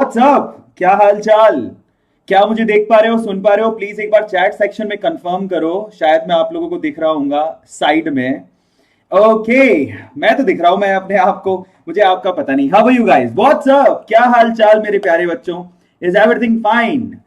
WhatsApp, क्या हाल चाल। क्या मुझे देख पा रहे हो, सुन पा रहे हो? प्लीज एक बार चैट सेक्शन में कंफर्म करो। शायद मैं आप लोगों को दिख रहा हूँ साइड में। ओके, मैं तो दिख रहा हूं मैं अपने आप को। मुझे आपका पता नहीं। How are you guys? What's up, क्या हाल चाल मेरे प्यारे बच्चों? Is everything fine?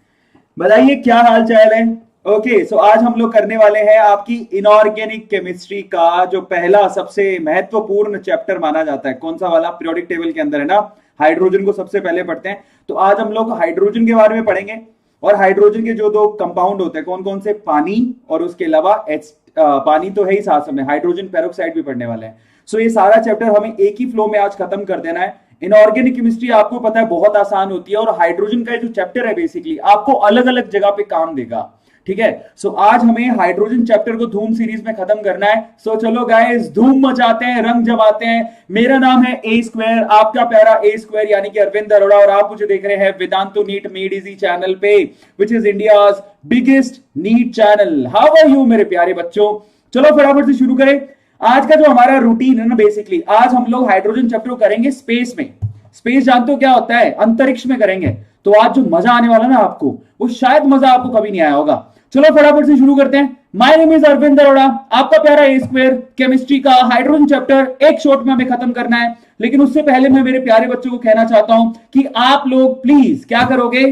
बताइए क्या हाल चाल है। ओके, सो आज हम लोग करने वाले हैं आपकी इनऑर्गेनिक केमिस्ट्री का जो पहला सबसे महत्वपूर्ण चैप्टर माना जाता है। कौन सा वाला? पीरियोडिक टेबल के अंदर है ना, हाइड्रोजन को सबसे पहले पढ़ते हैं। तो आज हम लोग हाइड्रोजन के बारे में पढ़ेंगे। और हाइड्रोजन के जो दो कंपाउंड होते हैं कौन कौन से? पानी और उसके अलावा एच। पानी तो है ही, साथ में हाइड्रोजन पेरोक्साइड भी पढ़ने वाले हैं। सो ये सारा चैप्टर हमें एक ही फ्लो में आज खत्म कर देना है। इनऑर्गेनिक केमिस्ट्री आपको पता है बहुत आसान होती है, और हाइड्रोजन का जो चैप्टर है बेसिकली आपको अलग अलग जगह पे काम देगा। ठीक है, सो आज हमें हाइड्रोजन चैप्टर को धूम सीरीज में खत्म करना है। सो चलो गाइस, धूम मचाते हैं, रंग जमाते हैं। मेरा नाम है ए स्क्वायर, आपका प्यारा ए स्क्वायर यानी कि अरविंद अरोड़ा, और आप मुझे देख रहे हैं Vedantu NEET made easy channel पे, which is India's biggest NEET channel. How are you मेरे प्यारे बच्चों? चलो फटाफट से शुरू करें। आज का जो हमारा रूटीन है ना, बेसिकली आज हम लोग हाइड्रोजन चैप्टर को करेंगे स्पेस में। स्पेस जानते हो क्या होता है? अंतरिक्ष में करेंगे। तो आज जो मजा आने वाला ना आपको, वो शायद मजा आपको कभी नहीं आया होगा। चलो फटाफट से शुरू करते हैं। My name is Arvind Arora, आपका प्यारा ए स्क्वायर। केमिस्ट्री का हाइड्रोजन चैप्टर एक शॉट में हमें खत्म करना है, लेकिन उससे पहले मैं मेरे प्यारे बच्चों को कहना चाहता हूं कि आप लोग प्लीज क्या करोगे?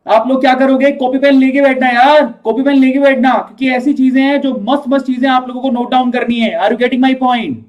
आप लोग क्या करोगे? कॉपी पेन लेके बैठना यार, कॉपी पेन लेके बैठना, क्योंकि ऐसी चीजें हैं जो मस्त मस्त चीजें आप लोगों को नोट डाउन करनी है। Are you getting my point?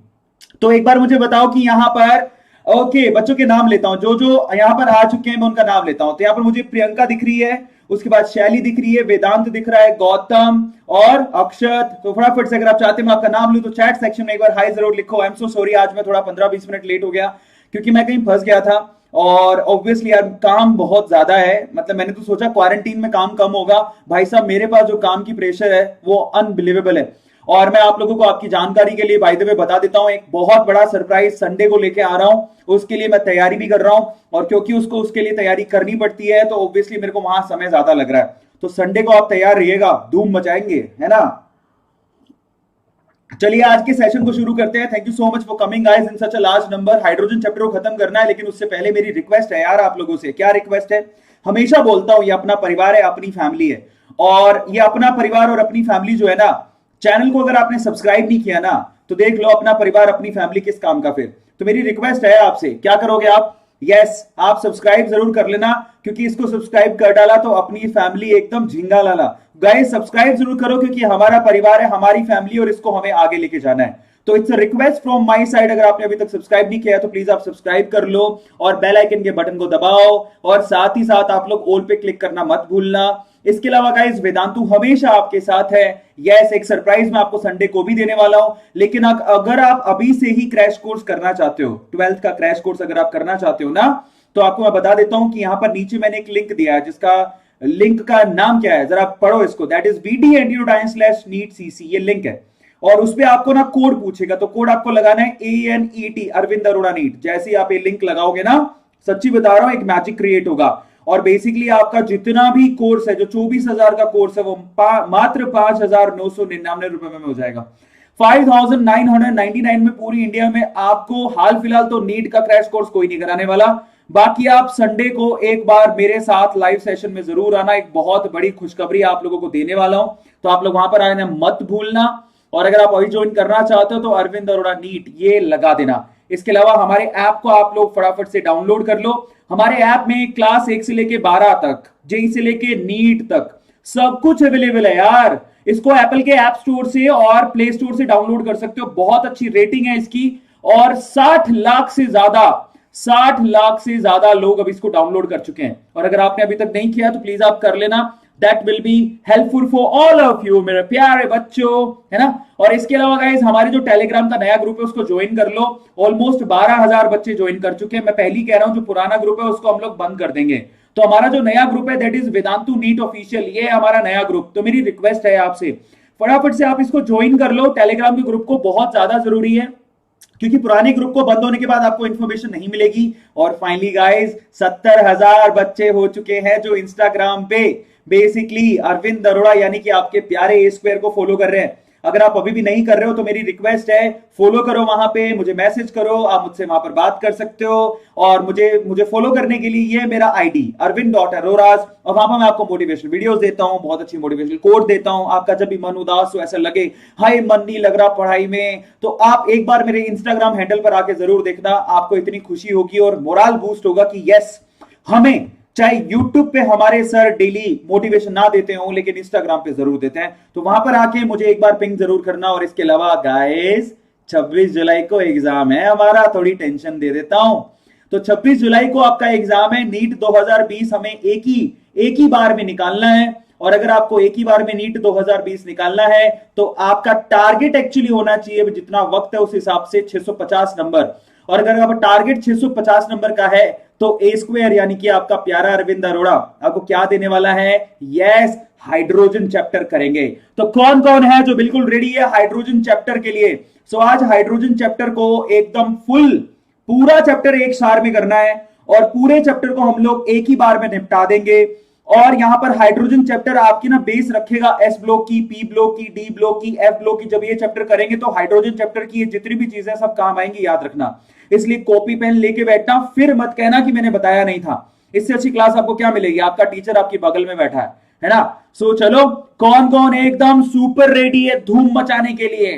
तो एक बार मुझे बताओ कि यहां पर ओके बच्चों के नाम लेता हूं, जो जो यहां पर आ चुके हैं मैं उनका नाम लेता हूं। तो यहां पर मुझे प्रियंका दिख रही है, उसके बाद शैली दिख रही है, वेदांत दिख रहा है, गौतम और अक्षत। तो फटाफट से अगर आप चाहते हैं मैं आपका नाम लूं तो चैट सेक्शन में एक बार हाई जरूर लिखो। आई एम सो सॉरी, आज मैं थोड़ा 15-20 मिनट लेट हो गया क्योंकि मैं कहीं फंस गया था। और ऑब्वियसली यार काम बहुत ज्यादा है, मतलब मैंने तो सोचा क्वारंटीन में काम कम होगा। भाई साहब मेरे पास जो काम की प्रेशर है वो अनबिलीवेबल है। और मैं आप लोगों को आपकी जानकारी के लिए बाय द वे बता देता हूं, एक बहुत बड़ा सरप्राइज संडे को लेके आ रहा हूं। उसके लिए मैं तैयारी भी कर रहा हूं, और क्योंकि उसके लिए तैयारी करनी पड़ती है तो ऑब्वियसली मेरे को वहां समय ज्यादा लग रहा है। तो संडे को आप तैयार रहिएगा, धूम मचाएंगे, है ना। चलिए आज के सेशन को शुरू करते हैं। Thank you so much for coming guys in such a large number. Hydrogen chapter को खत्म करना है, लेकिन उससे पहले मेरी रिक्वेस्ट है यार आप लोगों से। क्या रिक्वेस्ट है? हमेशा बोलता हूं ये अपना परिवार है, अपनी फैमिली है। और ये अपना परिवार और अपनी फैमिली जो है ना, चैनल को अगर आपने सब्सक्राइब नहीं किया ना तो देख लो अपना परिवार अपनी फैमिली किस काम का फिर। तो मेरी रिक्वेस्ट है आपसे, क्या करोगे आप? यस, आप सब्सक्राइब जरूर कर लेना, क्योंकि इसको सब्सक्राइब कर डाला तो अपनी फैमिली एकदम झिंगा लाला। गाइस सब्सक्राइब जरूर करो, क्योंकि हमारा परिवार है, हमारी फैमिली, और इसको हमें आगे लेके जाना है। तो it's a request from my side, अगर आपने अभी तक सब्सक्राइब नहीं किया तो प्लीज आप सब्सक्राइब कर लो और बेल आइकन के बटन को दबाओ, और साथ ही साथ आप लोग ऑल पे क्लिक करना मत भूलना। इसके अलावा गाइस वेदांतु हमेशा आपके साथ है। यस, एक सरप्राइज मैं आपको संडे को भी देने वाला हूं, लेकिन अगर आप अभी से ही क्रैश कोर्स करना चाहते हो, 12th का क्रैश कोर्स अगर आप करना चाहते हो ना, तो आपको मैं बता देता हूं कि यहां पर नीचे मैंने एक लिंक दिया है, जिसका लिंक का नाम क्या है जरा पढ़ो इसको। दैट इज bd.NEET/CC, ये लिंक है। और उसपे आपको ना कोड पूछेगा, तो कोड आपको लगाना है ANET, अरविंद अरोड़ा नीट। जैसे ही आप ये लिंक लगाओगे ना, सच्ची बता रहा हूं एक मैजिक क्रिएट होगा। और बेसिकली आपका जितना भी कोर्स है, जो 24,000 का कोर्स है, वो मात्र 5,999 रुपए में हो जाएगा। 5,999 में पूरी इंडिया में आपको हाल फिलहाल तो नीट का क्रैश कोर्स कोई नहीं कराने वाला। बाकी आप संडे को एक बार मेरे साथ लाइव सेशन में जरूर आना, एक बहुत बड़ी खुशखबरी आप लोगों को देने वाला हूं, तो आप लोग वहां पर आना मत भूलना। और अगर आप अभी ज्वाइन करना चाहते हो तो अरविंद अरोड़ा नीट ये लगा देना। इसके अलावा हमारे ऐप को आप लोग फटाफट से डाउनलोड कर लो। हमारे ऐप में क्लास 1 से लेके 12 तक, जेई से लेके नीट तक सब कुछ अवेलेबल है यार। इसको एप्पल के ऐप स्टोर से और प्ले स्टोर से डाउनलोड कर सकते हो। बहुत अच्छी रेटिंग है इसकी, और 60 लाख से ज्यादा लोग अब इसको डाउनलोड कर चुके हैं। और अगर आपने अभी तक नहीं किया तो प्लीज आप कर लेना। That will be helpful for all of you मेरे प्यारे बच्चों, है ना। और इसके अलावा गाइस हमारे जो टेलीग्राम का नया ग्रुप है उसको ज्वाइन कर लो। ऑलमोस्ट 12,000 बच्चे ज्वाइन कर चुके हैं। मैं पहली कह रहा हूं जो पुराना ग्रुप है उसको हम लोग बंद कर देंगे। तो हमारा जो नया ग्रुप है that is Vedantu NEET official, ये है हमारा नया ग्रुप। तो मेरी रिक्वेस्ट है आपसे फटाफट से आप इसको ज्वाइन कर लो। टेलीग्राम के ग्रुप को बहुत ज्यादा जरूरी है, क्योंकि पुराने ग्रुप को बंद होने के बाद आपको इंफॉर्मेशन नहीं मिलेगी। और फाइनली गाइस 70,000 बच्चे हो चुके हैं जो इंस्टाग्राम पे बेसिकली अरविंद अरोड़ा यानी कि आपके प्यारे ए स्क्वायर को फॉलो कर रहे हैं। अगर आप अभी भी नहीं कर रहे हो तो मेरी रिक्वेस्ट है, फॉलो करो, वहां पे मुझे मैसेज करो, आप मुझसे वहां पर बात कर सकते हो। और मुझे मुझे फॉलो करने के लिए ये मेरा आईडी arvind.arora, और वहां पर मैं आपको मोटिवेशनल वीडियोस देता हूं, बहुत अच्छी मोटिवेशनल कोट देता हूं। आपका जब भी मन उदास हो, ऐसा लगे हाय मन नहीं लग रहा पढ़ाई में, तो आप एक बार मेरे इंस्टाग्राम हैंडल पर आके जरूर देखना, आपको इतनी खुशी होगी और मोरल बूस्ट होगा कि यस, हमें चाहे YouTube पे हमारे सर डेली मोटिवेशन ना देते हो, लेकिन इंस्टाग्राम पे जरूर देते हैं। तो वहां पर आके मुझे एक बार पिंग जरूर करना। और इसके अलावा गाइस 26 जुलाई को एग्जाम है हमारा, थोड़ी टेंशन दे देता हूं। तो 26 जुलाई को आपका एग्जाम है नीट 2020, हमें एक ही बार में निकालना है। और अगर आपको एक ही बार में नीट 2020 निकालना है तो आपका टारगेट एक्चुअली होना चाहिए, जितना वक्त है उस हिसाब से 650 नंबर। और अगर आपका टारगेट 650 नंबर का है तो ए स्क्वायर यानी कि आपका प्यारा अरविंद अरोड़ा आपको क्या देने वाला है? यस, हाइड्रोजन चैप्टर करेंगे। तो कौन कौन है जो बिल्कुल रेडी है हाइड्रोजन चैप्टर के लिए? सो आज हाइड्रोजन चैप्टर को एकदम फुल पूरा चैप्टर एक सार में करना है, और पूरे चैप्टर को हम लोग एक ही बार में निपटा देंगे। और यहां पर हाइड्रोजन चैप्टर आपकी ना बेस रखेगा एस ब्लॉक की, पी ब्लॉक की, डी ब्लॉक की, एफ ब्लॉक की। जब ये चैप्टर करेंगे तो हाइड्रोजन चैप्टर की ये जितनी भी चीजें सब काम आएंगी, याद रखना। इसलिए कॉपी पेन लेके बैठना, फिर मत कहना कि मैंने बताया नहीं था। इससे अच्छी क्लास आपको क्या मिलेगी? आपका टीचर आपके बगल में बैठा है ना। सो चलो, कौन कौन एकदम सुपर रेडी है धूम मचाने के लिए?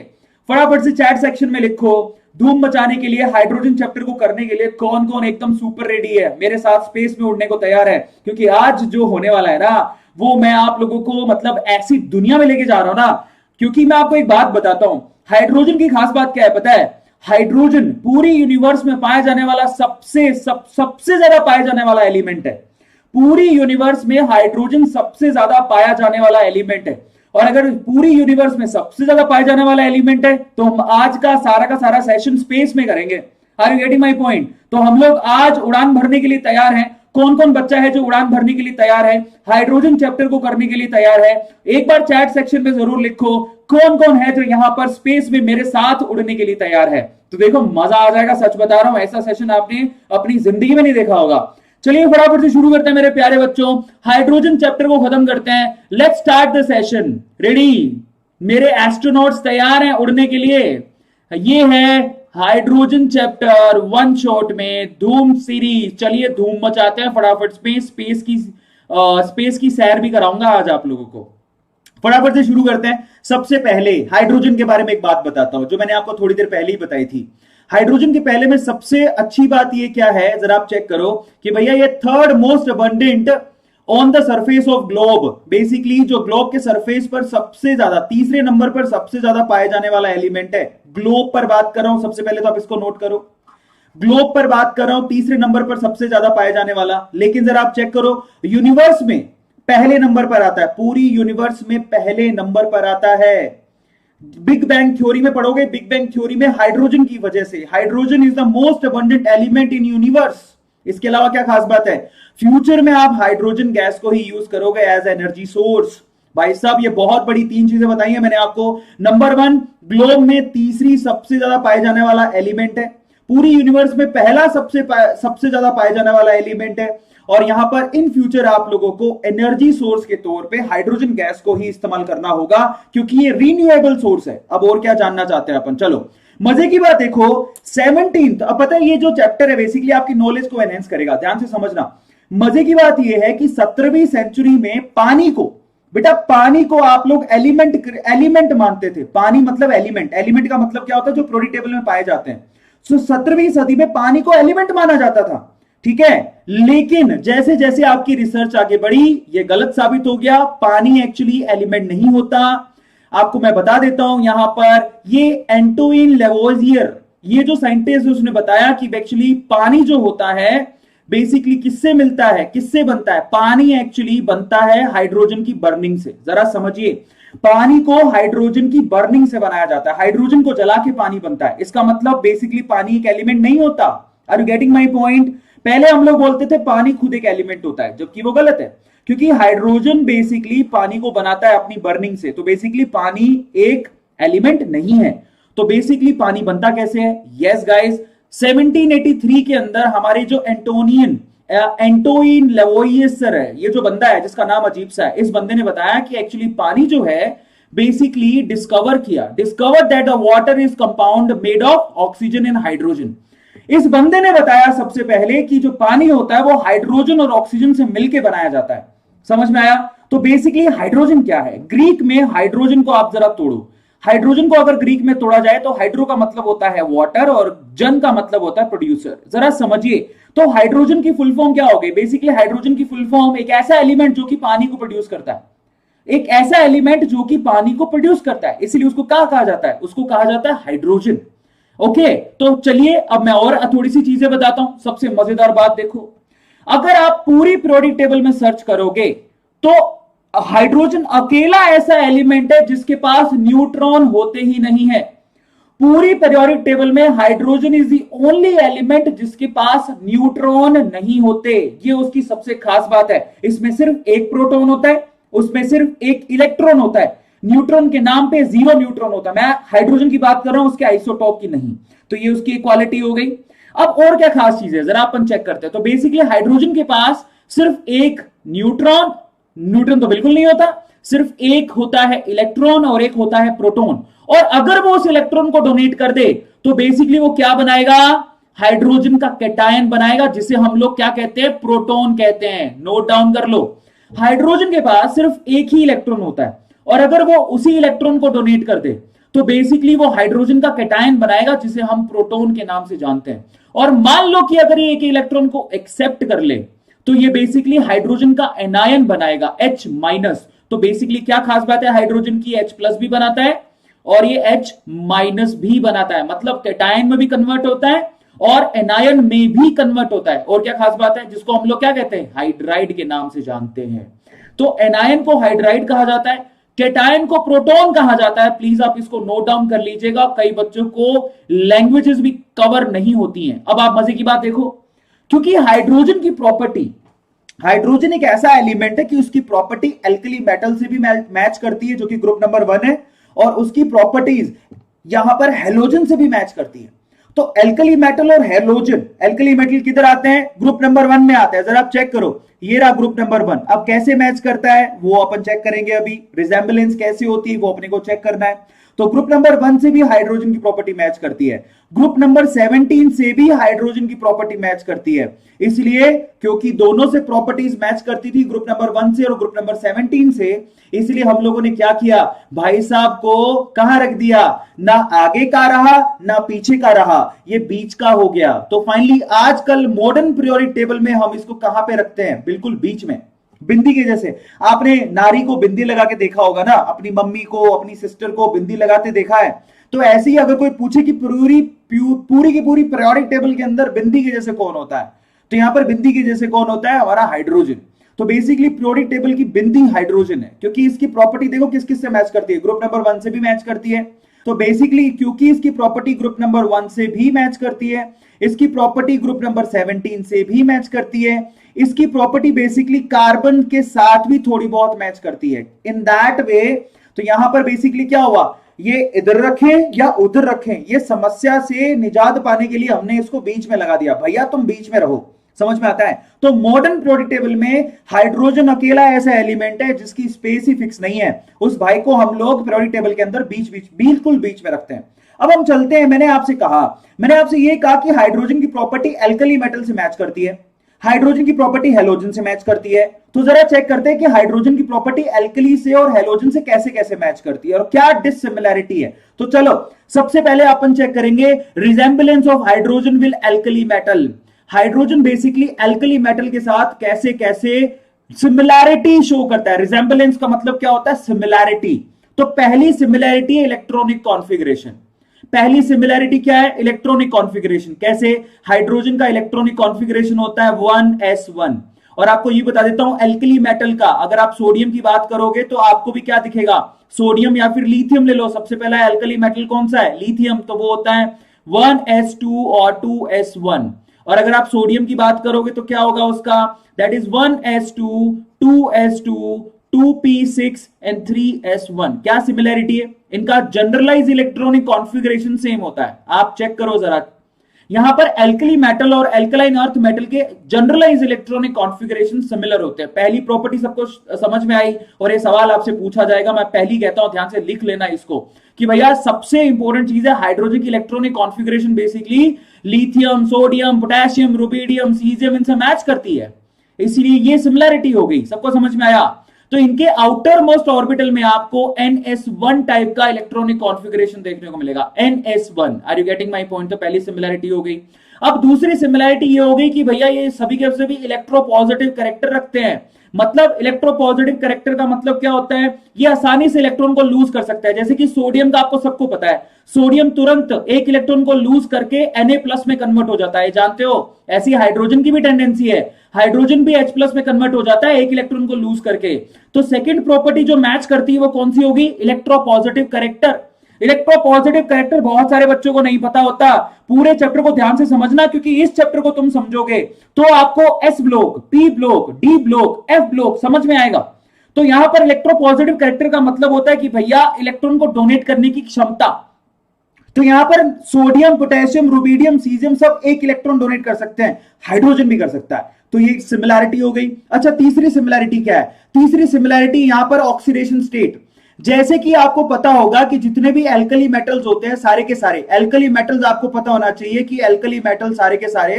फटाफट से चैट सेक्शन में लिखो, धूम मचाने के लिए, हाइड्रोजन चैप्टर को करने के लिए कौन कौन एकदम सुपर रेडी है, मेरे साथ स्पेस में उड़ने को तैयार है। क्योंकि आज जो होने वाला है ना, वो मैं आप लोगों को मतलब ऐसी दुनिया में लेके जा रहा हूं ना। क्योंकि मैं आपको एक बात बताता हूं, हाइड्रोजन की खास बात क्या है पता है? हाइड्रोजन पूरी यूनिवर्स में पाया जाने वाला सबसे ज्यादा पाया जाने वाला एलिमेंट है। पूरी यूनिवर्स में हाइड्रोजन सबसे ज्यादा पाया जाने वाला एलिमेंट है। और अगर पूरी यूनिवर्स में सबसे ज्यादा पाया जाने वाला एलिमेंट है तो हम आज का सारा सेशन स्पेस में करेंगे। Are you getting my point? तो हम लोग आज उड़ान भरने के लिए तैयार हैं। कौन कौन बच्चा है जो उड़ान भरने के लिए तैयार है, हाइड्रोजन चैप्टर को करने के लिए तैयार है? एक बार चैट सेक्शन में जरूर लिखो कौन कौन है जो यहां पर स्पेस में मेरे साथ उड़ने के लिए तैयार है। तो देखो मजा आ जाएगा, सच बता रहा हूं, ऐसा सेशन आपने अपनी जिंदगी में नहीं देखा होगा। चलिए फटाफट से शुरू करते हैं मेरे प्यारे बच्चों, हाइड्रोजन चैप्टर को खत्म करते हैं। Let's start the session. Ready? मेरे एस्ट्रोनॉट्स तैयार हैं उड़ने के लिए? ये है हाइड्रोजन चैप्टर वन शॉट में धूम सीरीज। चलिए धूम मचाते हैं फटाफट। स्पेस की सैर भी कराऊंगा आज आप लोगों को। फटाफट से शुरू करते हैं। सबसे पहले हाइड्रोजन के बारे में एक बात बताता हूं जो मैंने आपको थोड़ी देर पहले ही बताई थी। हाइड्रोजन के पहले में सबसे अच्छी बात ये क्या है, जरा आप चेक करो कि भैया ये third most abundant on the surface of globe. Basically जो ग्लोब के सरफेस पर सबसे ज्यादा, तीसरे नंबर पर सबसे ज्यादा पाए जाने वाला एलिमेंट है। ग्लोब पर बात कर रहा हूं, सबसे पहले तो आप इसको नोट करो। ग्लोब पर बात कर रहा हूं, तीसरे नंबर पर सबसे ज्यादा पाए जाने वाला। लेकिन जरा आप चेक करो, यूनिवर्स में पहले नंबर पर आता है, पूरी यूनिवर्स में पहले नंबर पर आता है। बिग बैंग थ्योरी में पढ़ोगे, बिग बैंग थ्योरी में हाइड्रोजन की वजह से, hydrogen is the most abundant element in universe. इसके अलावा क्या खास बात है? फ्यूचर में आप हाइड्रोजन गैस को ही यूज करोगे एज एनर्जी सोर्स। भाई साहब ये बहुत बड़ी तीन चीजें बताई है मैंने आपको। नंबर वन, ग्लोब में तीसरी सबसे ज्यादा पाए जाने वाला एलिमेंट है। पूरी यूनिवर्स में पहला सबसे ज्यादा पाए जाने वाला एलिमेंट है। और यहां पर इन फ्यूचर आप लोगों को एनर्जी सोर्स के तौर पे हाइड्रोजन गैस को ही इस्तेमाल करना होगा, क्योंकि ये रीन्यूएबल सोर्स है। अब और क्या जानना चाहते हैं अपन? चलो मजे की बात देखो, 17th। अब पता है ये जो चैप्टर है बेसिकली आपकी नॉलेज को एनहेंस करेगा, ध्यान से समझना। मजे की बात यह है कि 17वीं सेंचुरी में पानी को, बेटा पानी को आप लोग एलिमेंट मानते थे। पानी मतलब एलिमेंट, एलिमेंट का मतलब क्या होता है? जो प्रोडी टेबल में पाए जाते हैं। सो 17वीं सदी में पानी को एलिमेंट माना जाता था, ठीक है। लेकिन जैसे जैसे आपकी रिसर्च आगे बढ़ी ये गलत साबित हो गया, पानी एक्चुअली एलिमेंट नहीं होता। आपको मैं बता देता हूं यहां पर, ये एंटोइन लेवोजियर, ये जो साइंटिस्ट है उसने बताया कि एक्चुअली पानी जो होता है बेसिकली किससे मिलता है, किससे बनता है? पानी एक्चुअली बनता है हाइड्रोजन की बर्निंग से। जरा समझिए, पानी को हाइड्रोजन की बर्निंग से बनाया जाता है। हाइड्रोजन को जला के पानी बनता है। इसका मतलब बेसिकली पानी एक एलिमेंट नहीं होता। Are you getting my point? पहले हम लोग बोलते थे पानी खुद एक एलिमेंट होता है, जबकि वो गलत है, क्योंकि हाइड्रोजन बेसिकली पानी को बनाता है अपनी बर्निंग से। तो बेसिकली पानी एक एलिमेंट नहीं है। तो बेसिकली पानी बनता कैसे है? यस गाइस, 1783 के अंदर हमारे जो एंटोइन लेवोइयर है, ये जो बंदा है जिसका नाम अजीब सा है, इस बंदे ने बताया कि एक्चुअली पानी जो है basically discover that the water is compound made of oxygen and hydrogen. इस बंदे ने बताया सबसे पहले कि जो पानी होता है वो हाइड्रोजन और ऑक्सीजन से मिलकर बनाया जाता है। समझ में आया? तो बेसिकली हाइड्रोजन क्या है? ग्रीक में हाइड्रोजन को आप जरा तोड़ो। हाइड्रोजन को अगर ग्रीक में तोड़ा जाए तो हाइड्रो का मतलब होता है वाटर और जन का मतलब होता है प्रोड्यूसर। जरा समझिए, तो हाइड्रोजन की फुल फॉर्म क्या हो गई? बेसिकली हाइड्रोजन की फुल फॉर्म एक ऐसा एलिमेंट जो कि पानी को प्रोड्यूस करता है, एक ऐसा एलिमेंट जो कि पानी को प्रोड्यूस करता है, इसलिए उसको क्या कहा जाता है? उसको कहा जाता है हाइड्रोजन। ओके, तो चलिए अब मैं और थोड़ी सी चीजें बताता हूं। सबसे मजेदार बात देखो, अगर आप पूरी पीरियोडिक टेबल में सर्च करोगे तो हाइड्रोजन अकेला ऐसा एलिमेंट है जिसके पास न्यूट्रॉन होते ही नहीं है। पूरी पीरियोडिक टेबल में hydrogen is the only element जिसके पास न्यूट्रॉन नहीं होते। ये उसकी सबसे खास बात है। इसमें सिर्फ एक प्रोटॉन होता है, उसमें सिर्फ एक इलेक्ट्रॉन होता है, न्यूट्रॉन के नाम पे 0 न्यूट्रॉन होता है। मैं हाइड्रोजन की बात कर रहा हूं, उसके आइसोटॉप की नहीं। तो ये उसकी इक्वालिटी हो गई। अब और क्या खास चीज है, जरा अपन चेक करते हैं। तो बेसिकली हाइड्रोजन के पास सिर्फ एक न्यूट्रॉन तो बिल्कुल नहीं होता, सिर्फ एक होता है इलेक्ट्रॉन और एक होता है प्रोटॉन। और अगर वो उस इलेक्ट्रॉन को डोनेट कर दे तो बेसिकली वो क्या बनाएगा? हाइड्रोजन का कैटायन बनाएगा, जिसे हम लोग क्या कहते हैं? प्रोटॉन कहते हैं। नोट डाउन कर लो, हाइड्रोजन के पास सिर्फ एक ही इलेक्ट्रॉन होता है और अगर वो उसी इलेक्ट्रॉन को डोनेट कर दे तो बेसिकली वो हाइड्रोजन का कैटायन बनाएगा, जिसे हम प्रोटॉन के नाम से जानते हैं। और मान लो कि अगर ये एक इलेक्ट्रॉन को एक्सेप्ट कर ले तो ये बेसिकली हाइड्रोजन का एनायन बनाएगा, H माइनस। तो बेसिकली क्या खास बात है हाइड्रोजन की? H प्लस भी बनाता है और ये H माइनस भी बनाता है, मतलब कैटायन में भी कन्वर्ट होता है और एनायन में भी कन्वर्ट होता है। और क्या खास बात है, जिसको हम लोग क्या कहते हैं? हाइड्राइड के नाम से जानते हैं। तो एनायन को हाइड्राइड कहा जाता है, कैटायन को प्रोटॉन कहा जाता है। प्लीज आप इसको नोट डाउन कर लीजिएगा, कई बच्चों को लैंग्वेजेस भी कवर नहीं होती हैं। अब आप मजे की बात देखो, क्योंकि हाइड्रोजन की प्रॉपर्टी, हाइड्रोजन एक ऐसा एलिमेंट है कि उसकी प्रॉपर्टी एल्कली मेटल से भी मैच करती है, जो कि ग्रुप नंबर 1 है, और उसकी प्रॉपर्टीज यहां पर हेलोजन से भी मैच करती है। तो एल्कली मेटल और हेलोजन, एल्कली मेटल किधर आते हैं? ग्रुप नंबर 1 में आते हैं। जरा आप चेक करो, ये रहा ग्रुप नंबर 1। अब कैसे मैच करता है वो अपन चेक करेंगे। अभी रिजेंबलेंस कैसी होती है वो अपने को चेक करना है। तो ग्रुप नंबर 1 से भी हाइड्रोजन की प्रॉपर्टी मैच करती है, ग्रुप नंबर 17 से भी हाइड्रोजन की प्रॉपर्टी मैच करती है। इसलिए क्योंकि दोनों से प्रॉपर्टीज मैच करती थी, ग्रुप नंबर 1 से और ग्रुप नंबर 17 से, इसलिए हम लोगों ने क्या किया भाई साहब को कहां रख दिया? ना आगे का रहा ना पीछे का रहा, ये बीच का हो गया। तो फाइनली आजकल मॉडर्न पीरियोडिक टेबल में हम इसको कहां पे रखते हैं? बिल्कुल बीच में, बिंदी के जैसे। आपने नारी को बिंदी लगा के देखा होगा ना, अपनी मम्मी को, अपनी सिस्टर को बिंदी लगाते देखा है। तो ऐसे ही अगर कोई पूछे कि पूरी की पूरी पीरियोडिक टेबल के अंदर बिंदी के जैसे कौन होता है, तो यहां पर बिंदी के जैसे कौन होता है? हमारा हाइड्रोजन। तो बेसिकली पीरियोडिक टेबल की बिंदी हाइड्रोजन है, क्योंकि इसकी प्रॉपर्टी देखो किस किस से मैच करती है? ग्रुप नंबर 1 से भी मैच करती है। तो बेसिकली क्योंकि इसकी प्रॉपर्टी ग्रुप नंबर 1 से भी मैच करती है, इसकी प्रॉपर्टी ग्रुप नंबर 17 से भी मैच करती है, इसकी प्रॉपर्टी बेसिकली कार्बन के साथ भी थोड़ी बहुत मैच करती है। इन दैट वे तो यहां पर बेसिकली क्या हुआ? ये इधर रखें या उधर रखें, ये समस्या से निजात पाने के लिए हमने इसको बीच में लगा दिया। भैया तुम बीच में रहो, समझ में आता है? तो मॉडर्न पीरियोडिक टेबल में हाइड्रोजन अकेला ऐसा एलिमेंट है जिसकी स्पेस ही फिक्स नहीं है। उस भाई को हम लोग पीरियोडिक टेबल के अंदर बिल्कुल बीच में रखते हैं। अब हम चलते हैं, मैंने आपसे ये कहा कि हाइड्रोजन की प्रॉपर्टी एल्कली मेटल से मैच करती है, हाइड्रोजन की प्रॉपर्टी हेलोजन से मैच करती है। तो जरा चेक करते हैं कि हाइड्रोजन की प्रॉपर्टी एल्कली से और हेलोजन से कैसे कैसे मैच करती है और क्या डिसिमिलैरिटी है। तो चलो सबसे पहले अपन चेक करेंगे resemblance of hydrogen with alkali metal. Hydrogen basically alkali metal के साथ कैसे कैसे सिमिलैरिटी शो करता है। रिजेंबलेंस का मतलब क्या होता है? सिमिलैरिटी। तो पहली सिमिलैरिटी है इलेक्ट्रॉनिक कॉन्फ़िगरेशन। पहली सिमिलैरिटी क्या है? Electronic configuration. कैसे? हाइड्रोजन का इलेक्ट्रॉनिक कॉन्फ़िगरेशन होता है 1s1। और आपको ये बता देता हूं एल्कली मेटल का, अगर आप सोडियम की बात करोगे तो आपको भी क्या दिखेगा? सोडियम या फिर लिथियम ले लो। सबसे पहला एल्कली मेटल कौन सा है? लिथियम। तो वो होता है 1s2 और 2s1। और अगर आप सोडियम की बात करोगे तो क्या होगा उसका? That is 1s2 2s2 2p6 and 3s1। क्या सिमिलैरिटी है? इनका जनरलाइज इलेक्ट्रॉनिक कॉन्फ़िगरेशन सेम होता है। आप चेक करो जरा, यहां पर एल्कली मेटल और एल्कलाइन अर्थ मेटल के जनरलाइज इलेक्ट्रॉनिक कॉन्फ़िगरेशन सिमिलर होते हैं। पहली प्रॉपर्टी सबको समझ में आई, और ये सवाल आपसे पूछा जाएगा, मैं पहली कहता हूं, ध्यान से लिख लेना इसको, कि भैया सबसे इंपॉर्टेंट चीज है हाइड्रोजन की electronic configuration basically lithium, sodium, potassium, rubidium, caesium इनसे मैच करती है, इसलिए ये सिमिलरिटी हो गई। सबको समझ में आया? तो इनके आउटर मोस्ट ऑर्बिटल में आपको NS1 टाइप का इलेक्ट्रॉनिक कॉन्फ़िगरेशन देखने को मिलेगा, NS1। Are you getting my point? तो पहली सिमिलरिटी हो गई। अब दूसरी सिमिलरिटी ये हो गई कि भैया ये सभी के सभी इलेक्ट्रोपॉजिटिव कैरेक्टर रखते हैं। मतलब इलेक्ट्रोपॉजिटिव कैरेक्टर का मतलब क्या होता है? ये आसानी से इलेक्ट्रॉन को लूज कर सकता है। जैसे कि सोडियम का आपको सबको पता है, सोडियम तुरंत एक इलेक्ट्रॉन को लूज करके Na+ में कन्वर्ट हो जाता है, जानते हो? ऐसी हाइड्रोजन की भी टेंडेंसी है, हाइड्रोजन भी H+ में कन्वर्ट हो जाता है एक इलेक्ट्रॉन को लूज करके। तो सेकंड प्रॉपर्टी जो मैच करती है वो कौन सी होगी? Electropositive character. इलेक्ट्रोपॉजिटिव कैरेक्टर बहुत सारे बच्चों को नहीं पता होता। पूरे चैप्टर को ध्यान से समझना, क्योंकि इस चैप्टर को तुम समझोगे तो आपको S block, P block, D block, F block समझ में आएगा। तो यहां पर इलेक्ट्रोपॉजिटिव कैरेक्टर का मतलब होता है कि भैया इलेक्ट्रॉन को डोनेट करने की क्षमता। तो यहां पर सोडियम, पोटेशियम, रुबिडियम, सीजियम सब एक इलेक्ट्रॉन डोनेट कर सकते हैं, हाइड्रोजन भी कर सकता है। तो ये सिमिलैरिटी हो गई। अच्छा, तीसरी सिमिलैरिटी क्या है? तीसरी सिमिलैरिटी यहां पर ऑक्सीडेशन स्टेट। जैसे कि आपको पता होगा कि जितने भी एल्कली मेटल्स होते हैं सारे के सारे एल्कली मेटल्स, आपको पता होना चाहिए कि एल्कली मेटल सारे के सारे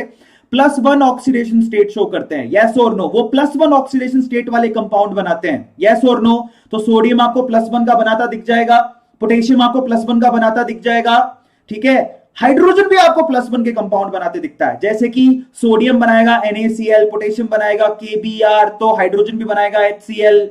+1 ऑक्सीडेशन स्टेट शो करते हैं, यस और नो? वो +1 ऑक्सीडेशन स्टेट वाले कंपाउंड बनाते हैं, यस और नो? तो सोडियम आपको +1 का बनाता दिख जाएगा, पोटेशियम आपको +1 का बनाता दिख जाएगा, ठीक है। हाइड्रोजन भी आपको +1 के कंपाउंड बनाते दिखता है, जैसे कि सोडियम बनाएगा NaCl, पोटेशियम बनाएगा KBr, तो हाइड्रोजन भी बनाएगा HCl।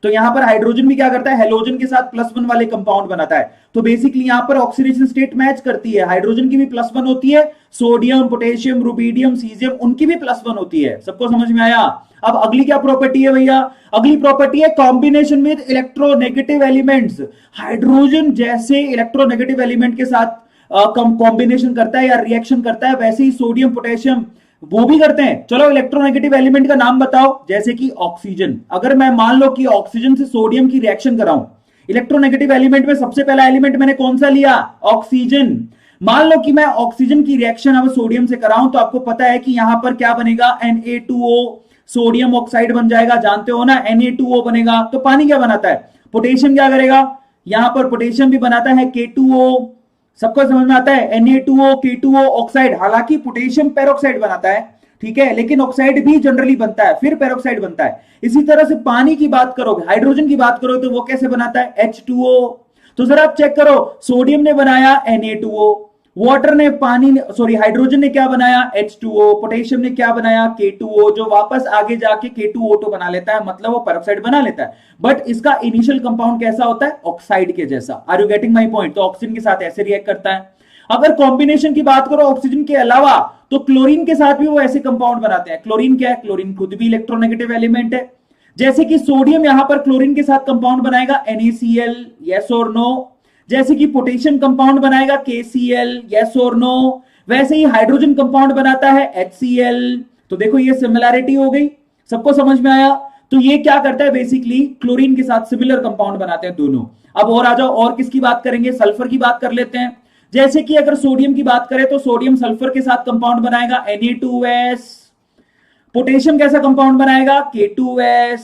तो यहां पर हाइड्रोजन भी क्या करता है? हेलोजन के साथ +1 वाले कंपाउंड बनाता है। तो बेसिकली यहां पर ऑक्सीडेशन स्टेट मैच करती है, हाइड्रोजन की भी +1 होती है, सोडियम, पोटेशियम, रुबिडियम, सीजियम उनकी भी +1 होती है। सबको समझ में आया? अब अगली क्या प्रॉपर्टी है भैया? अगली प्रॉपर्टी है combination with electronegative elements. Hydrogen जैसे इलेक्ट्रोनेगेटिव एलिमेंट के साथ कॉम्बिनेशन करता है या रिएक्शन करता है, वैसे ही सोडियम, पोटेशियम वो भी करते हैं। चलो इलेक्ट्रोनेगेटिव एलिमेंट का नाम बताओ। जैसे कि ऑक्सीजन, अगर मैं मान लो कि ऑक्सीजन से सोडियम की रिएक्शन कराऊं, इलेक्ट्रोनेगेटिव एलिमेंट में सबसे पहला एलिमेंट मैंने कौन सा लिया? ऑक्सीजन। मान लो कि मैं ऑक्सीजन की रिएक्शन अब सोडियम से कराऊं, तो आपको पता है कि यहां पर क्या बनेगा? Na2O, सोडियम ऑक्साइड बन जाएगा, जानते हो ना? Na2O बनेगा। तो पानी क्या बनाता है? पोटेशियम क्या करेगा? यहां पर पोटेशियम भी बनाता है K2O। सबको समझ में आता है? Na2O, K2O oxide. हालांकि पोटेशियम पेरोक्साइड बनाता है, ठीक है, लेकिन ऑक्साइड भी जनरली बनता है, फिर पेरोक्साइड बनता है। इसी तरह से पानी की बात करोगे, हाइड्रोजन की बात करो, तो वो कैसे बनाता है? H2O। तो जरा आप चेक करो, सोडियम ने बनाया Na2O, वाटर ने, पानी ने, सॉरी हाइड्रोजन ने क्या बनाया? H2O, पोटेशियम ने क्या बनाया? K2O, जो वापस आगे जाके K2O2 बना लेता है, मतलब वो पेरोक्साइड बना लेता है। बट इसका इनिशियल कंपाउंड कैसा होता है? ऑक्साइड के जैसा। Are you getting my point? तो ऑक्सीजन के साथ ऐसे रिएक्ट करता है। अगर कॉम्बिनेशन की बात करो ऑक्सीजन के अलावा, तो क्लोरीन के साथ भी वो ऐसे कंपाउंड बनाते हैं। क्लोरीन क्या है? क्लोरीन खुद भी इलेक्ट्रोनेगेटिव एलिमेंट है। जैसे कि सोडियम यहां पर क्लोरीन के साथ कंपाउंड बनाएगा NaCl, यस और नो? जैसे कि पोटेशियम कंपाउंड बनाएगा KCl, यस और नो? वैसे ही हाइड्रोजन कंपाउंड बनाता है HCl। तो देखो ये सिमिलैरिटी हो गई। सबको समझ में आया? तो ये क्या करता है? बेसिकली क्लोरीन के साथ सिमिलर कंपाउंड बनाते हैं दोनों। अब और आ जाओ, और किसकी बात करेंगे? सल्फर की बात कर लेते हैं। जैसे कि अगर सोडियम की बात करें, तो सोडियम सल्फर के साथ कंपाउंड बनाएगा Na2S। पोटेशियम कैसा कंपाउंड बनाएगा? K2S।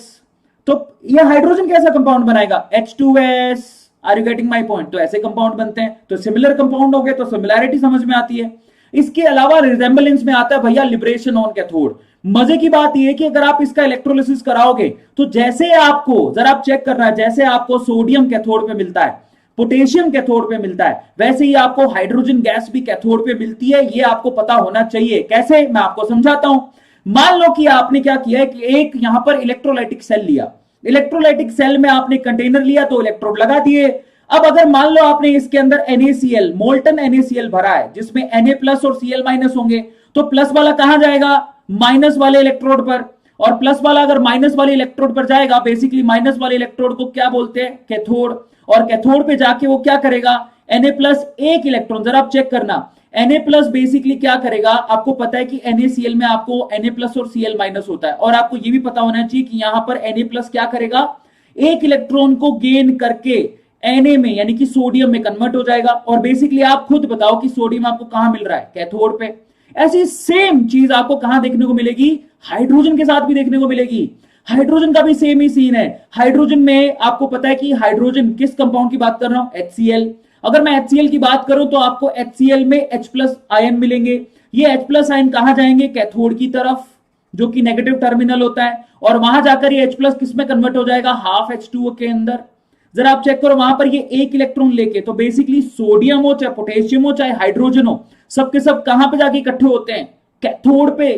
तो यह हाइड्रोजन कैसा कंपाउंड बनाएगा? H2S। Are you getting my point? तो ऐसे कंपाउंड बनते हैं। तो सिमिलर कंपाउंड हो गए, तो सिमिलैरिटी समझ में आती है। इसके अलावा रिजेंबलेंस में आता है भैया लिबरेशन ऑन कैथोड। मजे की बात यह है कि अगर आप इसका इलेक्ट्रोलिसिस कराओगे, तो जैसे आपको, जरा आप चेक करना है, जैसे आपको सोडियम कैथोड पे मिलता है, पोटेशियम कैथोड पे मिलता है, वैसे ही आपको हाइड्रोजन गैस भी कैथोड पे मिलती है। ये आपको पता होना चाहिए। कैसे? मैं आपको समझाता हूं। मान लो कि आपने क्या किया है कि एक यहां पर इलेक्ट्रोलाइटिक सेल लिया, इलेक्ट्रोलाइटिक सेल में आपने कंटेनर लिया, तो इलेक्ट्रोड लगा दिए। अब अगर मान लो आपने इसके अंदर NaCl, मोल्टन NaCl भरा है, जिसमें Na+ और Cl- होंगे, तो प्लस वाला कहां जाएगा? माइनस वाले इलेक्ट्रोड पर। और प्लस वाला अगर माइनस वाले इलेक्ट्रोड पर जाएगा, बेसिकली माइनस वाले इलेक्ट्रोड को क्या बोलते हैं? कैथोड। और कैथोड पे जाके वो क्या करेगा? Na+ एक इलेक्ट्रॉन, जरा आप चेक करना, Na+ बेसिकली क्या करेगा? आपको पता है कि NaCl में आपको Na+ और Cl- होता है, और आपको ये भी पता होना चाहिए कि यहां पर Na+ क्या करेगा? एक इलेक्ट्रॉन को गेन करके Na में, यानी कि सोडियम में कन्वर्ट हो जाएगा। और बेसिकली आप खुद बताओ कि सोडियम आपको कहां मिल रहा है? कैथोड पे। ऐसी सेम चीज आपको कहां देखने को मिलेगी, हाइड्रोजन के साथ भी देखने को मिलेगी। हाइड्रोजन का भी सेम ही सीन है। हाइड्रोजन में आपको पता है कि हाइड्रोजन किस कंपाउंड की बात कर रहा हूं, HCl। अगर मैं HCl की बात करूं तो आपको HCl में H+ आयन मिलेंगे। ये H+ आयन कहां जाएंगे, कैथोड की तरफ, जो कि नेगेटिव टर्मिनल होता है, और वहां जाकर ये H+ किस में कन्वर्ट हो जाएगा, हाफ H2O के अंदर। जरा आप चेक करो वहां पर ये एक इलेक्ट्रॉन लेके, तो बेसिकली सोडियम हो चाहे पोटेशियम हो चाहे हाइड्रोजन हो, सबके सब कहां पे जाके इकट्ठे होते हैं, कैथोड पे।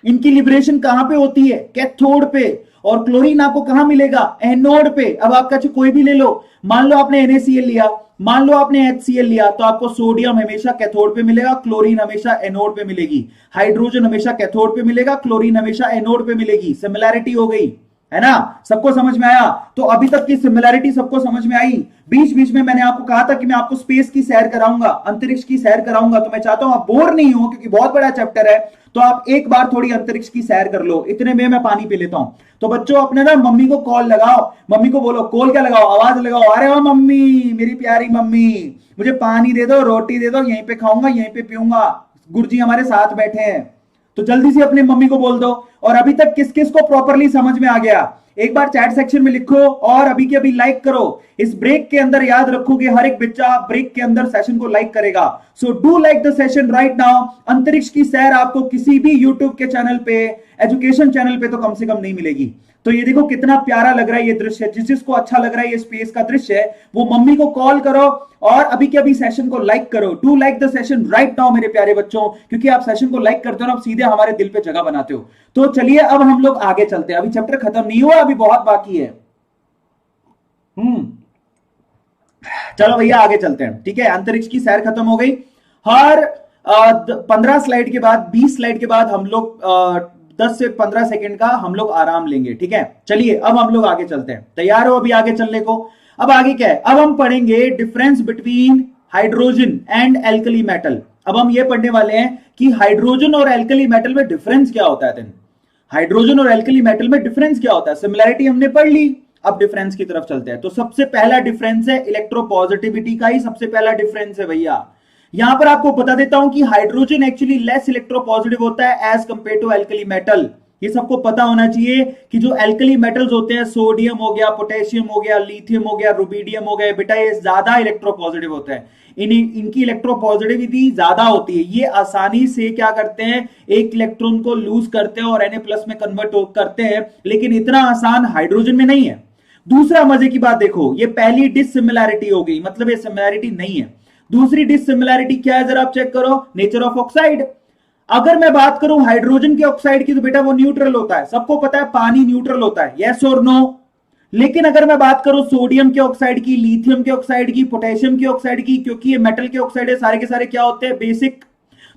इनकी लिबरेशन कहां पे होती है, कैथोड पे। और क्लोरीन आपको कहां मिलेगा, एनोड पे। अब आपका कोई भी ले लो, मान लो आपने NaCl लिया, मान लो आपने HCl लिया, तो आपको सोडियम हमेशा कैथोड पे मिलेगा, क्लोरीन हमेशा एनोड पे मिलेगी। हाइड्रोजन हमेशा कैथोड पे मिलेगा, क्लोरीन हमेशा एनोड पे मिलेगी। सिमिलैरिटी हो गई है ना, सबको समझ में आया। तो अभी तक की सिमिलैरिटी सबको समझ में आई। बीच बीच में मैंने आपको कहा था कि मैं आपको स्पेस की सैर कराऊंगा, अंतरिक्ष की सैर कराऊंगा। तो मैं चाहता हूं आप बोर नहीं हो, क्योंकि बहुत बड़ा चैप्टर है, तो आप एक बार थोड़ी अंतरिक्ष की सैर कर लो। इतने में मैं पानी पी लेता हूं। तो बच्चों अपने ना मम्मी को कॉल लगाओ, मम्मी को बोलो, कॉल क्या लगाओ, आवाज लगाओ, अरे वाह मम्मी, मेरी प्यारी मम्मी, मुझे पानी दे दो, रोटी दे दो, यहीं पे खाऊंगा, यहीं पे पीऊंगा, गुरुजी हमारे साथ बैठे हैं। तो जल्दी से अपने मम्मी को बोल दो। और अभी तक किस किस को प्रॉपरली समझ में आ गया, एक बार चैट सेक्शन में लिखो और अभी के अभी लाइक करो। इस ब्रेक के अंदर याद रखोगे, हर एक बच्चा ब्रेक के अंदर सेशन को लाइक करेगा। So do like the session right now. अंतरिक्ष की सैर आपको किसी भी यूट्यूब के चैनल पे, एजुकेशन चैनल पे तो कम से कम नहीं मिलेगी। तो ये देखो कितना प्यारा लग रहा है ये दृश्य। जिसको अच्छा लग रहा है ये स्पेस का दृश्य है, वो मम्मी को कॉल करो और अभी के अभी सेशन को लाइक करो। Do like the session right now मेरे प्यारे बच्चों, क्योंकि आप सेशन को लाइक करते हो ना, आप सीधे हमारे दिल पे जगह बनाते हो। तो चलिए अब हम लोग आगे चलते हैं, अभी चैप्टर खत्म नहीं हुआ, अभी बहुत बाकी है। चलो भैया आगे चलते हैं, ठीक है। अंतरिक्ष की सैर खत्म हो गई। हर 15 स्लाइड के बाद, 20 स्लाइड के बाद हम लोग 10 से 15 सेकंड का हम लोग आराम लेंगे, ठीक है। चलिए अब हम लोग आगे चलते हैं, तैयार हो अभी आगे चलने को। अब आगे क्या है, अब हम पढ़ेंगे difference between hydrogen and alkali metal. अब हम ये पढ़ने वाले हैं कि हाइड्रोजन और एल्कली मेटल में डिफरेंस क्या होता है। हाइड्रोजन और एल्कली मेटल में डिफरेंस क्या होता है, सिमिलैरिटी हमने पढ़ ली, अब डिफरेंस की तरफ चलते हैं। तो सबसे पहला डिफरेंस है इलेक्ट्रोपॉजिटिविटी का ही सबसे पहला डिफरेंस है भैया। यहां पर आपको बता देता हूं कि हाइड्रोजन एक्चुअली लेस इलेक्ट्रोपॉजिटिव होता है as compared to alkali metal. ये सबको पता होना चाहिए कि जो एल्कली मेटल्स होते हैं, सोडियम हो गया, पोटेशियम हो गया, लिथियम हो गया, रुबिडियम हो गया, बेटा ये ज्यादा इलेक्ट्रोपॉजिटिव होते हैं। इनकी इलेक्ट्रोपॉजिटिविटी ज्यादा होती है। ये आसानी से क्या करते हैं, एक इलेक्ट्रॉन को लूज करते हैं और Na+ में कन्वर्ट करते हैं, लेकिन इतना आसान हाइड्रोजन में नहीं है। दूसरा मजे की बात देखो, ये पहली डिसिमिलैरिटी हो गई, मतलब ये सिमिलैरिटी नहीं है। दूसरी डिसिमिलैरिटी क्या है, जरा आप चेक करो, नेचर ऑफ ऑक्साइड। अगर मैं बात करूं हाइड्रोजन के ऑक्साइड की, तो बेटा वो न्यूट्रल होता है, सबको पता है पानी न्यूट्रल होता है, यस और नो। लेकिन अगर मैं बात करूं सोडियम के ऑक्साइड की, लिथियम के ऑक्साइड की, पोटेशियम के ऑक्साइड की, क्योंकि ये मेटल के ऑक्साइड है, सारे के सारे क्या होते हैं, बेसिक।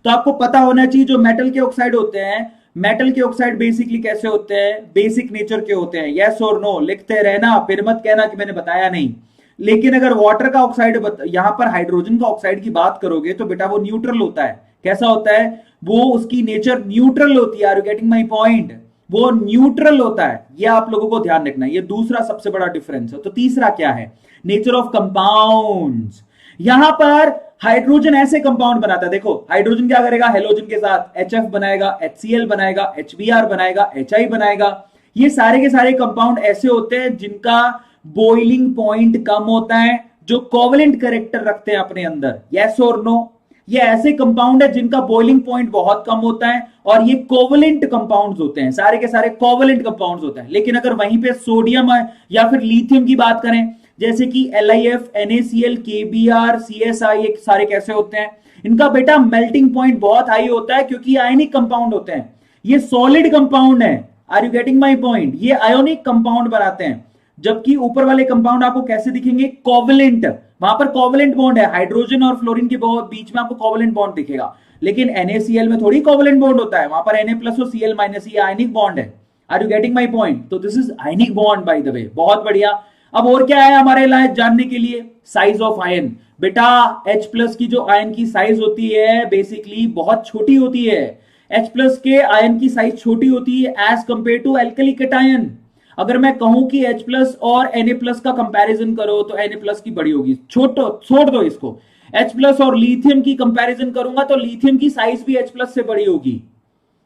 तो आपको पता होना चाहिए जो मेटल के ऑक्साइड होते हैं, मेटल के ऑक्साइड बेसिकली कैसे होते हैं, बेसिक नेचर के होते हैं, यस और नो। लिखते रहना, फिर मत कहना कि मैंने बताया नहीं। लेकिन अगर वाटर का ऑक्साइड, यहां पर हाइड्रोजन का ऑक्साइड की बात करोगे तो बेटा वो न्यूट्रल होता है। कैसा होता है वो, उसकी नेचर न्यूट्रल होती है। Are you getting my point, वो न्यूट्रल होता है। ये आप लोगों को ध्यान रखना है, ये दूसरा सबसे बड़ा डिफरेंस है। तो तीसरा क्या है, नेचर ऑफ कंपाउंड्स। यहां पर हाइड्रोजन ऐसे कंपाउंड बनाता है, देखो हाइड्रोजन क्या करेगा, हेलोजन के साथ HF बनाएगा, HCl बनाएगा, HBr बनाएगा, HI बनाएगा। ये सारे के सारे कंपाउंड ऐसे होते हैं जिनका बॉइलिंग पॉइंट कम होता है, जो कोवेलेंट कैरेक्टर रखते हैं अपने अंदर, यस और नो। ये ऐसे कंपाउंड है जिनका बॉइलिंग पॉइंट बहुत कम होता है, और ये कोवेलेंट कंपाउंड्स होते हैं, सारे के सारे कोवेलेंट कंपाउंड्स होते हैं। लेकिन अगर वहीं पे सोडियम या फिर लिथियम की बात करें, जैसे कि LiF, NaCl, KBr, CSI, ये सारे कैसे होते हैं, इनका बेटा मेल्टिंग पॉइंट बहुत हाई होता है, क्योंकि आयनिक कंपाउंड होते हैं। ये सॉलिड कंपाउंड है, are you getting my point, ये आयोनिक कंपाउंड बनाते हैं। जबकि ऊपर वाले कंपाउंड आपको कैसे दिखेंगे, कोवेलेंट। वहां पर कोवेलेंट बॉन्ड है, हाइड्रोजन और फ्लोरीन के बीच में आपको कोवेलेंट बॉन्ड दिखेगा। लेकिन NaCl में थोड़ी कोवेलेंट बॉन्ड होता है, वहां पर Na+ और Cl- ये आयनिक बॉन्ड है। Are you getting my point, तो this is ionic bond by the way, बहुत बढ़िया। अब और क्या है हमारे लिए जानने के लिए, साइज ऑफ आयन। बेटा H+ की जो आयन की साइज होती है बेसिकली बहुत छोटी होती है। H+ के आयन की साइज छोटी होती है as compared to alkali cation. अगर मैं कहूं कि H+ और Na+ का कंपैरिजन करो तो Na+ की बड़ी होगी, छोड़ दो इसको। H प्लस और लिथियम की कंपैरिजन करूंगा तो लिथियम की साइज भी H प्लस से बड़ी होगी।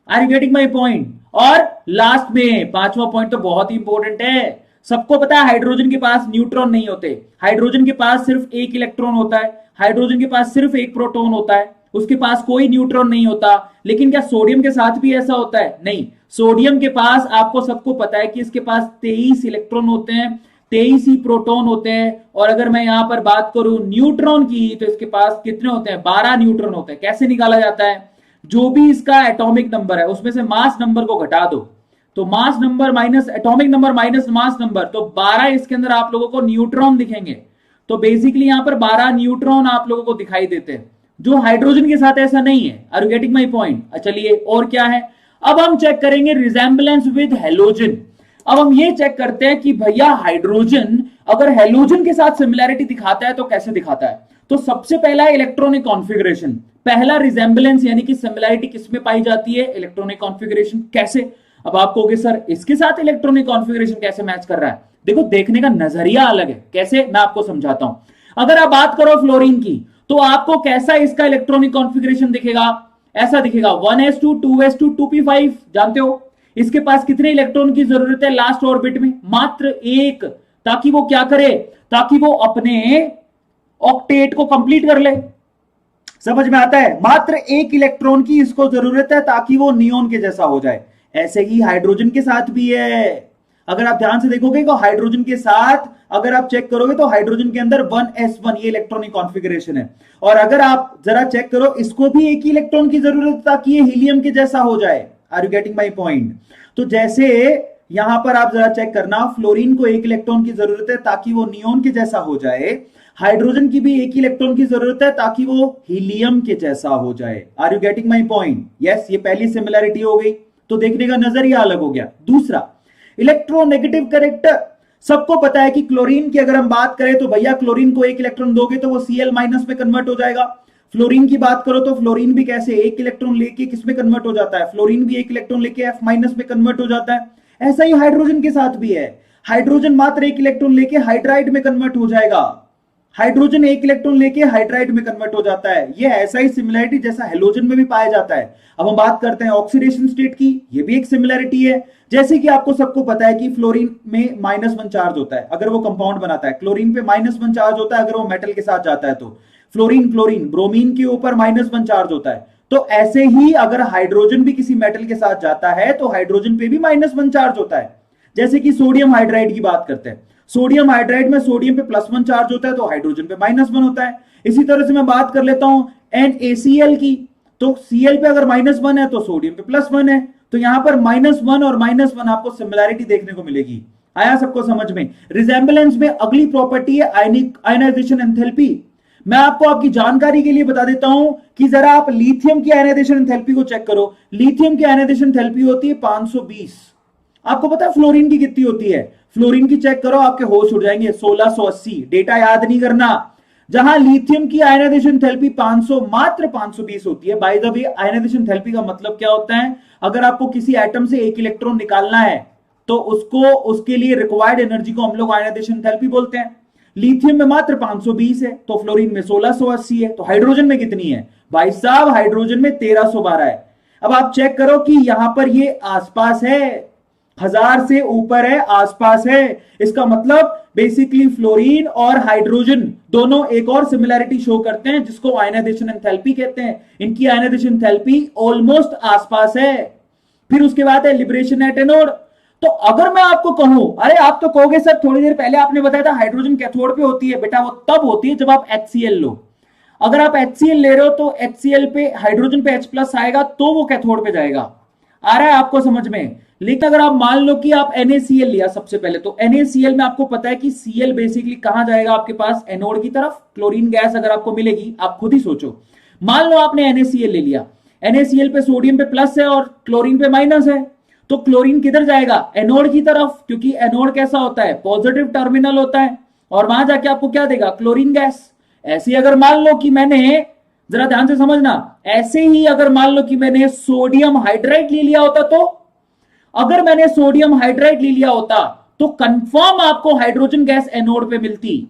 Are you getting my point? और लास्ट में पांचवा पॉइंट तो बहुत ही इंपॉर्टेंट है। सबको पता है हाइड्रोजन के पास न्यूट्रॉन नहीं होते, हाइड्रोजन के पास सिर्फ एक इलेक्ट्रॉन होता है, हाइड्रोजन के पास सिर्फ एक प्रोटॉन होता है, उसके पास कोई न्यूट्रॉन नहीं होता। लेकिन क्या सोडियम के साथ भी ऐसा होता है? नहीं, सोडियम के पास आपको सबको पता है कि इसके पास 23 इलेक्ट्रॉन होते हैं, 23 ही प्रोटॉन होते हैं। और अगर मैं यहां पर बात करूं न्यूट्रॉन की तो इसके पास कितने होते हैं? 12 न्यूट्रॉन होते हैं। कैसे निकाला जाता है? जो भी इसका एटॉमिक नंबर है उसमें से मास नंबर को घटा दो, तो mass number minus atomic number minus mass number, तो 12 इसके अंदर आप लोगों को न्यूट्रॉन दिखेंगे। तो बेसिकली यहां पर 12 न्यूट्रॉन आप लोगों को दिखाई देते हैं, जो हाइड्रोजन के साथ ऐसा नहीं है। Are you getting my point? चलिए और क्या है, अब हम चेक करेंगे रिजेंबलेंस विद हेलोजन। अब हम ये चेक करते हैं कि भैया हाइड्रोजन अगर हेलोजन के साथ सिमिलैरिटी दिखाता है तो कैसे दिखाता है। तो सबसे पहला है इलेक्ट्रॉनिक कॉन्फ़िगरेशन। पहला रिजेंबलेंस यानी कि सिमिलैरिटी किसमें पाई जाती है? Electronic configuration. कैसे? अब आप कहोगे सर इसके साथ इलेक्ट्रॉनिक कॉन्फ़िगरेशन कैसे मैच कर रहा है? देखो देखने का नजरिया अलग है। कैसे? मैं आपको समझाता हूं। अगर आप बात करो फ्लोरीन की तो आपको कैसा इसका इलेक्ट्रॉनिक कॉन्फ़िगरेशन दिखेगा? ऐसा दिखेगा 1s2 2s2 2p5। जानते हो इसके पास कितने इलेक्ट्रॉन की जरूरत है लास्ट ऑर्बिट में? मात्र एक, ताकि वो क्या करे? ताकि वो अपने ऑक्टेट को कंप्लीट कर ले। समझ में आता है? मात्र एक इलेक्ट्रॉन की इसको जरूरत है ताकि वो नियोन के जैसा हो जाए। ऐसे ही हाइड्रोजन के साथ भी है। अगर आप ध्यान से देखोगे तो हाइड्रोजन के साथ अगर आप चेक करोगे तो हाइड्रोजन के अंदर 1s1 ये इलेक्ट्रॉनिक कॉन्फ़िगरेशन है। और अगर आप जरा चेक करो, इसको भी एक ही इलेक्ट्रॉन की जरूरत है ताकि ये हीलियम के जैसा हो जाए। Are you getting my point? तो जैसे यहां पर आप जरा चेक करना, फ्लोरीन को एक इलेक्ट्रॉन की जरूरत है ताकि वो नियोन के जैसा हो जाए, हाइड्रोजन की भी एक इलेक्ट्रॉन की जरूरत है ताकि वो हीलियम के जैसा हो जाए। Are you getting my point? Yes, ये पहली सिमिलैरिटी हो गई। तो देखने का नजरिया अलग हो गया। दूसरा, इलेक्ट्रोनेगेटिव कैरेक्टर। सबको पता है कि क्लोरीन की अगर हम बात करें तो भैया क्लोरीन को एक इलेक्ट्रॉन दोगे तो वो Cl- में कन्वर्ट हो जाएगा। फ्लोरीन की बात करो तो फ्लोरीन भी कैसे एक इलेक्ट्रॉन लेके किसमें कन्वर्ट हो जाता है? फ्लोरीन भी एक इलेक्ट्रॉन लेके F- में कन्वर्ट हो जाता है। ऐसा ही हाइड्रोजन के साथ भी है। हाइड्रोजन मात्र एक इलेक्ट्रॉन लेके हाइड्राइड में कन्वर्ट हो जाएगा। हाइड्रोजन एक इलेक्ट्रॉन लेके हाइड्राइड में कन्वर्ट हो जाता है। ये ऐसा ही सिमिलैरिटी जैसा हेलोजन में भी पाया जाता है। अब हम बात करते हैं ऑक्सीडेशन स्टेट की। ये भी एक सिमिलैरिटी है। जैसे कि आपको सबको पता है कि फ्लोरीन में -1 चार्ज होता है अगर वो कंपाउंड बनाता है, क्लोरीन पे -1 चार्ज होता है अगर वो मेटल के साथ जाता है, तो फ्लोरीन क्लोरीन ब्रोमीन के ऊपर -1 चार्ज होता है। तो ऐसे ही अगर हाइड्रोजन भी किसी मेटल के साथ जाता है तो हाइड्रोजन पे भी -1 चार्ज होता है। जैसे कि सोडियम हाइड्राइड की बात करते हैं, सोडियम हाइड्राइड में सोडियम पे +1 चार्ज होता है तो हाइड्रोजन पे -1 होता है। इसी तरह से मैं बात कर लेता हूं NaCl की, तो Cl पे अगर -1 है तो सोडियम पे +1 है। तो यहां पर -1 और -1 आपको सिमिलैरिटी देखने को मिलेगी। आया सबको समझ में? रिजेंबलेंस में अगली प्रॉपर्टी है आयनाइजेशन एंथैल्पी। मैं आपको आपकी जानकारी के लिए बता देता हूं कि जरा आप लिथियम की आयनाइजेशन एंथैल्पी को चेक करो। लिथियम की आयनाइजेशन एंथैल्पी होती है 520। आपको पता है फ्लोरीन की कितनी होती है? फ्लोरीन की चेक करो, आपके होश उड़ जाएंगे, 1680। डेटा याद नहीं करना। जहां लिथियम की आयनाइजेशन एंथैल्पी 500 मात्र 520 होती है। By the way ionization enthalpy का मतलब क्या होता है? अगर आपको किसी एटम से एक इलेक्ट्रॉन निकालना है तो उसके लिए रिक्वायर्ड एनर्जी को हम लोग आयनाइजेशन एंथैल्पी बोलते हैं। लिथियम में मात्र 520 है तो फ्लोरीन में 1680 है। तो हाइड्रोजन में कितनी है भाई साहब? हाइड्रोजन में 1312 है। अब आप चेक करो कि यहां पर ये आसपास है, 1000 से ऊपर है, आसपास है। इसका मतलब बेसिकली फ्लोरीन और हाइड्रोजन दोनों एक और सिमिलैरिटी शो करते हैं जिसको आयनाइजेशन एंथैल्पी कहते हैं। इनकी आयनाइजेशन एंथैल्पी ऑलमोस्ट आसपास है। फिर उसके बाद है लिबरेशन एट एनोड। तो अगर मैं आपको कहूं, अरे आप तो कहोगे सर थोड़ी देर पहले आपने बताया था हाइड्रोजन कैथोड पे होती है। बेटा वो तब होती है जब आप HCl लो। अगर आप HCl ले रहे हो तो HCl पे हाइड्रोजन पे H+ आएगा तो वो कैथोड पे जाएगा। आ रहा है आपको समझ में? लेकिन अगर आप मान लो कि आप NaCl लिया सबसे पहले, तो NaCl में आपको पता है कि Cl बेसिकली कहां जाएगा आपके पास? एनोड की तरफ। क्लोरीन गैस अगर आपको मिलेगी, आप खुद ही सोचो। मान लो आपने NaCl ले लिया, NaCl पे सोडियम पे प्लस है और क्लोरीन पे माइनस है, तो क्लोरीन किधर जाएगा? एनोड की तरफ, क्योंकि एनोड कैसा होता है? पॉजिटिव टर्मिनल होता है। और वहां जाके आपको क्या देगा? Chlorine gas. ऐसे अगर मान लो कि मैंने, जरा ध्यान से समझना, ऐसे ही अगर मान लो कि मैंने सोडियम हाइड्राइड ले लिया होता, तो अगर मैंने सोडियम हाइड्राइड ले लिया होता तो कंफर्म आपको हाइड्रोजन गैस एनोड पे मिलती।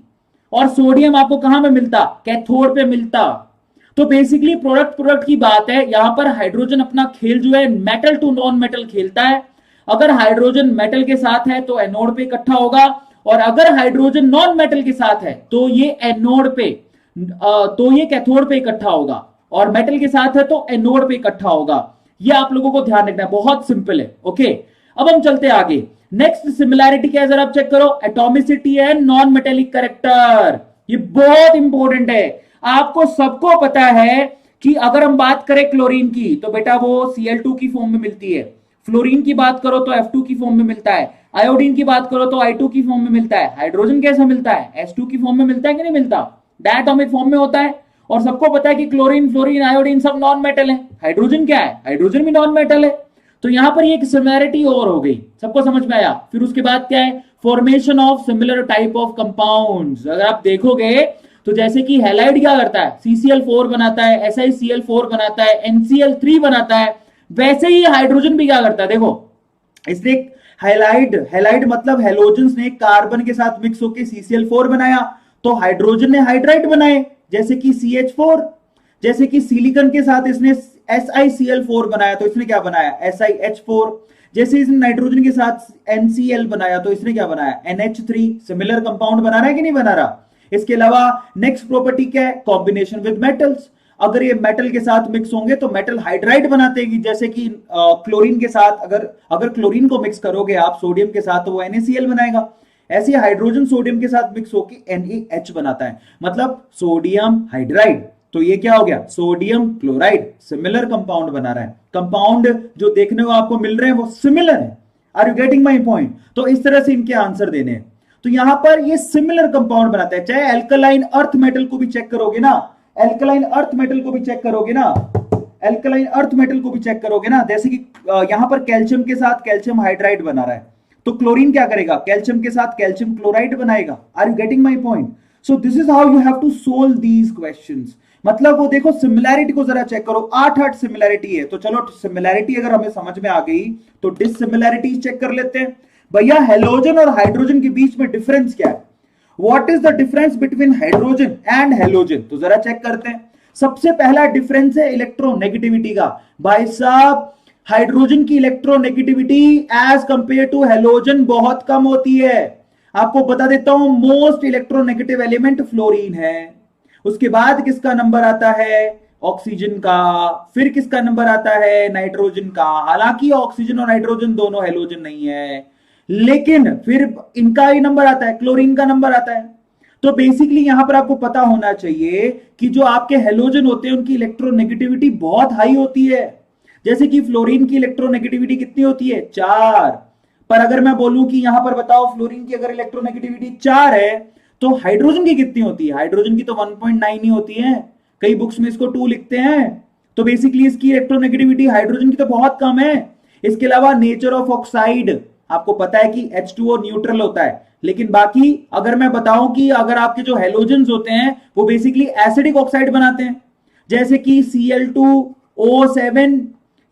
और सोडियम आपको कहां पे मिलता, कैथोड पे मिलता। तो बेसिकली प्रोडक्ट प्रोडक्ट की बात है, यहां पर हाइड्रोजन अपना खेल जो है मेटल टू नॉन मेटल खेलता है। अगर हाइड्रोजन मेटल के साथ है तो एनोड पे इकट्ठा होगा, और अगर हाइड्रोजन नॉन मेटल के साथ है तो ये एनोड पे तो ये कैथोड पे इकट्ठा होगा, और मेटल के साथ है तो एनोड पे इकट्ठा होगा। ये आप लोगों को ध्यान रखना है, बहुत सिंपल है। ओके, अब हम चलते आगे। नेक्स्ट सिमिलैरिटी क्या है जरा आप चेक करो, atomicity and non metallic character. ये बहुत इंपॉर्टेंट है, आपको सबको पता है कि अगर हम बात करें क्लोरीन की तो बेटा वो Cl2 की फॉर्म में मिलती है, फ्लोरीन की बात करो तो F2 की फॉर्म में मिलता है, आयोडीन की बात करो तो I2 की फॉर्म में मिलता है, हाइड्रोजन कैसा मिलता है, H2 की फॉर्म में मिलता है कि नहीं मिलता, डायटोमिक फॉर्म में होता है। और सबको पता है कि क्लोरीन, फ्लोरीन, आयोडीन सब नॉन मेटल है। हाइड्रोजन क्या है, हाइड्रोजन भी नॉन मेटल है। तो यहां पर ये एक सिमिलैरिटी और हो गई, सबको समझ में आया। फिर उसके बाद क्या है, formation of similar type of compounds. अगर आप देखोगे तो जैसे कि हैलाइड क्या करता है, CCl4 बनाता है, SiCl4 बनाता है, NCl3 बनाता है, वैसे ही हाइड्रोजन भी क्या करता है, देखो इसने हैलाइड, हैलाइड मतलब हेलोजेंस ने कार्बन के साथ मिक्स होकर CCl4 बनाया, तो हाइड्रोजन ने हाइड्राइड बनाए जैसे कि CH4। जैसे कि सिलिकॉन के साथ इसने SiCl4 बनाया तो इसने क्या बनाया, SiH4। जैसे इसने नाइट्रोजन के साथ NCl बनाया तो इसने क्या बनाया, NH3। सिमिलर कंपाउंड बना रहा है कि नहीं बना रहा। इसके अलावा नेक्स्ट प्रॉपर्टी क्या है, कॉम्बिनेशन विद मेटल्स। अगर ये मेटल के साथ मिक्स होंगे तो मेटल हाइड्राइड बनाते हैं, जैसे कि क्लोरीन के साथ अगर क्लोरीन को मिक्स करोगे आप सोडियम के साथ तो वो NaCl बनाएगा। ऐसे हाइड्रोजन सोडियम के साथ मिक्स होकर NaH बनाता है, मतलब सोडियम हाइड्राइड। तो ये क्या हो गया, सोडियम क्लोराइड। सिमिलर कंपाउंड बना रहा है, कंपाउंड जो देखने को आपको मिल रहे हैं वो सिमिलर है। Are you getting my point. तो इस तरह से इनके आंसर देने हैं। तो यहां पर ये सिमिलर कंपाउंड बनाता है। चाहे एल्कलाइन अर्थ मेटल को भी चेक करोगे ना, एल्कलाइन अर्थ मेटल को भी चेक करोगे ना, एल्कलाइन अर्थ मेटल को भी चेक करोगे ना, जैसे कि यहां पर कैल्शियम के साथ कैल्शियम हाइड्राइड बना रहा है, तो क्लोरीन क्या करेगा, कैल्शियम के साथ कैल्शियम क्लोराइड बनाएगा। Are you getting my point. So this is how you have to solve these questions. मतलब वो देखो सिमिलैरिटी को जरा चेक करो, 8 सिमिलैरिटी है। तो चलो सिमिलैरिटी अगर हमें समझ में आ गई तो डिससिमिलैरिटी चेक कर लेते हैं। भैया हेलोजन और हाइड्रोजन के बीच में डिफरेंस क्या है, what is the difference between hydrogen and halogen, तो जरा चेक करते हैं। सबसे पहला डिफरेंस है इलेक्ट्रोनेगेटिविटी का। भाई साहब हाइड्रोजन की electronegativity as compared to halogen बहुत कम होती है। आपको बता देता हूं, मोस्ट इलेक्ट्रोनेगेटिव एलिमेंट फ्लोरीन है, उसके बाद किसका नंबर आता है, ऑक्सीजन का, फिर किसका नंबर आता है, नाइट्रोजन का। हालांकि ऑक्सीजन और नाइट्रोजन दोनों हेलोजन नहीं है, लेकिन फिर इनका ही नंबर आता है, क्लोरीन का नंबर आता है। तो बेसिकली यहां पर आपको पता होना चाहिए कि जो आपके हेलोजन होते हैं उनकी इलेक्ट्रोनेगेटिविटी बहुत हाई होती है। जैसे कि फ्लोरीन की इलेक्ट्रोनेगेटिविटी कितनी होती है, 4। पर अगर मैं बोलूं कि यहां पर बताओ फ्लोरीन की अगर इलेक्ट्रोनेगेटिविटी 4 है तो हाइड्रोजन की कितनी होती है, हाइड्रोजन की तो 1.9 ही होती है, कई बुक्स में इसको 2 लिखते हैं। तो बेसिकली इसकी इलेक्ट्रोनेगेटिविटी हाइड्रोजन की तो बहुत कम है। इसके अलावा नेचर ऑफ ऑक्साइड आपको पता है कि H2O न्यूट्रल होता है, लेकिन बाकी अगर मैं बताऊं कि अगर आपके जो हेलोजेंस होते हैं वो बेसिकली एसिडिक ऑक्साइड बनाते हैं, जैसे कि Cl2O7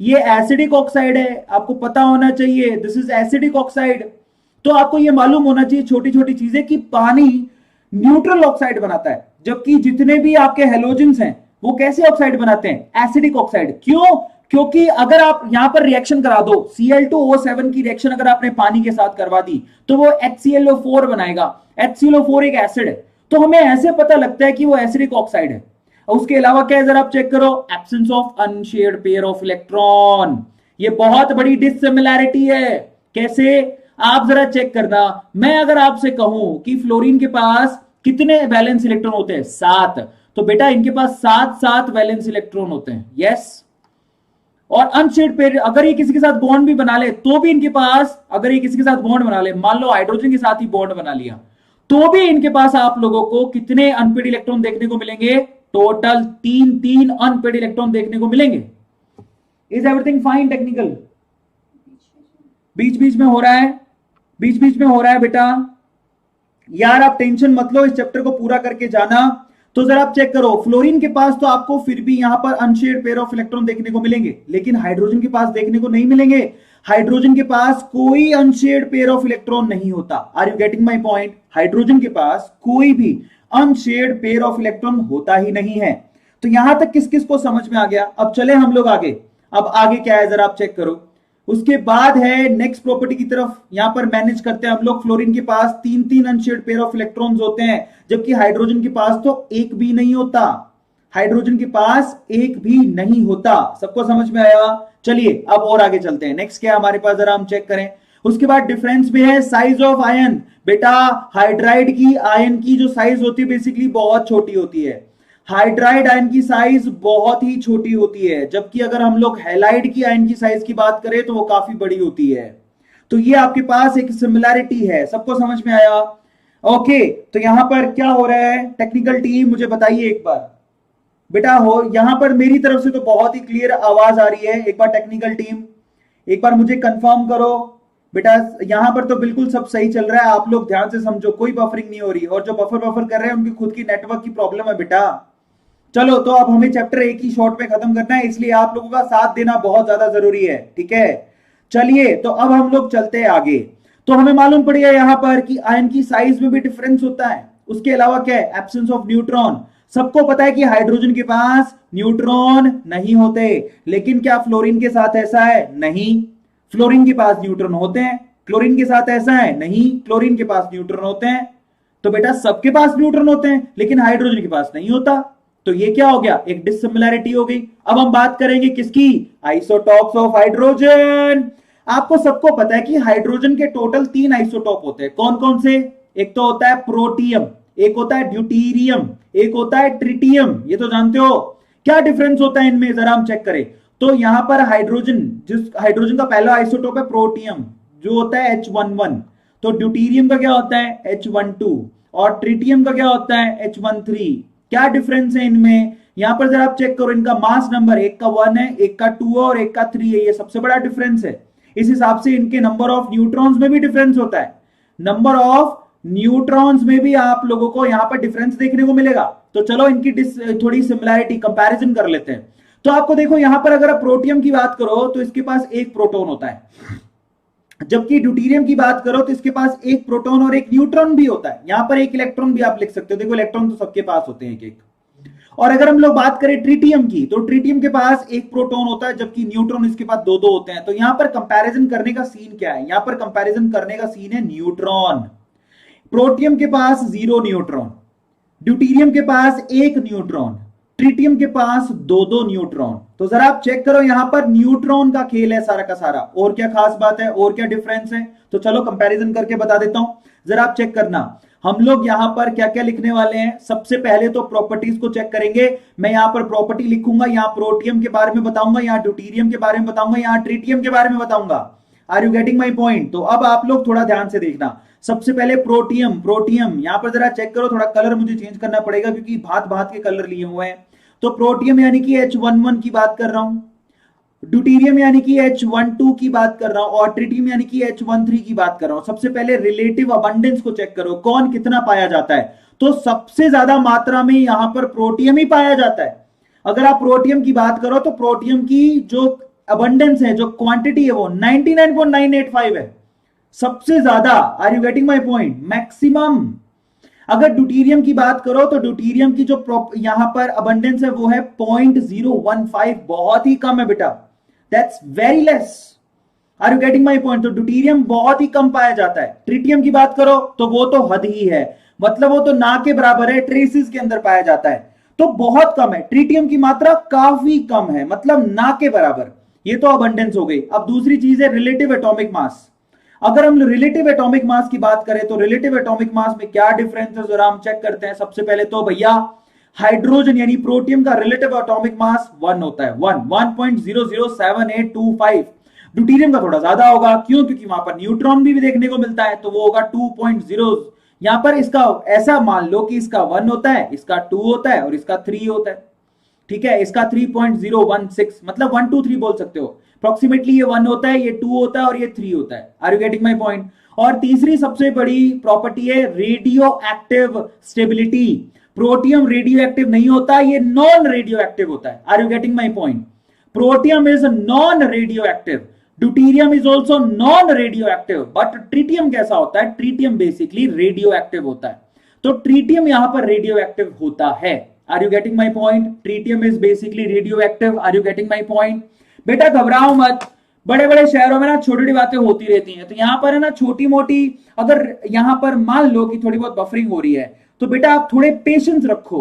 ये एसिडिक ऑक्साइड है, आपको पता होना चाहिए, दिस इज एसिडिक ऑक्साइड। तो आपको ये मालूम होना चाहिए छोटी छोटी चीजें कि पानी न्यूट्रल ऑक्साइड बनाता है, जबकि जितने भी आपके हेलोजेंस हैं वो कैसे ऑक्साइड बनाते हैं, एसिडिक ऑक्साइड। क्यों, क्योंकि अगर आप यहां पर रिएक्शन करा दो, Cl2O7 की रिएक्शन अगर आपने पानी के साथ करवा दी तो वो HClO4 बनाएगा। HClO4 एक एसिड है, तो हमें ऐसे पता लगता है कि वो एसिडिक ऑक्साइड है। उसके अलावा क्या है जरा आप चेक करो, absence of unshared pair of electron. ये बहुत बड़ी डिससिमिलैरिटी है। कैसे, आप जरा चेक करना। मैं अगर आपसे कहूं कि फ्लोरीन के पास कितने वैलेंस इलेक्ट्रॉन होते हैं, 7, तो बेटा इनके पास 7 वैलेंस इलेक्ट्रॉन होते हैं। यस, और अनशेयर्ड पेयर, अगर ये किसी के साथ बॉन्ड भी बना ले तो भी इनके पास, अगर ये किसी के साथ बॉन्ड बना ले, मान लो हाइड्रोजन के साथ ही बॉन्ड बना लिया, तो भी इनके पास आप लोगों को कितने अनपेड इलेक्ट्रॉन देखने को मिलेंगे, टोटल 3 अनपेड इलेक्ट्रॉन देखने को मिलेंगे। इज एवरीथिंग फाइन टेक्निकल, बीच बीच में हो रहा है, बीच बीच में हो रहा है बेटा। यार आप टेंशन मत लो, इस चैप्टर को पूरा करके जाना। तो जरा आप चेक करो, फ्लोरीन के पास तो आपको फिर भी यहां पर अनशेयर्ड पेयर ऑफ इलेक्ट्रॉन देखने को मिलेंगे, लेकिन हाइड्रोजन के पास देखने को नहीं मिलेंगे। हाइड्रोजन के पास कोई अनशेयर्ड पेयर ऑफ इलेक्ट्रॉन नहीं होता। Are you getting my point. Hydrogen के पास कोई भी अनशेयर्ड पेयर ऑफ इलेक्ट्रॉन होता ही नहीं है। तो यहां तक किस किस को समझ में आ गया? अब चले हम लोग आगे। अब आगे क्या है जरा आप चेक करो। उसके बाद है नेक्स्ट प्रॉपर्टी की तरफ। यहां पर मैनेज करते हैं हम लोग। फ्लोरीन के पास 3 अनशेयर्ड पेयर ऑफ इलेक्ट्रॉन्स होते हैं, जबकि हाइड्रोजन के पास तो एक भी नहीं होता। हाइड्रोजन के पास एक भी नहीं होता। सबको समझ में आया? चलिए अब और आगे चलते हैं। नेक्स्ट क्या है हमारे पास, जरा हम चेक करें। उसके बाद डिफरेंस में है साइज ऑफ आयन। बेटा हाइड्राइड की आयन की जो साइज होती है बेसिकली बहुत छोटी होती है। हाइड्राइड आयन की साइज बहुत ही छोटी होती है, जबकि अगर हम लोग हैलाइड की आयन की साइज की बात करें तो वो काफी बड़ी होती है। तो ये आपके पास एक सिमिलैरिटी है। सबको समझ में आया? ओके, तो यहां पर क्या हो रहा है? टेक्निकल टीम मुझे बताइए एक बार। बेटा हो यहां पर मेरी तरफ से तो बहुत ही क्लियर आवाज आ रही है। एक बार टेक्निकल टीम एक बार मुझे कंफर्म करो। बेटा यहां पर तो बिल्कुल सब सही चल रहा है। आप लोग ध्यान से समझो, कोई बफरिंग नहीं हो रही। और जो बफर कर रहे हैं उनकी खुद की नेटवर्क की प्रॉब्लम है बेटा। चलो तो अब हमें चैप्टर एक ही शॉर्ट में खत्म करना है, इसलिए आप लोगों का साथ देना बहुत ज्यादा जरूरी है। ठीक है, चलिए तो अब हम लोग चलते हैं आगे। तो हमें मालूम पड़ गया यहां पर कि आयन की साइज में भी डिफरेंस होता है। उसके अलावा क्या है? Absence of neutron. सबको पता है कि हाइड्रोजन के पास न्यूट्रॉन नहीं होते, लेकिन क्या फ्लोरीन के साथ ऐसा है? नहीं। फ्लोरीन के पास न्यूट्रॉन होते हैं। क्लोरीन के साथ ऐसा है? नहीं, क्लोरीन के पास न्यूट्रॉन होते हैं। तो बेटा सबके पास न्यूट्रॉन होते हैं, लेकिन हाइड्रोजन के पास नहीं होता। तो ये क्या हो गया? एक डिसिमिलैरिटी हो गई। अब हम बात करेंगे किसकी? Isotopes of hydrogen. आपको सबको पता है कि हाइड्रोजन के टोटल 3 आइसोटॉप होते हैं। कौन कौन से? एक तो होता है प्रोटियम, एक होता है ड्यूटीरियम, एक होता है ट्रिटियम। ये तो जानते हो। क्या डिफरेंस होता है इनमें, जरा हम चेक करें। तो यहां पर हाइड्रोजन का पहला आइसोटॉप है प्रोटियम, जो होता है H11। तो ड्यूटीरियम का क्या होता है? H12। और ट्रिटियम का क्या होता है? H13। क्या डिफरेंस है इनमें? यहां पर जरा आप चेक करो। इनका मास नंबर एक का 1 है, एक का 2 है और एक का 3 है। ये सबसे बड़ा डिफरेंस है। इस हिसाब से इनके नंबर ऑफ न्यूट्रॉन्स में भी डिफरेंस होता है। नंबर ऑफ न्यूट्रॉन्स में भी आप लोगों को यहां पर डिफरेंस देखने को मिलेगा। तो चलो इनकी थोड़ी सिमिलैरिटी कंपैरिजन कर लेते हैं। तो आपको देखो यहां पर अगर आप प्रोटियम की बात करो तो इसके पास एक प्रोटॉन होता है, जबकि ड्यूटीरियम की बात करो तो इसके पास एक प्रोटॉन और एक न्यूट्रॉन भी होता है। यहां पर एक इलेक्ट्रॉन भी आप लिख सकते हो। देखो इलेक्ट्रॉन तो सबके पास होते हैं एक एक। और अगर हम लोग बात करें ट्रिटियम की, तो ट्रिटियम के पास एक प्रोटॉन होता है, जबकि न्यूट्रॉन इसके पास दो दो होते हैं। तो यहां पर कंपैरिजन करने का सीन क्या है? यहां पर कंपैरिजन करने का सीन है न्यूट्रॉन। प्रोटियम के पास 0 न्यूट्रॉन, ड्यूटीरियम के पास 1 न्यूट्रॉन, ट्रिटियम के पास 2 न्यूट्रॉन। तो जरा आप चेक करो, यहां पर न्यूट्रॉन का खेल है सारा का सारा। और क्या खास बात है, और क्या डिफरेंस है? तो चलो कंपैरिजन करके बता देता हूं, जरा आप चेक करना। हम लोग यहां पर क्या क्या लिखने वाले हैं? सबसे पहले तो प्रॉपर्टीज को चेक करेंगे। मैं यहां पर प्रॉपर्टी लिखूंगा, यहां प्रोटियम के बारे में बताऊंगा, यहां ड्यूटीरियम के बारे में बताऊंगा, यहां ट्रिटियम के बारे में बताऊंगा। Are you getting my point? तो अब आप लोग थोड़ा ध्यान से देखना। सबसे पहले प्रोटियम यहां पर जरा चेक करो। थोड़ा कलर मुझे चेंज करना पड़ेगा क्योंकि भांत भांत के कलर लिए हुए हैं। तो प्रोटियम यानी कि H11 की बात कर रहा हूं, ड्यूटीरियम यानी कि H12 की बात कर रहा हूं, और ट्रिटियम यानी कि H13 की बात कर रहा हूं। सबसे पहले रिलेटिव अबंडेंस को चेक करो, कौन कितना पाया जाता है। तो सबसे ज्यादा मात्रा में यहां पर प्रोटियम ही पाया जाता है। अगर आप प्रोटियम की बात करो तो प्रोटियम की जो अबंडेंस है, जो क्वांटिटी है, वो 99.985 है, सबसे ज्यादा। Are you getting my point? Maximum. अगर ड्यूटीरियम की बात करो तो ड्यूटीरियम की जो यहां पर अबंडेंस है वो है 0.015, बहुत ही कम है बेटा। That's very less. Are you getting my point? तो ड्यूटीरियम बहुत ही कम पाया जाता है। ट्रिटियम की बात करो तो वो तो हद ही है, मतलब वो तो ना के बराबर है, ट्रेसिस के अंदर पाया जाता है, तो बहुत कम है। ट्रिटियम की मात्रा काफी कम है, मतलब ना के बराबर। ये तो अबंडेंस हो गई। अब दूसरी चीज है रिलेटिव एटॉमिक मास। अगर हम रिलेटिव एटॉमिक मास की बात करें तो रिलेटिव एटॉमिक मास में क्या डिफरेंस है जरा हम चेक करते हैं। सबसे पहले तो भैया हाइड्रोजन यानी प्रोटियम का रिलेटिव एटॉमिक मास 1 होता है, 1.007825। ड्यूटीरियम का थोड़ा ज्यादा होगा, क्यों? क्योंकि वहां पर न्यूट्रॉन भी देखने को मिलता है, तो वो होगा 2.0। यहां पर इसका ऐसा मान लो कि इसका 1 होता है, इसका 2 होता है और इसका 3 होता है। ठीक है, इसका 3.016, मतलब 1 2 3 बोल सकते हो। अप्रोक्सीमेटली ये 1 होता है, ये 2 होता है और ये 3 होता है। Are you getting my point? और तीसरी सबसे बड़ी प्रॉपर्टी है radio active stability. Protium radio active नहीं होता, ये नॉन रेडियो एक्टिव होता है। Are you getting my point? Protium is non radio active, deuterium is also non radio active, but tritium कैसा होता है? ट्रिटियम बेसिकली रेडियो एक्टिव होता है। तो ट्रीटियम यहां पर रेडियो एक्टिव होता है। Are you getting my point? Tritium is basically radio active. Are you getting my point? बेटा घबराओ मत, बड़े बड़े शहरों में ना छोटी छोटी बातें होती रहती हैं, तो यहां पर है ना छोटी मोटी, अगर यहां पर मान लो कि थोड़ी बहुत बफरिंग हो रही है तो बेटा आप थोड़े पेशेंस रखो।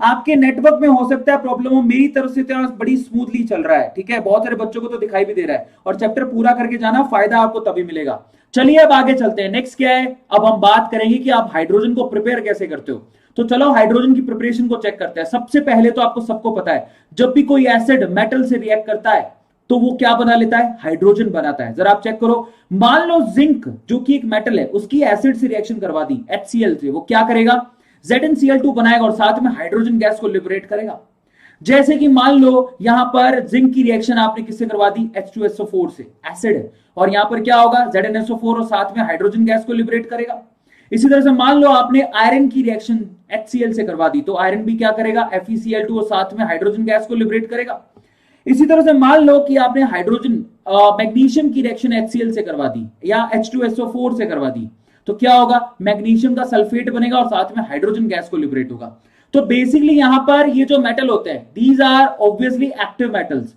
आपके नेटवर्क में हो सकता है प्रॉब्लम हो, मेरी तरफ से तो बड़ी स्मूथली चल रहा है, ठीक है, बहुत सारे बच्चों को तो दिखाई भी दे रहा है, और चैप्टर पूरा करके जाना, फायदा आपको तभी मिलेगा। चलिए अब आगे चलते हैं। नेक्स्ट क्या है, अब हम बात करेंगे कि आप हाइड्रोजन को प्रिपेयर कैसे करते हो। तो चलो हाइड्रोजन की प्रिपरेशन को चेक करते हैं। सबसे पहले तो आपको सबको पता है, जब भी कोई एसिड मेटल से रिएक्ट करता है तो वो क्या बना लेता है? हाइड्रोजन बनाता है। जरा आप चेक करो, मान लो जिंक जो कि एक मेटल है, उसकी एसिड से रिएक्शन करवा दी HCl से, वो क्या करेगा? ZnCl2 बनाएगा और साथ में हाइड्रोजन गैस को लिबरेट करेगा। जैसे कि मान लो यहां पर जिंक की रिएक्शन आपने किससे करवा दी? H2SO4 से, एसिड है, और यहां पर क्या होगा? ZnSO4 और साथ में हाइड्रोजन गैस को लिबरेट करेगा। इसी तरह से मान लो आपने आयरन की रिएक्शन HCl से करवा दी, तो आयरन भी क्या करेगा? FeCl2 और साथ में हाइड्रोजन गैस को लिबरेट करेगा। इसी तरह से मान लो कि आपने हाइड्रोजन मैग्नीशियम की रिएक्शन HCl से करवा दी या H2SO4 से करवा दी, तो क्या होगा? मैग्नीशियम का सल्फेट बनेगा और साथ में हाइड्रोजन गैस को लिबरेट होगा। तो बेसिकली यहां पर ये जो मेटल होते हैं, these are obviously active metals.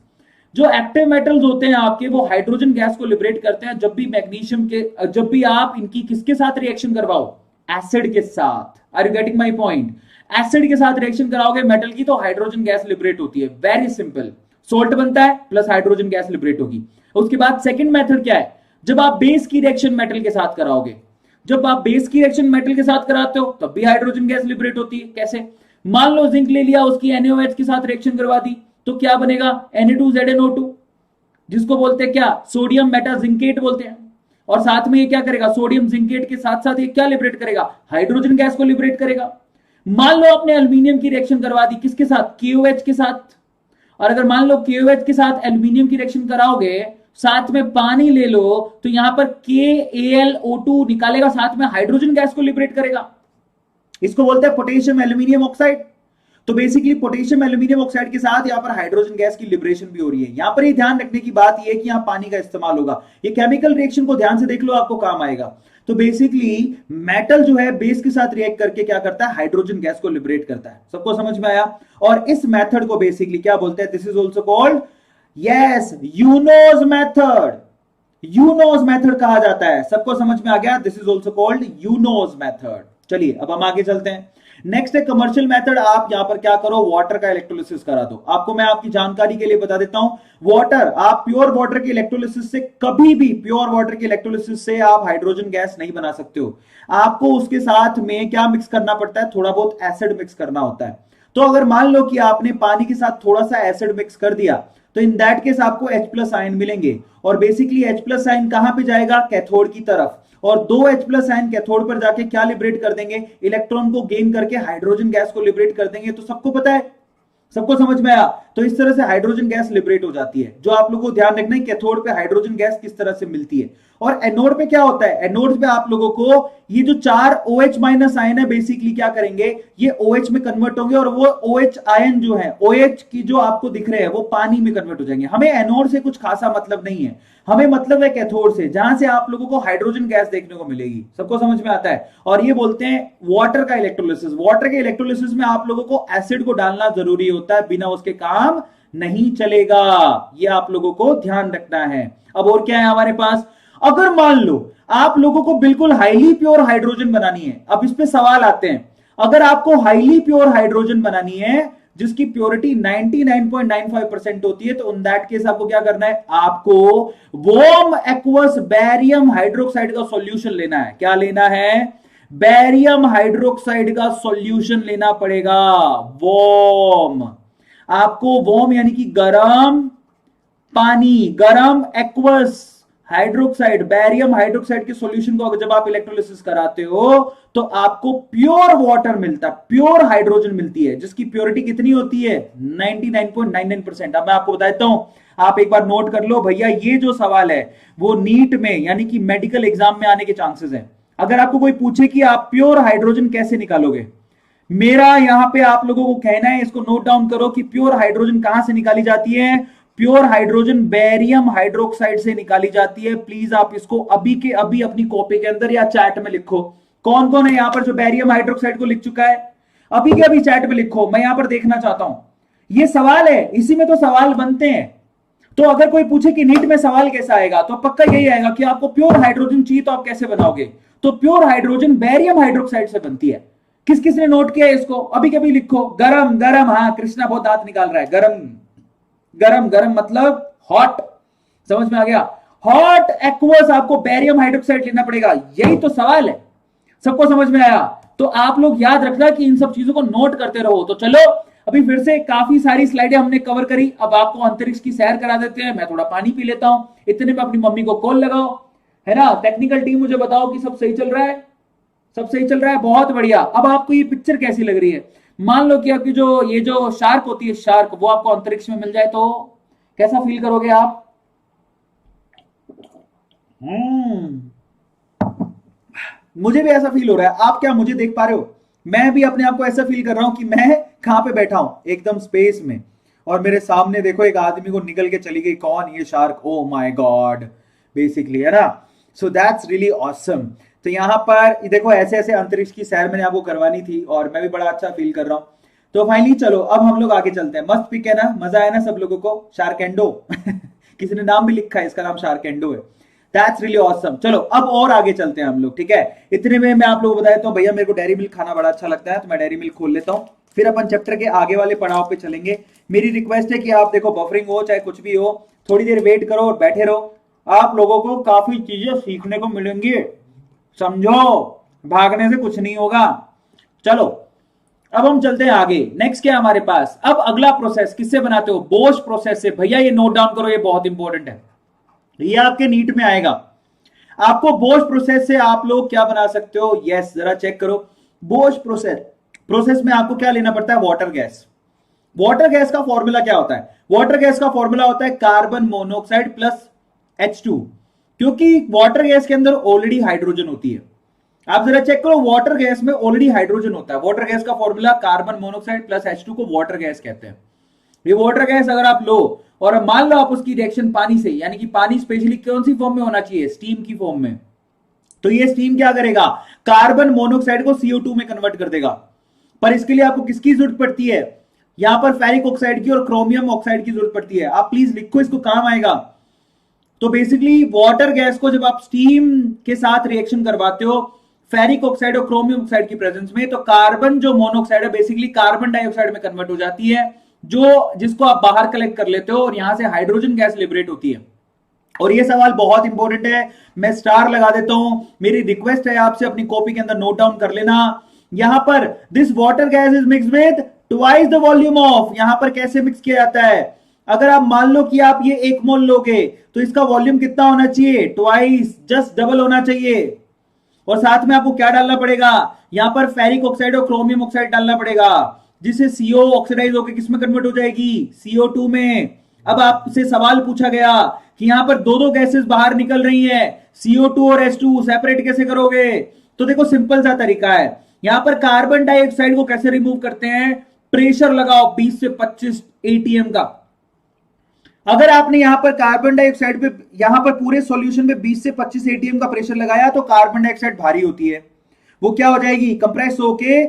जो एक्टिव मेटल्स होते हैं आपके, वो हाइड्रोजन गैस को लिबरेट करते हैं जब भी मैग्नीशियम के, जब भी आप इनकी किसके साथ रिएक्शन करवाओ? एसिड के साथ। Are you getting my point? Acid के साथ रिएक्शन कराओगे मेटल की तो हाइड्रोजन गैस लिबरेट होती है। वेरी सिंपल, सोल्ट बनता है प्लस हाइड्रोजन गैस लिबरेट होगी। उसके बाद सेकंड मेथड क्या है? जब आप बेस की रिएक्शन मेटल के साथ कराओगे, जब आप बेस की रिएक्शन मेटल के साथ कराते हो तब भी हाइड्रोजन गैस लिबरेट होती है। कैसे? मान लो जिंक ले लिया, उसकी NaOH के साथ रिएक्शन करवा दी, तो क्या बनेगा? Na2ZnO2, जिसको बोलते हैं क्या? सोडियम मेटाजिंकेट बोलते हैं। और साथ में ये क्या करेगा? सोडियम जिंकेट के साथ साथ ये क्या लिबरेट करेगा? हाइड्रोजन गैस को लिबरेट करेगा। मान लो आपने एल्यूमिनियम की रिएक्शन करवा दी, किसके साथ? KOH के साथ। और अगर मान लो KOH के साथ एल्यूमिनियम की रिएक्शन कराओगे, साथ में पानी ले लो, तो यहां पर KAlO2 निकालेगा, साथ में हाइड्रोजन गैस को लिबरेट करेगा। इसको बोलते हैं पोटेशियम एल्यूमिनियम ऑक्साइड। तो बेसिकली पोटेशियम एल्यूमिनियम ऑक्साइड के साथ यहां पर हाइड्रोजन गैस की लिबरेशन भी हो रही है। यहां पर ये ध्यान रखने की बात यह है कि यहां पानी का इस्तेमाल होगा। ये केमिकल रिएक्शन को ध्यान से देख लो, आपको काम आएगा। तो बेसिकली मेटल जो है बेस के साथ रिएक्ट करके क्या करता है? हाइड्रोजन गैस को लिबरेट करता है। सबको समझ में आया? और इस मेथड को बेसिकली क्या बोलते हैं? This is also called, yes, unos method. Unos method कहा जाता है। सबको समझ में आ गया? This is also called unos method. चलिए अब हम आगे चलते हैं। नेक्स्ट है कमर्शियल मेथड। आप यहां पर क्या करो? वाटर का इलेक्ट्रोलिसिस करा दो। आपको मैं आपकी जानकारी के लिए बता देता हूं, वाटर, आप प्योर वाटर के इलेक्ट्रोलिसिस से कभी भी, प्योर वाटर के इलेक्ट्रोलिसिस से आप हाइड्रोजन गैस नहीं बना सकते हो। आपको उसके साथ में क्या मिक्स करना पड़ता है? थोड़ा बहुत एसिड मिक्स करना होता है। तो अगर मान लो कि आपने पानी के साथ थोड़ा सा एसिड मिक्स कर दिया, तो इन दैट केस आपको H+ आयन मिलेंगे। और बेसिकली H+ आयन कहां पे जाएगा? कैथोड की तरफ। और 2 H+ आयन कैथोड पर जाके क्या लिबरेट कर देंगे? इलेक्ट्रॉन को गेन करके हाइड्रोजन गैस को लिबरेट कर देंगे। तो सबको पता है, सबको समझ में आया? तो इस तरह से हाइड्रोजन गैस लिबरेट हो जाती है। जो आप लोगों को ध्यान रखना है, कैथोड पे हाइड्रोजन गैस किस तरह से मिलती है। और एनोड पे क्या होता है? एनोड पे आप लोगों को ये जो 4 OH- आयन है, बेसिकली क्या करेंगे? ये OH में कन्वर्ट होंगे और वो OH आयन जो है, OH की जो आपको दिख रहे हैं, वो पानी में कन्वर्ट हो जाएंगे। हमें एनोड से कुछ खासा मतलब नहीं है, हमें मतलब है कैथोड से, जहां से आप लोगों को हाइड्रोजन गैस देखने को मिलेगी। सबको समझ में आता है? और ये बोलते हैं वाटर का इलेक्ट्रोलिसिस। वाटर के इलेक्ट्रोलिसिस में आप लोगों को एसिड को डालना जरूरी होता है, बिना उसके काम नहीं चलेगा। ये आप लोगों को ध्यान रखना है। अब और क्या है हमारे पास? अगर मान लो आप लोगों को बिल्कुल हाईली प्योर हाइड्रोजन बनानी है, अब इस पे सवाल आते हैं। अगर आपको हाईली प्योर हाइड्रोजन बनानी है जिसकी प्योरिटी 99.95% होती है, तो इन दैट केस आपको क्या करना है? आपको वार्म एक्वस बैरियम हाइड्रोक्साइड का सॉल्यूशन लेना है। क्या लेना है? बैरियम हाइड्रोक्साइड का सॉल्यूशन लेना पड़ेगा। वार्म, आपको वार्म यानी कि गरम पानी, गरम एक्वस हाइड्रोक्साइड, बैरियम हाइड्रोक्साइड के सॉल्यूशन को जब आप इलेक्ट्रोलिसिस कराते हो तो आपको प्योर वाटर मिलता है, प्योर हाइड्रोजन मिलती है, जिसकी प्योरिटी कितनी होती है? 99.99%। अब मैं आपको बताता हूं, आप एक बार नोट कर लो भैया, ये जो सवाल है वो नीट में यानी कि मेडिकल एग्जाम में आने के चांसेस हैं। अगर आपको कोई पूछे कि आप प्योर हाइड्रोजन कैसे निकालोगे, मेरा यहां पे आप लोगों को कहना है, इसको नोट डाउन करो कि प्योर हाइड्रोजन कहां से निकाली जाती है? प्योर हाइड्रोजन बैरियम हाइड्रोक्साइड से निकाली जाती है। प्लीज आप इसको अभी के अभी अपनी कॉपी के अंदर या चैट में लिखो, कौन कौन है यहां पर जो बेरियम हाइड्रोक्साइड को लिख चुका है? अभी के अभी चैट पे लिखो, मैं यहां पर देखना चाहता हूं। ये सवाल है, इसी में तो सवाल बनते हैं। तो अगर कोई पूछे कि नीट में सवाल कैसा आएगा, तो पक्का यही आएगा कि आपको प्योर हाइड्रोजन चाहिए तो आप कैसे बनाओगे? तो प्योर हाइड्रोजन बेरियम हाइड्रोक्साइड से बनती है। किस किस ने नोट किया है इसको? अभी कभी लिखो। गरम गरम, हाँ कृष्णा बहुत दांत निकाल रहा है। गरम गरम गरम मतलब हॉट, समझ में आ गया? हॉट एक्वस आपको बेरियम हाइड्रोक्साइड लेना पड़ेगा, यही तो सवाल है। सबको समझ में आया? तो आप लोग याद रखना कि इन सब चीजों को नोट करते रहो। तो चलो अभी फिर से काफी सारी स्लाइडें हमने कवर करी, अब आपको अंतरिक्ष की सैर करा देते हैं। मैं थोड़ा पानी पी लेता हूं, इतने में अपनी मम्मी को कॉल लगाओ, है ना? टेक्निकल टीम मुझे बताओ कि सब सही चल रहा है? सब सही चल रहा है, बहुत बढ़िया। अब आपको ये पिक्चर कैसी लग रही है? मान लो कि आपकी जो ये जो शार्क होती है, शार्क, वो आपको अंतरिक्ष में मिल जाए तो कैसा फील करोगे आप? मुझे भी ऐसा फील हो रहा है। आप क्या मुझे देख पा रहे हो? मैं भी अपने आप को ऐसा फील कर रहा हूं कि मैं कहां पे बैठा हूं, एकदम स्पेस में, और मेरे सामने देखो एक आदमी को निकल के चली गई। कौन? ये shark. O my God, basically, है ना? So that's really awesome. तो यहां पर देखो ऐसे ऐसे अंतरिक्ष की सैर मैंने आपको करवानी थी और मैं भी बड़ा अच्छा फील कर रहा हूं। तो फाइनली चलो अब हम लोग आगे चलते हैं। मस्त पिक है ना? मजा आया ना सब लोगों को? शार्केंडो किसी ने नाम भी लिखा है, इसका नाम शार्केंडो है। That's really awesome. चलो अब और आगे चलते हैं हम लोग, ठीक है? इतने में मैं आप लोगों को बता देता हूँ, भैया मेरे को डेयरी मिल्क खाना बड़ा अच्छा लगता है, तो मैं डेयरी मिल्क खोल लेता हूँ, फिर अपन चैप्टर के आगे वाले पड़ाव पे चलेंगे। मेरी रिक्वेस्ट है कि आप देखो, बफरिंग हो चाहे कुछ भी हो, थोड़ी देर वेट करो और बैठे रहो। आप लोगों को काफी चीजें सीखने को मिलेंगी, समझो? भागने से कुछ नहीं होगा। चलो अब हम चलते हैं आगे। नेक्स्ट क्या है हमारे पास? अब अगला प्रोसेस किससे बनाते हो? बोश प्रोसेस से। भैया ये नोट डाउन करो, ये बहुत इंपॉर्टेंट है, ये आपके नीट में आएगा। आपको बोश प्रोसेस से आप लोग क्या बना सकते हो? यस, जरा चेक करो। बोश प्रोसेस में आपको क्या लेना पड़ता है? Water gas. वाटर गैस का फॉर्मूला क्या होता है? वाटर गैस का फॉर्मूला होता है कार्बन मोनोऑक्साइड प्लस H2, क्योंकि वाटर गैस के अंदर ऑलरेडी हाइड्रोजन होती है। आप जरा चेक करो, वाटर गैस में ऑलरेडी हाइड्रोजन होता है। वाटर गैस का formula carbon monoxide plus H2 को वाटर गैस कहते हैं। ये वाटर गैस अगर आप लो और अब मान लो आप उसकी रिएक्शन पानी से, यानी कि पानी स्पेशली कौन सी फॉर्म में होना चाहिए? स्टीम की फॉर्म में। तो ये स्टीम क्या करेगा? कार्बन मोनोऑक्साइड को CO2 में कन्वर्ट कर देगा। पर इसके लिए आपको किसकी जरूरत पड़ती है? यहां पर फेरिक ऑक्साइड की और क्रोमियम ऑक्साइड की जरूरत पड़ती है। आप प्लीज लिखो, इसको काम आएगा। तो बेसिकली वाटर गैस को जब आप स्टीम के साथ रिएक्शन करवाते हो फेरिक ऑक्साइड और क्रोमियम ऑक्साइड की प्रेजेंस में, तो कार्बन जो मोनोऑक्साइड है बेसिकली कार्बन डाइऑक्साइड में कन्वर्ट हो जाती है, जो जिसको आप बाहर कलेक्ट कर लेते हो और यहां से हाइड्रोजन गैस लिबरेट होती है। और ये सवाल बहुत इंपॉर्टेंट है, मैं स्टार लगा देता हूं। मेरी रिक्वेस्ट है आपसे अपनी कॉपी के अंदर नोट डाउन कर लेना। यहां पर this water gas is mixed with twice the volume of, यहां पर कैसे मिक्स किया जाता है? अगर आप मान लो कि आप ये 1 मोल लोगे तो इसका वॉल्यूम कितना होना चाहिए? ट्वाइस, जस्ट डबल होना चाहिए। और साथ में आपको क्या डालना पड़ेगा? यहां पर फेरिक ऑक्साइड और क्रोमियम ऑक्साइड डालना पड़ेगा, जिससे CO ऑक्सीडाइज होकर किसमें कन्वर्ट हो जाएगी? CO2 में। अब आपसे सवाल पूछा गया कि यहां पर दो गैसेस बाहर निकल रही हैं, CO2 और H2, सेपरेट कैसे करोगे? तो देखो सिंपल सा तरीका है। यहां पर कार्बन डाइऑक्साइड को कैसे रिमूव करते हैं? प्रेशर लगाओ 20 से 25 ATM का। अगर आपने यहां पर कार्बन डाइऑक्साइड पे, यहां पर पूरे सॉल्यूशन में 20 से 25 ATM का प्रेशर लगाया तो कार्बन डाइऑक्साइड भारी होती है, वो क्या हो जाएगी? कंप्रेस होके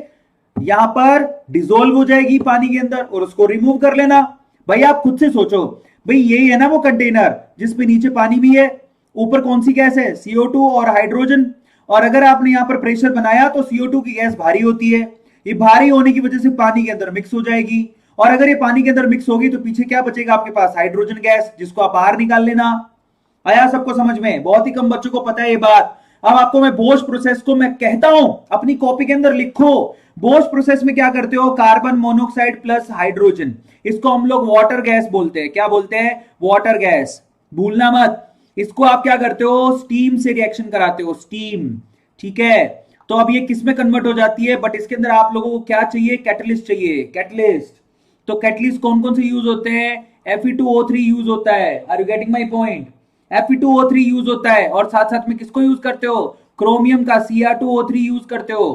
यहां पर डिसोल्व हो जाएगी पानी के अंदर और उसको रिमूव कर लेना। भाई आप खुद से सोचो, भाई यही है ना वो कंटेनर जिसपे नीचे पानी भी है, ऊपर कौन सी गैस है? CO2 और हाइड्रोजन। और अगर आपने यहां पर प्रेशर बनाया तो CO2 की गैस भारी होती है, ये भारी होने की वजह से पानी के अंदर मिक्स हो जाएगी, और अगर ये पानी के अंदर मिक्स होगी तो पीछे क्या बचेगा आपके पास? हाइड्रोजन गैस, जिसको आप बाहर निकाल लेना। आया सबको समझ में? बहुत ही कम बच्चों को पता है ये बात। अब आपको मैं बोश प्रोसेस को मैं कहता हूं, अपनी कॉपी के अंदर लिखो। बोश प्रोसेस में क्या करते हो? कार्बन मोनोऑक्साइड प्लस हाइड्रोजन, इसको हम लोग वाटर गैस बोलते हैं। क्या बोलते हैं? वाटर गैस, भूलना मत। इसको आप क्या करते हो? स्टीम से रिएक्शन कराते हो, स्टीम, ठीक है? तो अब ये किस में कन्वर्ट हो जाती है? बट इसके अंदर आप लोगों को क्या चाहिए? कैटलिस्ट चाहिए, कैटलिस्ट। तो कैटलिस्ट कौन कौन से यूज होते हैं? Fe2O3 यूज होता है। Are you getting my point? Fe2O3 use होता है, और साथ साथ में किसको यूज करते हो? क्रोमियम का Cr2O3 यूज करते हो,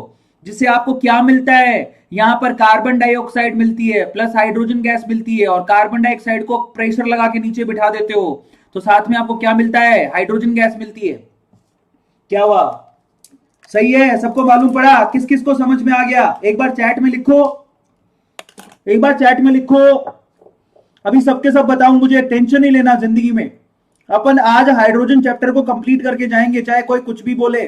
जिससे आपको क्या मिलता है? यहां पर कार्बन डाइऑक्साइड मिलती है प्लस हाइड्रोजन गैस मिलती है, और कार्बन डाइऑक्साइड को प्रेशर लगा के नीचे बिठा देते हो तो साथ में आपको क्या मिलता है? हाइड्रोजन गैस मिलती है। क्या हुआ? सही है, सबको मालूम पड़ा? किस किस को समझ में आ गया? एक बार चैट में लिखो, एक बार चैट में लिखो। अभी सबके सब बताऊं, मुझे टेंशन नहीं लेना जिंदगी में। अपन आज हाइड्रोजन चैप्टर को कंप्लीट करके जाएंगे, चाहे कोई कुछ भी बोले,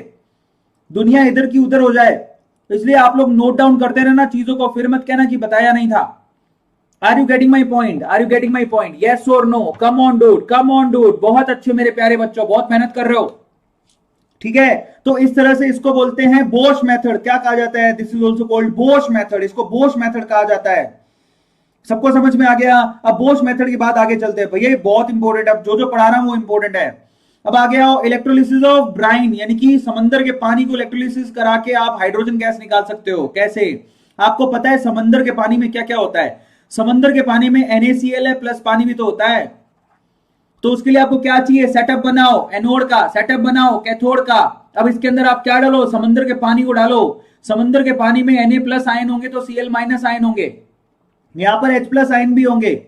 दुनिया इधर की उधर हो जाए। इसलिए आप लोग नोट डाउन करते रहना चीजों को, फिर मत कहना कि बताया नहीं था। Are you getting my point? Are you getting my point? Yes और no? Come on dude, come on dude. बहुत अच्छे मेरे प्यारे बच्चों, बहुत मेहनत कर रहे हो। ठीक है, तो इस तरह से इसको बोलते हैं बोश मेथड। क्या कहा जाता है? This is also called Bose method. इसको बोश मेथड कहा जाता है। सबको समझ में आ गया? अब बोश मेथड की बात आगे चलते हैं भैया, बहुत इंपॉर्टेंट है। अब जो जो पढ़ा रहा हूं वो इंपॉर्टेंट है। अब आ गया इलेक्ट्रोलिसिस ऑफ ब्राइन, यानी कि समंदर के पानी को इलेक्ट्रोलिसिस करा के आप हाइड्रोजन गैस निकाल सकते हो। कैसे? आपको पता है समंदर के पानी में क्या क्या होता है? समंदर के पानी में NaCl है, प्लस पानी भी तो होता है। तो उसके लिए आपको क्या चाहिए? सेटअप बनाओ एनोड का, सेटअप बनाओ कैथोड का। अब इसके अंदर आप क्या डालो? समंदर के पानी को डालो। समंदर के पानी में Na+ आयन होंगे तो Cl- आयन होंगे, यहां पर H+ आयन भी होंगे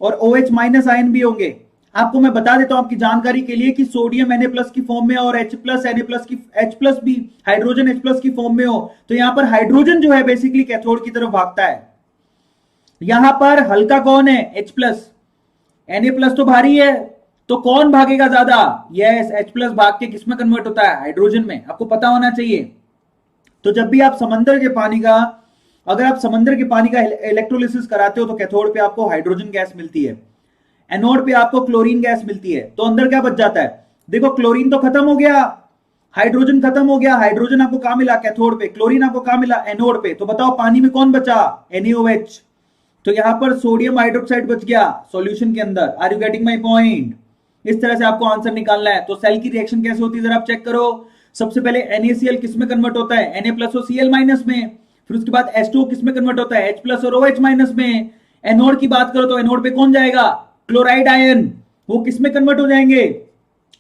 और OH- आयन भी होंगे। आपको मैं बता देता हूं आपकी जानकारी के लिए कि सोडियम Na+ की फॉर्म में और H+ Na+ की H+ भी हाइड्रोजन H+ की फॉर्म में हो, तो यहां पर हाइड्रोजन जो है बेसिकली कैथोड की तरफ भागता है। यहां पर हल्का कौन है? H+। Na+ तो भारी है, तो कौन भागेगा ज्यादा? यस, H+ भाग के किसमें कन्वर्ट होता है? हाइड्रोजन में। आपको पता होना चाहिए। तो जब भी आप समंदर के पानी का, अगर आप समंदर के पानी का इलेक्ट्रोलिसिस कराते हो तो कैथोड पे आपको हाइड्रोजन गैस मिलती है, एनोड पे आपको क्लोरीन गैस मिलती है। तो अंदर क्या बच जाता है? देखो, क्लोरीन तो खत्म हो गया, हाइड्रोजन खत्म हो गया। हाइड्रोजन आपको कहां मिला? कैथोड पे। क्लोरीन आपको कहां मिला? एनोड पे। तो बताओ पानी में कौन बचा? NaOH। तो यहां पर सोडियम हाइड्रोक्साइड बच गया सॉल्यूशन के अंदर। Are you getting my point? इस तरह से आपको आंसर निकालना है। तो सेल की रिएक्शन कैसे होती है जरा आप चेक करो। सबसे पहले NaCl किस में कन्वर्ट होता है? Na+ और Cl- में। फिर उसके बाद H2O किस में कन्वर्ट होता है? H+ और OH- में। एनोड की बात करो तो एनोड पे कौन जाएगा? Chloride ion. वो किस में कन्वर्ट हो जाएंगे?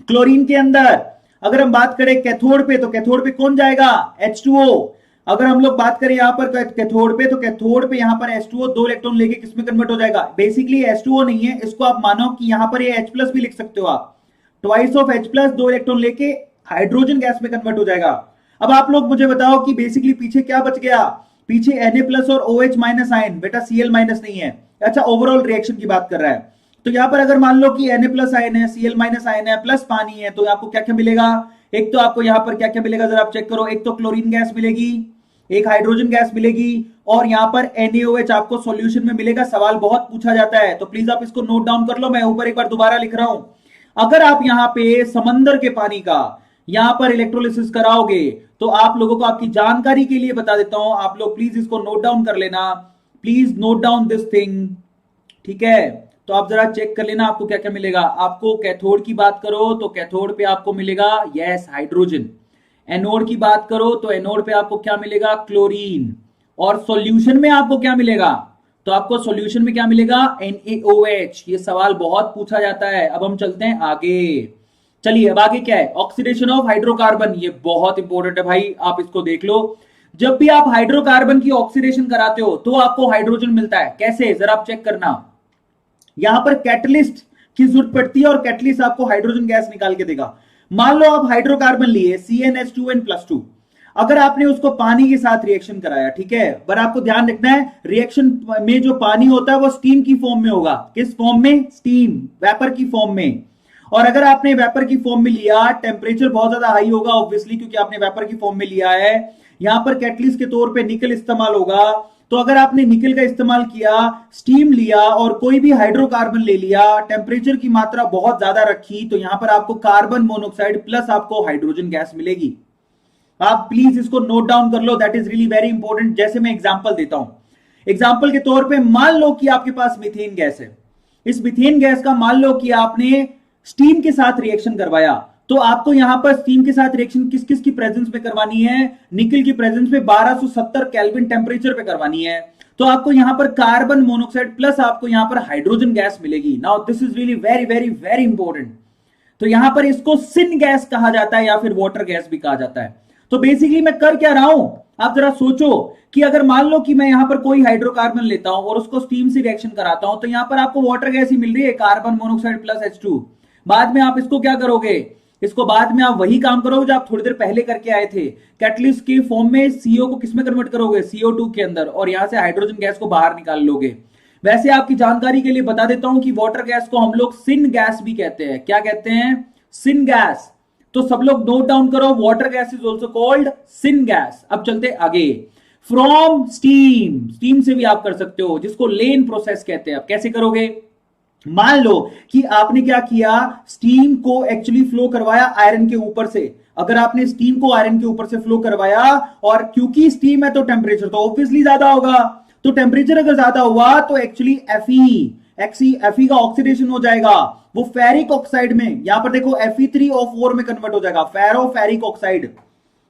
क्लोरीन के अंदर। अगर हम बात करें कैथोड पे, तो कैथोड पे कौन जाएगा? H2O। अगर हम लोग बात करें यहां पर कैथोड पे, तो कैथोड पे यहां पर H2O 2 इलेक्ट्रॉन लेके किसमें कन्वर्ट हो जाएगा? बेसिकली H2O नहीं है, इसको आप मानो कि यहां पर ये H+ भी लिख सकते हो आप। ट्वाइस ऑफ H+, 2 इलेक्ट्रॉन लेके हाइड्रोजन गैस में कन्वर्ट हो जाएगा। अब आप लोग मुझे बताओ कि बेसिकली पीछे क्या बच गया? पीछे Na+ और OH- आयन, बेटा Cl- नहीं है। अच्छा, ओवरऑल रिएक्शन की बात कर रहा है। तो यहां पर अगर मान लो कि Na+ आयन है, Cl- आयन है, प्लस पानी है, तो आपको क्या क्या मिलेगा? एक तो आपको यहां पर क्या क्या मिलेगा जरा आप चेक करो। एक तो क्लोरीन गैस मिलेगी, एक हाइड्रोजन गैस मिलेगी, और यहां पर NaOH आपको सॉल्यूशन में मिलेगा। सवाल बहुत पूछा जाता है, तो प्लीज आप इसको नोट डाउन कर लो। मैं ऊपर एक बार दोबारा लिख रहा हूं। अगर आप यहां पे समंदर के पानी का यहां पर इलेक्ट्रोलिसिस कराओगे, तो आप लोगों को आपकी जानकारी के लिए बता देता हूं, आप लोग प्लीज इसको नोट डाउन कर लेना। Please note down this thing, ठीक है? तो आप जरा चेक कर लेना आपको क्या क्या मिलेगा। आपको कैथोड की बात करो तो कैथोड पे आपको मिलेगा यस हाइड्रोजन। एनोड की बात करो तो एनोड पे आपको क्या मिलेगा? क्लोरीन। और सॉल्यूशन में आपको क्या मिलेगा? तो आपको सॉल्यूशन में क्या मिलेगा? NaOH। ये सवाल बहुत पूछा जाता है। अब हम चलते हैं आगे। चलिए, अब आगे क्या है? Oxidation of hydrocarbon. ये बहुत इंपॉर्टेंट है भाई, आप इसको देख लो। जब भी आप हाइड्रोकार्बन की ऑक्सीडेशन कराते हो तो आपको हाइड्रोजन मिलता है। कैसे? जरा आप चेक करना। यहां पर कैटलिस्ट की जरूरत पड़ती है और कैटलिस्ट आपको हाइड्रोजन गैस निकाल के देगा। मान लो आप हाइड्रोकार्बन लिए CnH2n+2, अगर आपने उसको पानी के साथ रिएक्शन कराया, ठीक है, पर आपको ध्यान रखना है रिएक्शन में जो पानी होता है वो स्टीम की फॉर्म में होगा। किस फॉर्म में? स्टीम, वेपर की फॉर्म में। और अगर आपने वेपर की फॉर्म में लिया, टेम्परेचर बहुत ज्यादा हाई होगा ऑब्वियसली, क्योंकि आपने वेपर की फॉर्म में लिया है। यहां पर कैटलिस्ट के तौर पे निकल इस्तेमाल होगा। तो अगर आपने निकल का इस्तेमाल किया, स्टीम लिया और कोई भी हाइड्रोकार्बन ले लिया, टेम्परेचर की मात्रा बहुत ज्यादा रखी, तो यहां पर आपको कार्बन मोनोऑक्साइड प्लस आपको हाइड्रोजन गैस मिलेगी। आप प्लीज इसको नोट डाउन कर लो, that is really very important. जैसे मैं एग्जांपल देता हूं, एग्जांपल के तौर पे मान लो कि आपके पास मीथेन गैस है। इस मीथेन गैस का मान लो कि आपने स्टीम के साथ रिएक्शन करवाया, तो आपको यहां पर स्टीम के साथ रिएक्शन किस किस की प्रेजेंस में करवानी है? निकल की प्रेजेंस में 1270 केल्विन टेम्परेचर पे करवानी है। तो आपको यहां पर कार्बन मोनोऑक्साइड प्लस आपको यहां पर हाइड्रोजन गैस मिलेगी। Now this is really very very very important. तो यहां पर इसको सिन गैस कहा जाता है या फिर वाटर गैस भी कहा जाता है। तो बेसिकली मैं कर क्या रहा हूं, आप जरा सोचो कि अगर मान लो कि मैं यहां पर कोई हाइड्रोकार्बन लेता हूं और उसको स्टीम से रिएक्शन कराता हूं, तो यहां पर आपको वाटर गैस ही मिल रही है, कार्बन मोनोऑक्साइड प्लस H2। बाद में आप इसको क्या करोगे? इसको बाद में आप वही काम करोगे जो आप थोड़ी देर पहले करके आए थे। कैटलिस्ट की फॉर्म में सीओ को किसमें कन्वर्ट करोगे, CO2 के अंदर, और यहां से हाइड्रोजन गैस को बाहर निकाल लोगे। वैसे आपकी जानकारी के लिए बता देता हूं कि वाटर गैस को हम लोग सिन गैस भी कहते हैं। क्या कहते हैं, सिन गैस। तो सब लोग नोट डाउन करो, water gas is also called syn gas. अब चलते आगे। फ्रॉम स्टीम, स्टीम से भी आप कर सकते हो, जिसको लेन प्रोसेस कहते हैं। आप कैसे करोगे, मान लो कि आपने क्या किया, स्टीम को एक्चुअली फ्लो करवाया आयरन के ऊपर से। अगर आपने स्टीम को आयरन के ऊपर से फ्लो करवाया, और क्योंकि स्टीम है तो टेम्परेचर तो ऑब्वियसली ज्यादा होगा, तो टेम्परेचर अगर ज्यादा हुआ तो एक्चुअली Fe का ऑक्सीडेशन हो जाएगा, वो फेरिक ऑक्साइड में, यहां पर देखो Fe3O4 में कन्वर्ट हो जाएगा, फेरो फेरिक ऑक्साइड।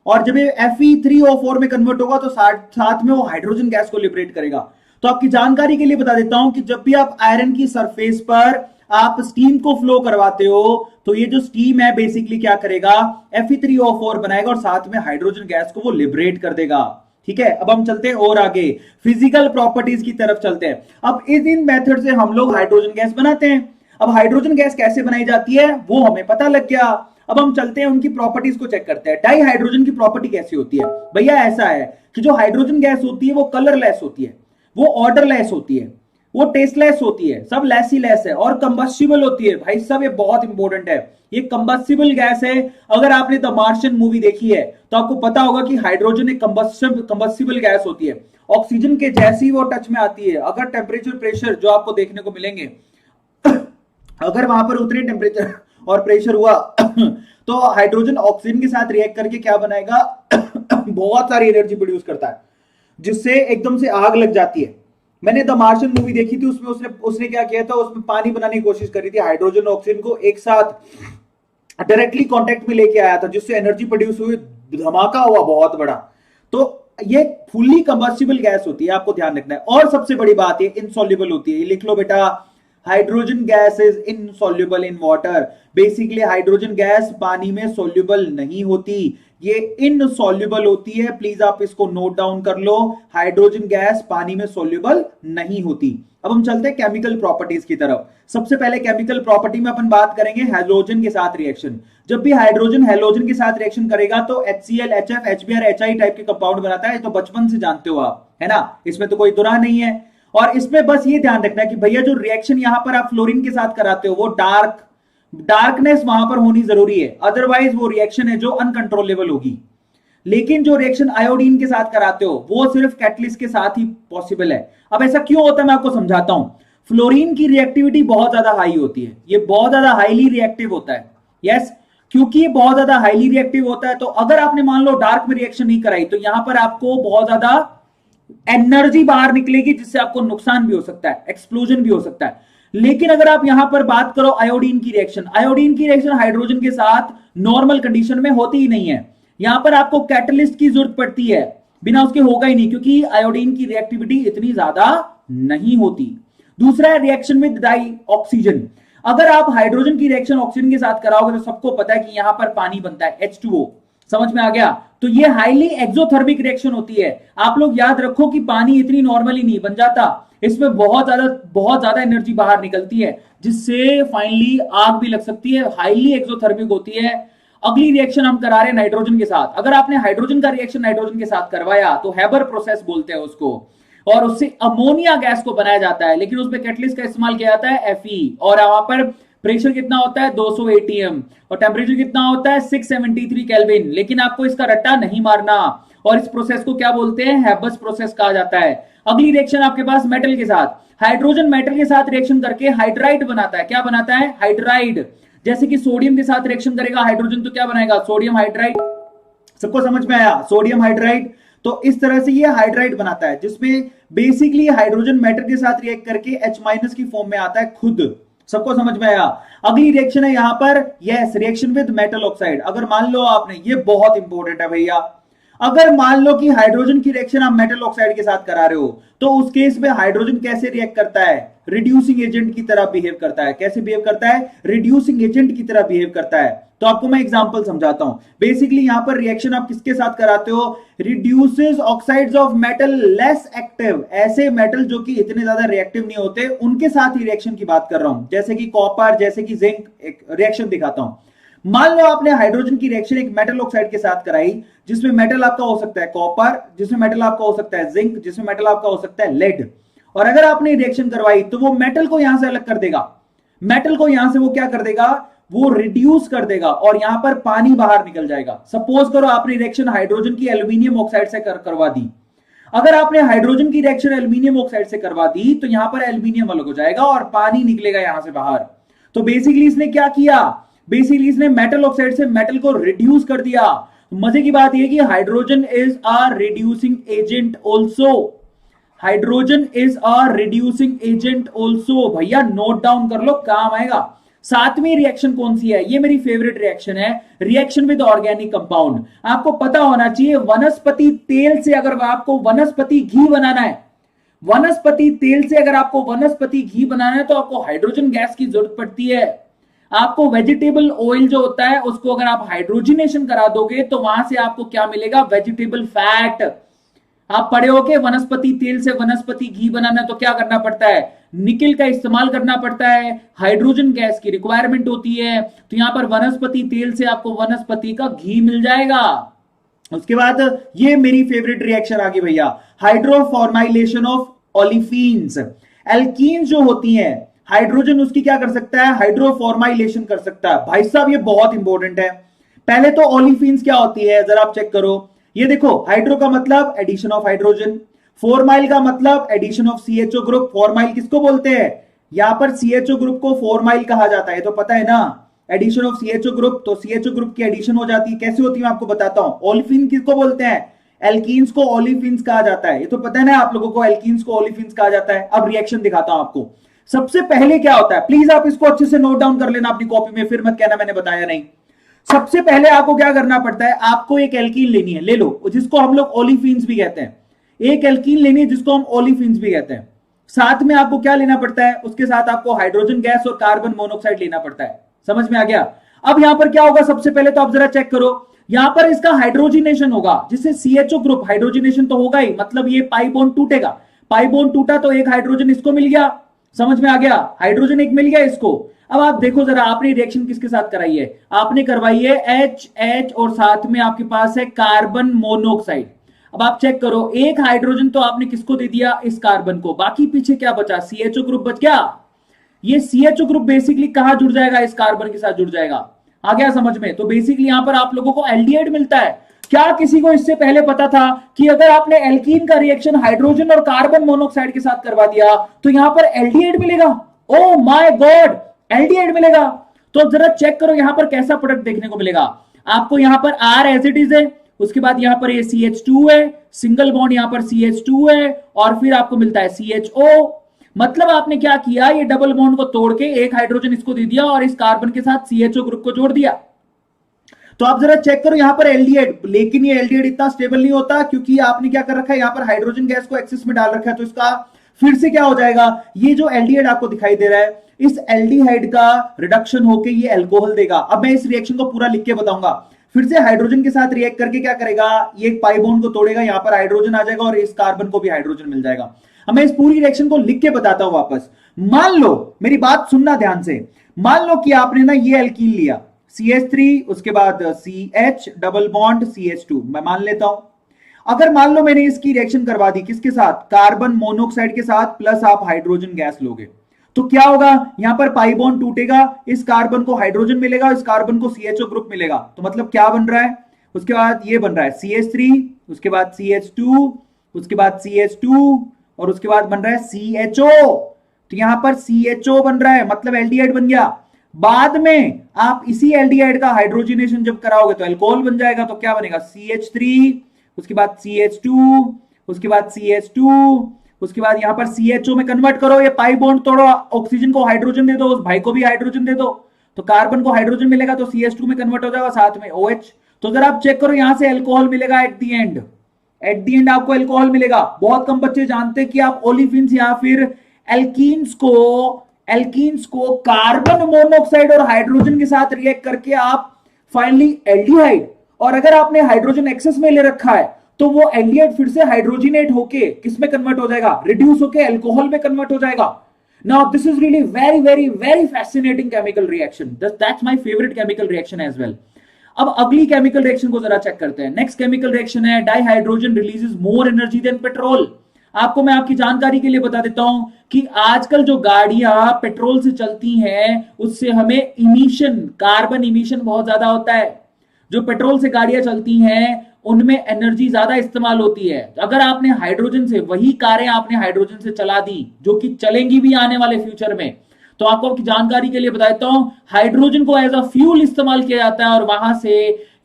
और जब ये Fe3O4 में कन्वर्ट होगा तो साथ में वो हाइड्रोजन गैस को लिबरेट करेगा। तो आपकी जानकारी के लिए बता देता हूं कि जब भी आप आयरन की सरफेस पर आप स्टीम को फ्लो करवाते हो, तो ये जो स्टीम है बेसिकली क्या करेगा, Fe3O4 बनाएगा और साथ में हाइड्रोजन गैस को वो लिबरेट कर देगा। ठीक है, अब हम चलते हैं और आगे फिजिकल प्रॉपर्टीज की तरफ चलते हैं। अब इन मेथड से हम लोग हाइड्रोजन गैस बनाते हैं। अब हाइड्रोजन गैस कैसे बनाई जाती है वो हमें पता लग गया। अब हम चलते हैं उनकी प्रॉपर्टीज को चेक करते हैं। डाई हाइड्रोजन की प्रॉपर्टी कैसी होती है, भैया ऐसा है कि जो हाइड्रोजन गैस होती है वो कलरलेस होती है, वो ऑर्डरलेस होती है, वो टेस्टलेस होती है, सब लेस ही लेस है, और कंबस्टिबल होती है। भाई सब ये बहुत इंपॉर्टेंट है, ये कंबस्टिबल गैस है। अगर आपने द मार्शियन मूवी देखी है तो आपको पता होगा कि हाइड्रोजन एक कंबस्टिबल गैस होती है। ऑक्सीजन के जैसी वो टच में आती है, अगर टेम्परेचर प्रेशर जो आपको देखने को मिलेंगे अगर वहां पर उतने टेम्परेचर और प्रेशर हुआ तो हाइड्रोजन ऑक्सीजन के साथ रिएक्ट करके क्या बनाएगा बहुत सारी एनर्जी प्रोड्यूस करता है, जिससे एकदम से आग लग जाती है। मैंने द मार्शियन मूवी देखी थी, उसमें उसने क्या किया था, उसमें पानी बनाने की कोशिश करी थी, हाइड्रोजन और ऑक्सीजन को एक साथ डायरेक्टली कांटेक्ट में लेके आया था, जिससे एनर्जी प्रोड्यूस हुई, धमाका हुआ बहुत बड़ा। तो ये फुल्ली कंबस्टिबल गैस होती है, आपको ध्यान रखना है। और सबसे बड़ी बात ये इनसॉल्युबल होती है, ये लिख लो बेटा, hydrogen gas is insoluble in water. Basically hydrogen gas पानी में सॉल्युबल नहीं होती, ये इनसॉल्युबल होती है। प्लीज आप इसको नोट डाउन कर लो, हाइड्रोजन गैस पानी में सॉल्युबल नहीं होती। अब हम चलते हैं केमिकल प्रॉपर्टीज की तरफ। सबसे पहले केमिकल प्रॉपर्टी में अपन बात करेंगे हैलोजन के साथ रिएक्शन। जब भी हाइड्रोजन हैलोजन के साथ रिएक्शन करेगा तो HCl, HF, HBr, HI type के कंपाउंड बनाता है, तो बचपन से जानते हो आप, है ना, इसमें तो कोई दुरा नहीं है। और इसमें बस ये ध्यान रखना है कि भैया जो रिएक्शन यहां पर आप फ्लोरीन के साथ कराते हो वो डार्कनेस वहां पर होनी जरूरी है, अदरवाइज वो रिएक्शन है जो अनकंट्रोलेबल होगी। लेकिन जो रिएक्शन आयोडीन के साथ कराते हो वो सिर्फ कैटलिस्ट के साथ ही पॉसिबल है। अब ऐसा क्यों होता है मैं आपको समझाता हूं। फ्लोरीन की रिएक्टिविटी बहुत ज्यादा हाई होती है, ये बहुत ज्यादा हाईली रिएक्टिव होता है। यस, क्योंकि ये बहुत ज्यादा हाईली रिएक्टिव होता है, तो अगर आपने मान लो डार्क में रिएक्शन नहीं कराई तो यहां पर आपको बहुत ज्यादा एनर्जी बाहर निकलेगी, जिससे आपको नुकसान भी हो सकता है, एक्सप्लोजन भी हो सकता है। लेकिन अगर आप यहां पर बात करो आयोडीन की रिएक्शन हाइड्रोजन के साथ नॉर्मल कंडीशन में होती ही नहीं है। यहां पर आपको कैटलिस्ट की जरूरत पड़ती है, बिना उसके होगा ही नहीं, क्योंकि आयोडीन की रिएक्टिविटी इतनी ज्यादा नहीं होती। दूसरा है रिएक्शन विद डाई ऑक्सीजन। अगर आप हाइड्रोजन की रिएक्शन ऑक्सीजन के साथ कराओगे तो सबको पता है कि यहां पर पानी बनता है, H2O। समझ में आ गया? तो ये हाईली एक्सोथर्मिक रिएक्शन होती है। आप लोग याद रखो कि पानी इतनी नॉर्मली नहीं बन जाता, इसमें बहुत ज्यादा एनर्जी बाहर निकलती है, जिससे फाइनली आग भी लग सकती है, हाईली एक्सोथर्मिक होती है। अगली रिएक्शन हम करा रहे हैं नाइट्रोजन के साथ। अगर आपने हाइड्रोजन का रिएक्शन नाइट्रोजन के साथ करवाया तो हेबर प्रोसेस बोलते हैं उसको, और उससे अमोनिया गैस को बनाया जाता है, लेकिन उसमें कैटलिस्ट का इस्तेमाल किया जाता है Fe। और वहां पर प्रेशर कितना होता है 200 atm, और टेम्परेचर कितना होता है 673 केल्विन। लेकिन आपको इसका रट्टा नहीं मारना, और इस प्रोसेस को क्या बोलते हैं, हेबर्स प्रोसेस कहा जाता है। अगली रिएक्शन आपके पास मेटल के साथ, हाइड्रोजन मेटल के साथ रिएक्शन करके हाइड्राइड बनाता है। क्या बनाता है, हाइड्राइड। जैसे कि सोडियम के साथ रिएक्शन करेगा हाइड्रोजन तो क्या बनाएगा, सोडियम हाइड्राइड। सबको समझ में आया, सोडियम हाइड्राइड। तो इस तरह से ये हाइड्राइड बनाता है, जिसमें बेसिकली हाइड्रोजन मेटल के साथ रिएक्ट करके H- की फॉर्म में आता है खुद। सबको समझ में आया? अगली रिएक्शन है यहां पर, yes, reaction with metal oxide. अगर मान लो आपने, ये बहुत इंपॉर्टेंट है भैया, अगर मान लो कि हाइड्रोजन की रिएक्शन आप मेटल ऑक्साइड के साथ करा रहे हो, तो उस केस में हाइड्रोजन कैसे रिएक्ट करता है, रिड्यूसिंग एजेंट की तरह बिहेव करता है। कैसे बिहेव करता है, रिड्यूसिंग एजेंट की तरह बिहेव करता है। तो आपको मैं एग्जांपल समझाता हूं। बेसिकली यहां पर रिएक्शन आप किसके साथ कराते हो, reduces oxides of metal less active. ऐसे मेटल जो कि इतने ज्यादा रिएक्टिव नहीं होते, उनके साथ ही रिएक्शन की बात कर रहा हूं, जैसे कि कॉपर, जैसे कि जिंक। एक रिएक्शन दिखाता हूं। मान लो आपने हाइड्रोजन की रिएक्शन एक मेटल ऑक्साइड के साथ कराई, जिसमें मेटल आपका हो सकता है कॉपर, जिसमें मेटल आपका हो सकता है जिंक, जिसमें मेटल आपका हो सकता है लेड। और अगर आपने रिएक्शन करवाई तो वो मेटल को यहां से अलग कर देगा, मेटल को यहां से वो क्या कर देगा, वो रिड्यूस कर देगा और यहां पर पानी बाहर निकल जाएगा। सपोज करो आपने रिएक्शन हाइड्रोजन की एल्यूमिनियम ऑक्साइड से करवा दी। अगर आपने हाइड्रोजन की रिएक्शन एल्यूमिनियम ऑक्साइड से करवा दी तो यहां पर एल्यूमिनियम अलग हो जाएगा और पानी निकलेगा यहां से बाहर। तो बेसिकली इसने क्या किया, बेसिकली इसने मेटल ऑक्साइड से मेटल को रिड्यूस कर दिया। मजे की बात यह कि hydrogen is a reducing agent also, hydrogen is a reducing agent also. भैया नोट डाउन कर लो, काम आएगा। सातवीं रिएक्शन कौन सी है, ये मेरी फेवरेट रिएक्शन है, रिएक्शन विद ऑर्गेनिक कंपाउंड। आपको पता होना चाहिए वनस्पति तेल से अगर आपको वनस्पति घी बनाना है, वनस्पति तेल से अगर आपको वनस्पति घी बनाना है तो आपको हाइड्रोजन गैस की जरूरत पड़ती है। आपको वेजिटेबल ऑयल जो होता है उसको अगर आप हाइड्रोजनेशन करा दोगे तो वहां से आपको क्या मिलेगा, वेजिटेबल फैट। आप पढ़े हो कि वनस्पति तेल से वनस्पति घी बनाना तो क्या करना पड़ता है, निकेल का इस्तेमाल करना पड़ता है, हाइड्रोजन गैस की रिक्वायरमेंट होती है। तो यहां पर वनस्पति तेल से आपको वनस्पति का घी मिल जाएगा। उसके बाद ये मेरी फेवरेट रिएक्शन आ गई भैया, हाइड्रोफॉर्माइलेशन ऑफ ओलिफिन्स। एल्कीन्स जो होती हैं, हाइड्रोजन उसकी क्या कर सकता है, हाइड्रोफॉर्माइलेशन कर सकता है। भाई साहब ये बहुत इंपॉर्टेंट है। पहले तो ओलिफिन्स क्या होती है जरा आप चेक करो। ये देखो, हाइड्रो का मतलब एडिशन ऑफ हाइड्रोजन, फॉर्माइल का मतलब addition of CHO group. Formyl किसको बोलते हैं, यहां पर सीएचओ ग्रुप को फॉर्माइल कहा जाता है, तो पता है ना, एडिशन ऑफ सीएचओ ग्रुप, तो सीएचओ ग्रुप की एडिशन हो जाती है। कैसे होती है मैं आपको बताता हूं। ओलिफिन किसको बोलते हैं, एल्कीन्स को ओलिफिन्स कहा जाता है, ये तो पता है ना आप लोगों को, एल्कीन्स को ओलिफिन्स कहा जाता है। अब रिएक्शन दिखाता हूं आपको। सबसे पहले क्या होता है, प्लीज आप इसको अच्छे से नोट डाउन कर लेना अपनी कॉपी में, फिर मत कहना मैंने बताया नहीं। सबसे पहले आपको क्या करना पड़ता है, आपको एक एल्कीन लेनी है, ले लो, जिसको हम लोग ओलिफिन्स भी कहते हैं। एक एल्कीन लेनी है जिसको हम ओलिफिन्स भी कहते हैं। साथ में आपको क्या लेना पड़ता है, उसके साथ आपको हाइड्रोजन गैस और कार्बन मोनोऑक्साइड लेना पड़ता है। समझ में आ गया। अब यहां पर क्या होगा, सबसे पहले तो आप जरा चेक करो, यहां पर इसका हाइड्रोजिनेशन होगा, जिससे सीएचओ ग्रुप, हाइड्रोजिनेशन तो होगा ही, मतलब ये पाई बॉन्ड टूटेगा, पाई बॉन्ड टूटा तो एक हाइड्रोजन इसको मिल गया। समझ में आ गया, हाइड्रोजन एक मिल गया इसको। अब आप देखो जरा, आपने रिएक्शन किसके साथ कराई है, आपने करवाई है एच और साथ में आपके पास है कार्बन मोनोऑक्साइड। अब आप चेक करो, एक हाइड्रोजन तो आपने किसको दे दिया, इस कार्बन को, बाकी पीछे क्या बचा, सीएचओ ग्रुप बच गया। ये सीएचओ ग्रुप बेसिकली कहां जुड़ जाएगा, इस कार्बन के साथ जुड़ जाएगा। आ गया समझ में। तो बेसिकली यहां पर आप लोगों को एल्डिहाइड मिलता है। क्या किसी को इससे पहले पता था कि अगर आपने एल्कीन का रिएक्शन हाइड्रोजन और कार्बन मोनोऑक्साइड के साथ करवा दिया तो यहां पर एल्डिहाइड मिलेगा। ओ माय गॉड, एल्डिहाइड मिलेगा। तो जरा चेक करो यहां पर कैसा प्रोडक्ट देखने को मिलेगा आपको। यहां पर आर एज इट इज है, उसके बाद यहां पर ये CH2 है, सिंगल बॉन्ड यहां पर CH2 है और फिर आपको मिलता है CHO। मतलब आपने क्या किया, ये डबल बॉन्ड को तोड़ के एक हाइड्रोजन इसको दे दिया और इस कार्बन के साथ CHO ग्रुप को जोड़ दिया। तो आप जरा चेक करो यहां पर एल्डिहाइड, लेकिन ये एल्डिहाइड इतना स्टेबल नहीं होता क्योंकि आपने क्या कर रखा है, यहां पर हाइड्रोजन गैस को एक्सेस में डाल रखा है। तो इसका फिर से क्या हो जाएगा, ये जो एल्डिहाइड आपको दिखाई दे रहा है, इस एल्डिहाइड का रिडक्शन होकर ये अल्कोहल देगा। अब मैं इस रिएक्शन को पूरा लिख के बताऊंगा। फिर से हाइड्रोजन के साथ रिएक्ट करके क्या करेगा, ये एक पाई बॉन्ड को तोड़ेगा, यहां पर हाइड्रोजन आ जाएगा और इस कार्बन को भी हाइड्रोजन मिल जाएगा। अब मैं इस पूरी रिएक्शन को लिख के बताता हूं वापस। मान लो, मेरी बात सुनना ध्यान से, मान लो कि आपने ना ये एल्कीन लिया CH3, उसके बाद CH डबल बॉन्ड CH2, मैं मान लेता हूं। अगर मान लो मैंने इसकी रिएक्शन करवा दी किसके साथ, कार्बन मोनोऑक्साइड के साथ, प्लस आप हाइड्रोजन गैस लोगे, तो क्या होगा, यहां पर पाई बॉन्ड टूटेगा, इस कार्बन को हाइड्रोजन मिलेगा, इस कार्बन को CHO ग्रुप मिलेगा। तो मतलब क्या बन रहा है, उसके बाद ये बन रहा है CH3, उसके बाद CH2, उसके बाद CH2 और उसके बाद बन रहा है CHO। तो यहां पर CHO बन रहा है, मतलब एल्डिहाइड बन गया। बाद में आप इसी एल्डिहाइड का हाइड्रोजनेशन जब कराओगे तो अल्कोहल बन जाएगा। तो क्या बनेगा, CH3, उसके बाद CH2, उसके बाद CH2, उसके बाद यहां पर CHO में कन्वर्ट करो, ये पाई बॉन्ड तोड़ो, ऑक्सीजन को हाइड्रोजन दे दो, उस भाई को भी हाइड्रोजन दे दो, तो कार्बन को हाइड्रोजन मिलेगा, तो CH2 में कन्वर्ट हो जाएगा, साथ में OH। तो अगर आप चेक करो यहां से अल्कोहल मिलेगा at the and, at the and आपको अल्कोहल मिलेगा। बहुत कम बच्चे जानते हैं कि आप ओलिफिन्स या फिर एल्कीन्स को कार्बन मोनोऑक्साइड और हाइड्रोजन के साथ रिएक्ट करके आप फाइनली एल्डिहाइड, और अगर आपने हाइड्रोजन एक्सेस में ले रखा है तो वो एल्डिहाइड फिर से हाइड्रोजिनेट होके किस में कन्वर्ट हो जाएगा, रिड्यूस होके अल्कोहल में कन्वर्ट हो जाएगा। Now, this is really very, very, very fascinating chemical reaction. That's my favorite chemical reaction as well. अब अगली केमिकल रिएक्शन को जरा चेक करते हैं. नेक्स्ट केमिकल रिएक्शन है dihydrogen releases more energy then petrol. आपको मैं आपकी जानकारी के लिए बता देता हूं कि आजकल जो गाड़ियां पेट्रोल से चलती हैं उससे हमें इमिशन, कार्बन इमिशन बहुत ज्यादा होता है. जो पेट्रोल से गाड़ियां चलती हैं उनमें एनर्जी ज्यादा इस्तेमाल होती है. अगर आपने हाइड्रोजन से, वही कारें आपने हाइड्रोजन से चला दी जो कि चलेंगी भी आने वाले फ्यूचर में, तो आपको आपकी जानकारी के लिए बता देता हूं हाइड्रोजन को एज अ फ्यूल इस्तेमाल किया जाता है और वहां से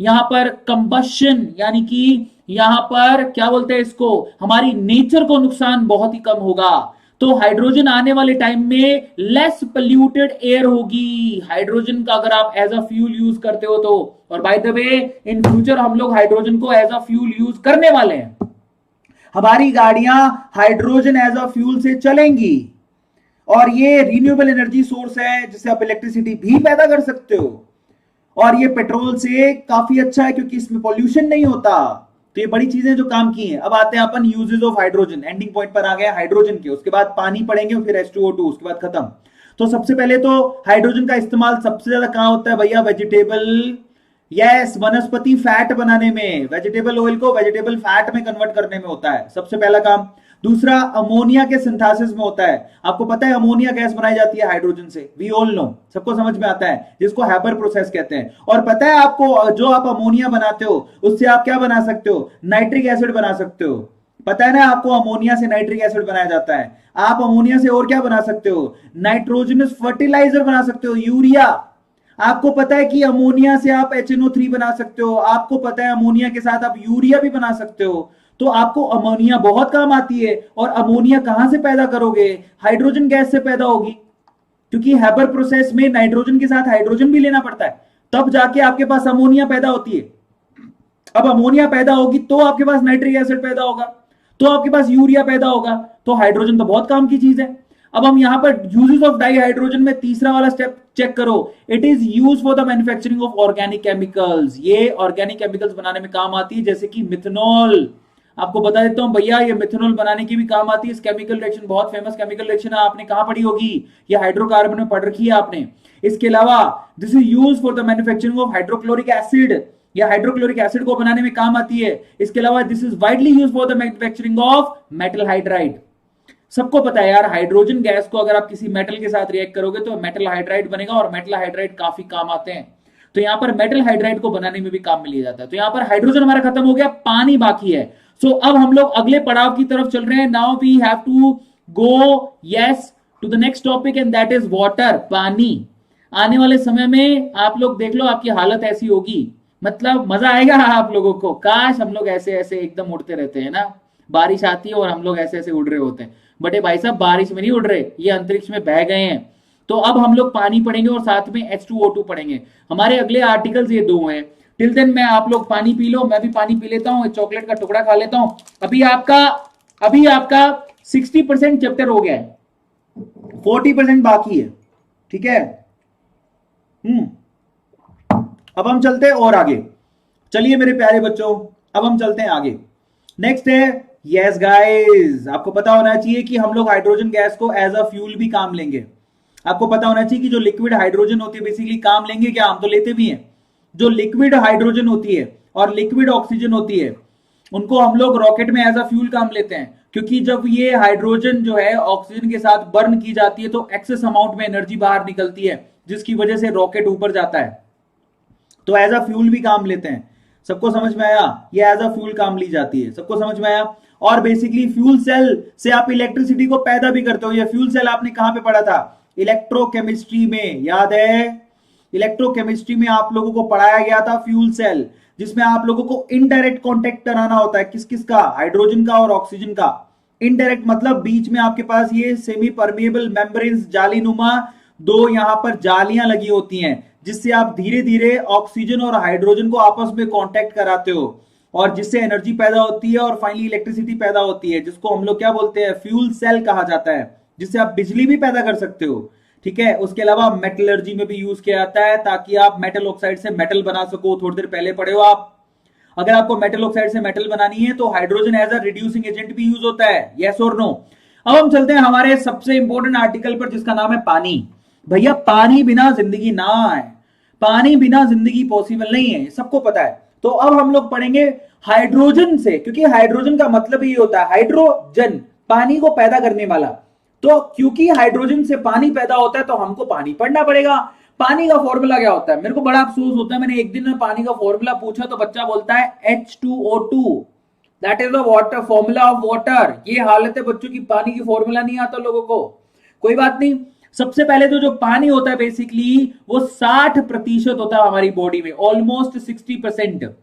यहां पर कंबशन, यानी कि यहां पर क्या बोलते हैं इसको, हमारी नेचर को नुकसान बहुत ही कम होगा. तो हाइड्रोजन आने वाले टाइम में लेस पोल्यूटेड एयर होगी हाइड्रोजन का अगर आप एज अ फ्यूल यूज करते हो तो. और bye the way in future हम लोग हाइड्रोजन को एज अ फ्यूल यूज करने वाले हैं. हमारी गाड़ियां हाइड्रोजन एज अ फ्यूल से चलेंगी और ये रिन्यूएबल एनर्जी सोर्स है जिससे आप इलेक्ट्रिसिटी भी पैदा कर सकते हो. और ये पेट्रोल से काफी अच्छा है क्योंकि इसमें पॉल्यूशन नहीं होता. तो ये बड़ी चीजें जो काम की हैं. अब आते हैं अपन uses of hydrogen. Ending point पर आ गए हाइड्रोजन के, उसके बाद पानी पढ़ेंगे और फिर H2O2, उसके बाद खत्म. तो सबसे पहले तो हाइड्रोजन का इस्तेमाल सबसे ज्यादा कहां होता है भैया? वेजिटेबल, यस, वनस्पति फैट बनाने में, वेजिटेबल ऑयल को वेजिटेबल फैट में कन्वर्ट करने में होता है सबसे पहला काम. दूसरा अमोनिया के सिंथेसिस में होता है. आपको पता है अमोनिया गैस बनाई जाती है हाइड्रोजन से, वी ऑल नो, सबको समझ में आता है, जिसको हैबर प्रोसेस कहते हैं. और पता है आपको जो आप अमोनिया बनाते हो उससे आप क्या बना सकते हो? नाइट्रिक एसिड बना सकते हो. पता है ना आपको अमोनिया से नाइट्रिक एसिड बनाया जाता है. आप अमोनिया से और क्या बना सकते हो? नाइट्रोजनस फर्टिलाइजर बना सकते हो, यूरिया. आपको पता है कि अमोनिया से आप HNO3 बना सकते हो. आपको पता है अमोनिया के साथ आप यूरिया भी बना सकते हो. तो आपको अमोनिया बहुत काम आती है. और अमोनिया कहां से पैदा करोगे? हाइड्रोजन गैस से पैदा होगी, क्योंकि हैबर प्रोसेस में नाइट्रोजन के साथ हाइड्रोजन भी लेना पड़ता है, तब जाके आपके पास अमोनिया पैदा होती है. अब अमोनिया पैदा होगी तो आपके पास नाइट्रिक एसिड पैदा होगा, तो आपके पास यूरिया पैदा होगा. तो हाइड्रोजन तो बहुत काम की चीज है. अब हम यहां पर यूजेस ऑफ डाइहाइड्रोजन में तीसरा वाला स्टेप चेक करो. It is use for the manufacturing of organic chemicals. ये ऑर्गेनिक केमिकल्स बनाने में काम आती है, जैसे कि मिथनॉल. आपको बता देता हूं भैया, ये मिथनॉल बनाने की भी काम आती है. इस केमिकल रिएक्शन बहुत फेमस केमिकल रिएक्शन है, आपने कहां पढ़ी होगी? ये हाइड्रोकार्बन में पढ़ रखी है आपने. इसके अलावा this is use for the manufacturing of hydrochloric acid. या हाइड्रोक्लोरिक एसिड को बनाने में काम आती है. इसके अलावा this is widely use for the manufacturing of metal hydride. सबको पता है यार, हाइड्रोजन गैस को अगर आप किसी मेटल के साथ रिएक्ट करोगे तो मेटल हाइड्राइड बनेगा, और मेटल हाइड्राइड काफी काम आते हैं. तो यहां पर मेटल हाइड्राइड को बनाने में भी काम में लिया जाता है. तो यहां पर हाइड्रोजन हमारा खत्म हो गया, पानी बाकी है. सो अब हम लोग अगले पड़ाव की तरफ चल रहे हैं. Now we have to go yes to the next topic and that is water, पानी. आने वाले समय में आप लोग देख लो, आपकी हालत ऐसी होगी, मतलब मजा आएगा आप लोगों को. काश हम लोग ऐसे ऐसे एकदम उड़ते रहते हैं ना, बारिश आती है और हम लोग ऐसे ऐसे उड़ रहे होते हैं. बटे भाई साहब बारिश में नहीं उड़ रहे, ये अंतरिक्ष में बह गए हैं. तो अब हम लोग पानी पढ़ेंगे और साथ में H2O2 पढ़ेंगे. हमारे अगले आर्टिकल्स ये दो हैं. टिल देन मैं, आप लोग पानी पी लो, मैं भी पानी पी लेता हूं, चॉकलेट का टुकड़ा खा लेता हूं. अभी आपका 60% चैप्टर हो गया है, 40% बाकी है. ठीक है. अब हम चलते हैं और आगे. चलिए मेरे प्यारे बच्चों, अब हम चलते हैं आगे. नेक्स्ट है यस गाइस, आपको पता होना चाहिए कि हम लोग हाइड्रोजन गैस को एज अ फ्यूल भी काम लेंगे. आपको पता होना चाहिए कि जो लिक्विड हाइड्रोजन होती है बेसिकली काम लेंगे क्या, हम तो लेते भी हैं. जो लिक्विड हाइड्रोजन होती है और लिक्विड ऑक्सीजन होती है उनको हम लोग रॉकेट में एज अ फ्यूल काम लेते हैं, क्योंकि जब ये हाइड्रोजन जो है ऑक्सीजन के साथ बर्न की जाती है तो एक्सेस अमाउंट में एनर्जी बाहर निकलती है, जिसकी वजह से रॉकेट ऊपर जाता है. तो एज अ फ्यूल भी काम लेते हैं. सबको समझ में आया? ये एज अ फ्यूल काम ली जाती है. सबको समझ में आया? और बेसिकली फ्यूल सेल से आप इलेक्ट्रिसिटी को पैदा भी करते हो. ये फ्यूल सेल आपने कहां पे पढ़ा था? इलेक्ट्रोकेमिस्ट्री में, याद है? इलेक्ट्रोकेमिस्ट्री में आप लोगों को पढ़ाया गया था फ्यूल सेल, जिसमें आप लोगों को इनडायरेक्ट कांटेक्ट कराना होता है. किस किस का? हाइड्रोजन का और ऑक्सीजन का. इनडायरेक्ट मतलब बीच में आपके पास ये सेमी परमिएबल मेम्ब्रेन्स, जालीनुमा दो यहां पर जालियां लगी होती हैं, जिससे आप धीरे धीरे ऑक्सीजन और हाइड्रोजन को आपस में कांटेक्ट कराते हो, और जिससे एनर्जी पैदा होती है और फाइनली इलेक्ट्रिसिटी पैदा होती है, जिसको हम लोग क्या बोलते हैं? फ्यूल सेल कहा जाता है, जिससे आप बिजली भी पैदा कर सकते हो. ठीक है. उसके अलावा मेटलर्जी में भी यूज किया जाता है, ताकि आप मेटल ऑक्साइड से मेटल बना सको. थोड़ी देर पहले पढ़े हो आप. अगर आपको मेटल ऑक्साइड से मेटल बनानी है तो hydrogen as a reducing agent भी यूज होता है. यस और नो? अब हम चलते हैं हमारे सबसे इंपॉर्टेंट आर्टिकल पर जिसका नाम है पानी। भैया पानी बिना जिंदगी ना है, पानी बिना जिंदगी पॉसिबल नहीं है, सबको पता है। तो अब हम लोग पढ़ेंगे हाइड्रोजन से, क्योंकि हाइड्रोजन का मतलब ही होता है हाइड्रोजन, पानी को पैदा करने वाला। तो क्योंकि हाइड्रोजन से पानी पैदा होता है तो हमको पानी पढ़ना पड़ेगा। पानी का फॉर्मूला क्या होता है? मेरे को बड़ा अफसोस होता है, मैंने एक दिन में पानी का फॉर्मूला पूछा तो बच्चा बोलता है H2O2, that is the water, formula of water. ये हालत है बच्चों की, पानी की फॉर्मूला नहीं आता लोगों को। कोई बात नहीं, सबसे पहले तो जो पानी होता है बेसिकली वो 60% होता है हमारी बॉडी में, ऑलमोस्ट 60%।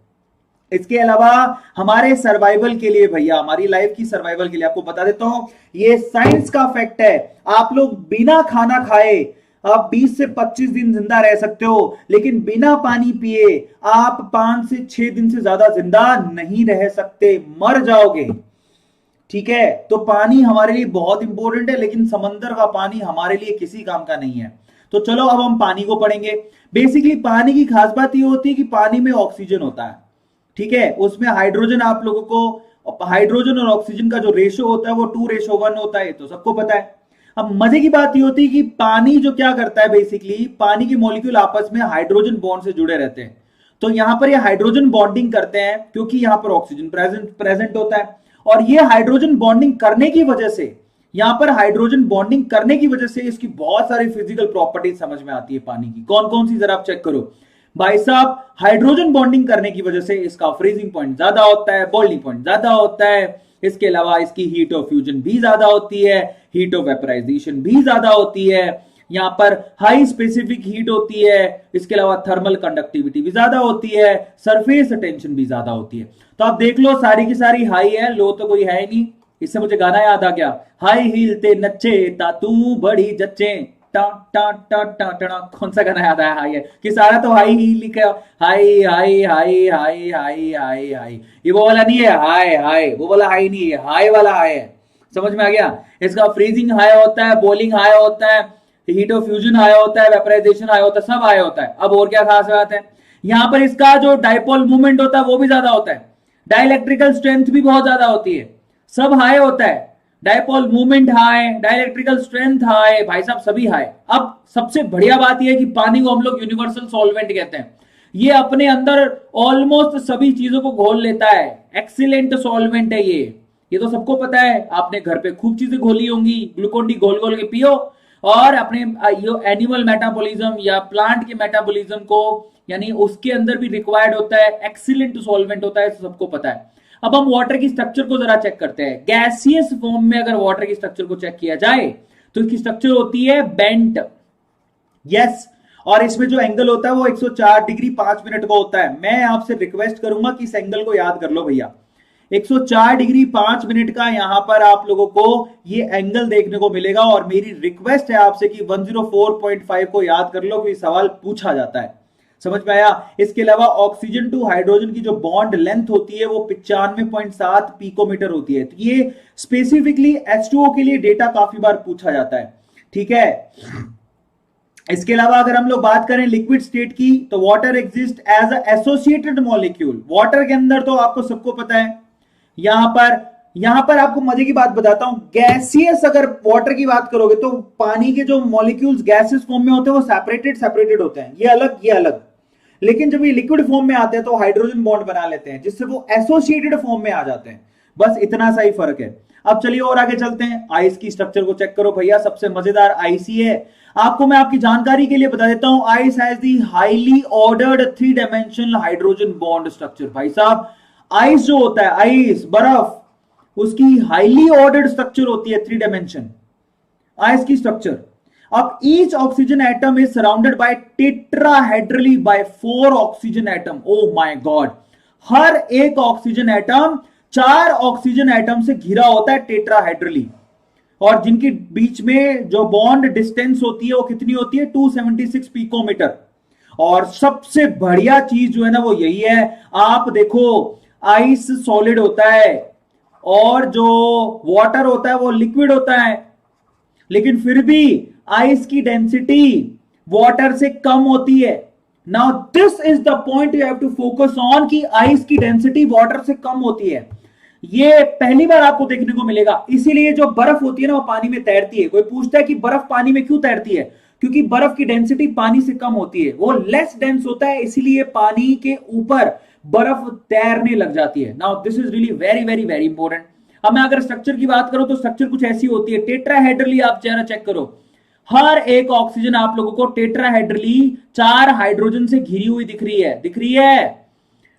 इसके अलावा हमारे सर्वाइवल के लिए भैया, हमारी लाइफ की सर्वाइवल के लिए आपको बता देता हूं, ये साइंस का फैक्ट है। आप लोग बिना खाना खाए आप 20 से 25 दिन जिंदा रह सकते हो, लेकिन बिना पानी पिए आप 5 से 6 दिन से ज्यादा जिंदा नहीं रह सकते, मर जाओगे। ठीक है, तो पानी हमारे लिए बहुत इंपॉर्टेंट है, लेकिन समंदर का पानी हमारे लिए किसी काम का नहीं है। तो चलो अब हम पानी को पढ़ेंगे। बेसिकली पानी की खास बात यह होती है कि पानी में ऑक्सीजन होता है, ठीक है, उसमें हाइड्रोजन, आप लोगों को हाइड्रोजन और ऑक्सीजन का जो रेशो होता है वो 2:1 होता है, तो सबको पता है। अब मजे की बात ये होती है कि पानी जो क्या करता है, बेसिकली पानी के मॉलिक्यूल आपस में हाइड्रोजन बॉन्ड से जुड़े रहते हैं। तो यहां पर ये हाइड्रोजन बॉन्डिंग करते हैं क्योंकि यहां पर ऑक्सीजन प्रेजेंट होता है, और ये हाइड्रोजन बॉन्डिंग करने की वजह से, यहां पर हाइड्रोजन बॉन्डिंग करने की वजह से इसकी बहुत सारी फिजिकल प्रॉपर्टीज समझ में आती है पानी की। कौन कौन सी जरा आप चेक करो भाई साहब। हाइड्रोजन बॉन्डिंग करने की वजह से इसका फ्रीजिंग पॉइंट ज्यादा होता है, बॉइलिंग पॉइंट ज्यादा होता है। इसके अलावा इसकी हीट ऑफ फ्यूजन भी ज्यादा होती है, हीट ऑफ वेपराइजेशन भी ज्यादा होती है, यहां पर हाई स्पेसिफिक हीट होती है। इसके अलावा थर्मल कंडक्टिविटी भी ज्यादा होती है, सरफेस टेंशन भी ज्यादा होती है। तो आप देख लो सारी की सारी हाई है, लो तो कोई है ही नहीं। इससे मुझे गाना याद आ गया, हाई हील ते नच्चे तातू बड़ी जच्चे, टा टा टा टा टा। कौन सा गाना याद आया? हाई है कि सारा तो हाई ही लिखा, high high high high high high high. ये वो वाला नहीं है हाई हाई, वो वाला हाई नहीं है, हाई वाला हाई है। समझ में आ गया? इसका फ्रीजिंग हाई होता है, बॉइलिंग हाई होता है, हीट ऑफ फ्यूजन हाई होता है, वेपराइजेशन हाई होता है, सब हाई होता है। अब और क्या खास बात है, यहां पर इसका जो डाइपोल मूवमेंट होता है वो भी ज्यादा होता है, डाइलेक्ट्रिकल स्ट्रेंथ भी बहुत ज्यादा होती है, सब हाई होता है। Dipole movement high, dielectrical strength high, भाई साहब सभी हाई। अब सबसे बढ़िया बात यह है कि पानी को हम लोग यूनिवर्सल सॉल्वेंट कहते हैं। ये अपने अंदर ऑलमोस्ट सभी चीजों को घोल लेता है, एक्सीलेंट सॉल्वेंट है ये तो सबको पता है। आपने घर पे खूब चीजें घोली होंगी, ग्लूकोन डी घोल घोल के पियो, और अपने एनिमल मेटाबॉलिज्म या प्लांट के मेटाबॉलिज्म को, यानी उसके अंदर भी रिक्वायर्ड होता है, एक्सीलेंट सॉल्वेंट होता है, सबको पता है। अब हम वाटर की स्ट्रक्चर को जरा चेक करते हैं। गैसियस फॉर्म में अगर वाटर की स्ट्रक्चर को चेक किया जाए तो इसकी स्ट्रक्चर होती है बेंट, यस, और इसमें जो एंगल होता है वो 104 डिग्री 5 मिनट का होता है। मैं आपसे रिक्वेस्ट करूंगा कि इस एंगल को याद कर लो भैया, 104 डिग्री 5 मिनट का यहां पर आप लोगों को ये एंगल देखने को मिलेगा। और मेरी रिक्वेस्ट है आपसे कि 104.5 को याद कर लो, कोई सवाल पूछा जाता है। समझ में आया? इसके अलावा ऑक्सीजन टू हाइड्रोजन की जो बॉन्ड लेंथ होती है वो 95.7 पिकोमीटर होती है। तो ये स्पेसिफिकली H2O के लिए डेटा काफी बार पूछा जाता है, ठीक है। इसके अलावा अगर हम लोग बात करें लिक्विड स्टेट की, तो water exist as associated molecule. Water के अंदर तो आपको सबको पता है, यहां पर आपको मजे की बात बताता हूं, गैसियस अगर वाटर की बात करोगे तो पानी के जो मॉलिक्यूल्स गैसियस फॉर्म में होते हैं वो सेपरेटेड होते हैं, ये अलग। लेकिन जब ये लिक्विड फॉर्म में आते हैं तो हाइड्रोजन बॉन्ड बना लेते हैं, जिससे वो एसोसिएटेड फॉर्म में आ जाते हैं। बस इतना सा ही फर्क है। अब चलिए और आगे चलते हैं। आइस की स्ट्रक्चर को चेक करो भैया, सबसे मजेदार आइस ही है। आपको मैं आपकी जानकारी के लिए बता देता हूं, ice has the highly ordered 3 dimensional hydrogen bond structure. भाई साहब आइस जो होता है, आइस बर्फ, उसकी हाईली ऑर्डर्ड स्ट्रक्चर होती है 3 डायमेंशन आइस की स्ट्रक्चर। अब each oxygen atom is surrounded by tetrahedrally by 4 oxygen atom. Oh my god, हर एक ऑक्सीजन एटम 4 ऑक्सीजन एटम से घिरा होता है टेट्राहेड्रली, और जिनके बीच में जो बॉन्ड डिस्टेंस होती है वो कितनी होती है? 276 पिकोमीटर। और सबसे बढ़िया चीज जो है ना वो यही है, आप देखो आइस सॉलिड होता है और जो वाटर होता है वो लिक्विड होता है, लेकिन फिर भी आइस की डेंसिटी वाटर से कम होती है। Now this is the point you have to focus on कि आइस की डेंसिटी वाटर से कम होती है। ये पहली बार आपको देखने को मिलेगा। इसीलिए जो बर्फ होती है ना वो पानी में तैरती है। कोई पूछता है कि बर्फ पानी में क्यों तैरती है, क्योंकि बर्फ की डेंसिटी पानी से कम होती है, वो लेस डेंस होता है, इसीलिए पानी के ऊपर बर्फ तैरने लग जाती है। Now this is really very very very important. अब मैं अगर स्ट्रक्चर की बात करूं तो स्ट्रक्चर कुछ ऐसी होती है। टेट्राहेड्रली आप जरा चेक करो, हर एक ऑक्सीजन आप लोगों को टेट्राहेड्रली 4 हाइड्रोजन से घिरी हुई दिख रही है, दिख रही है।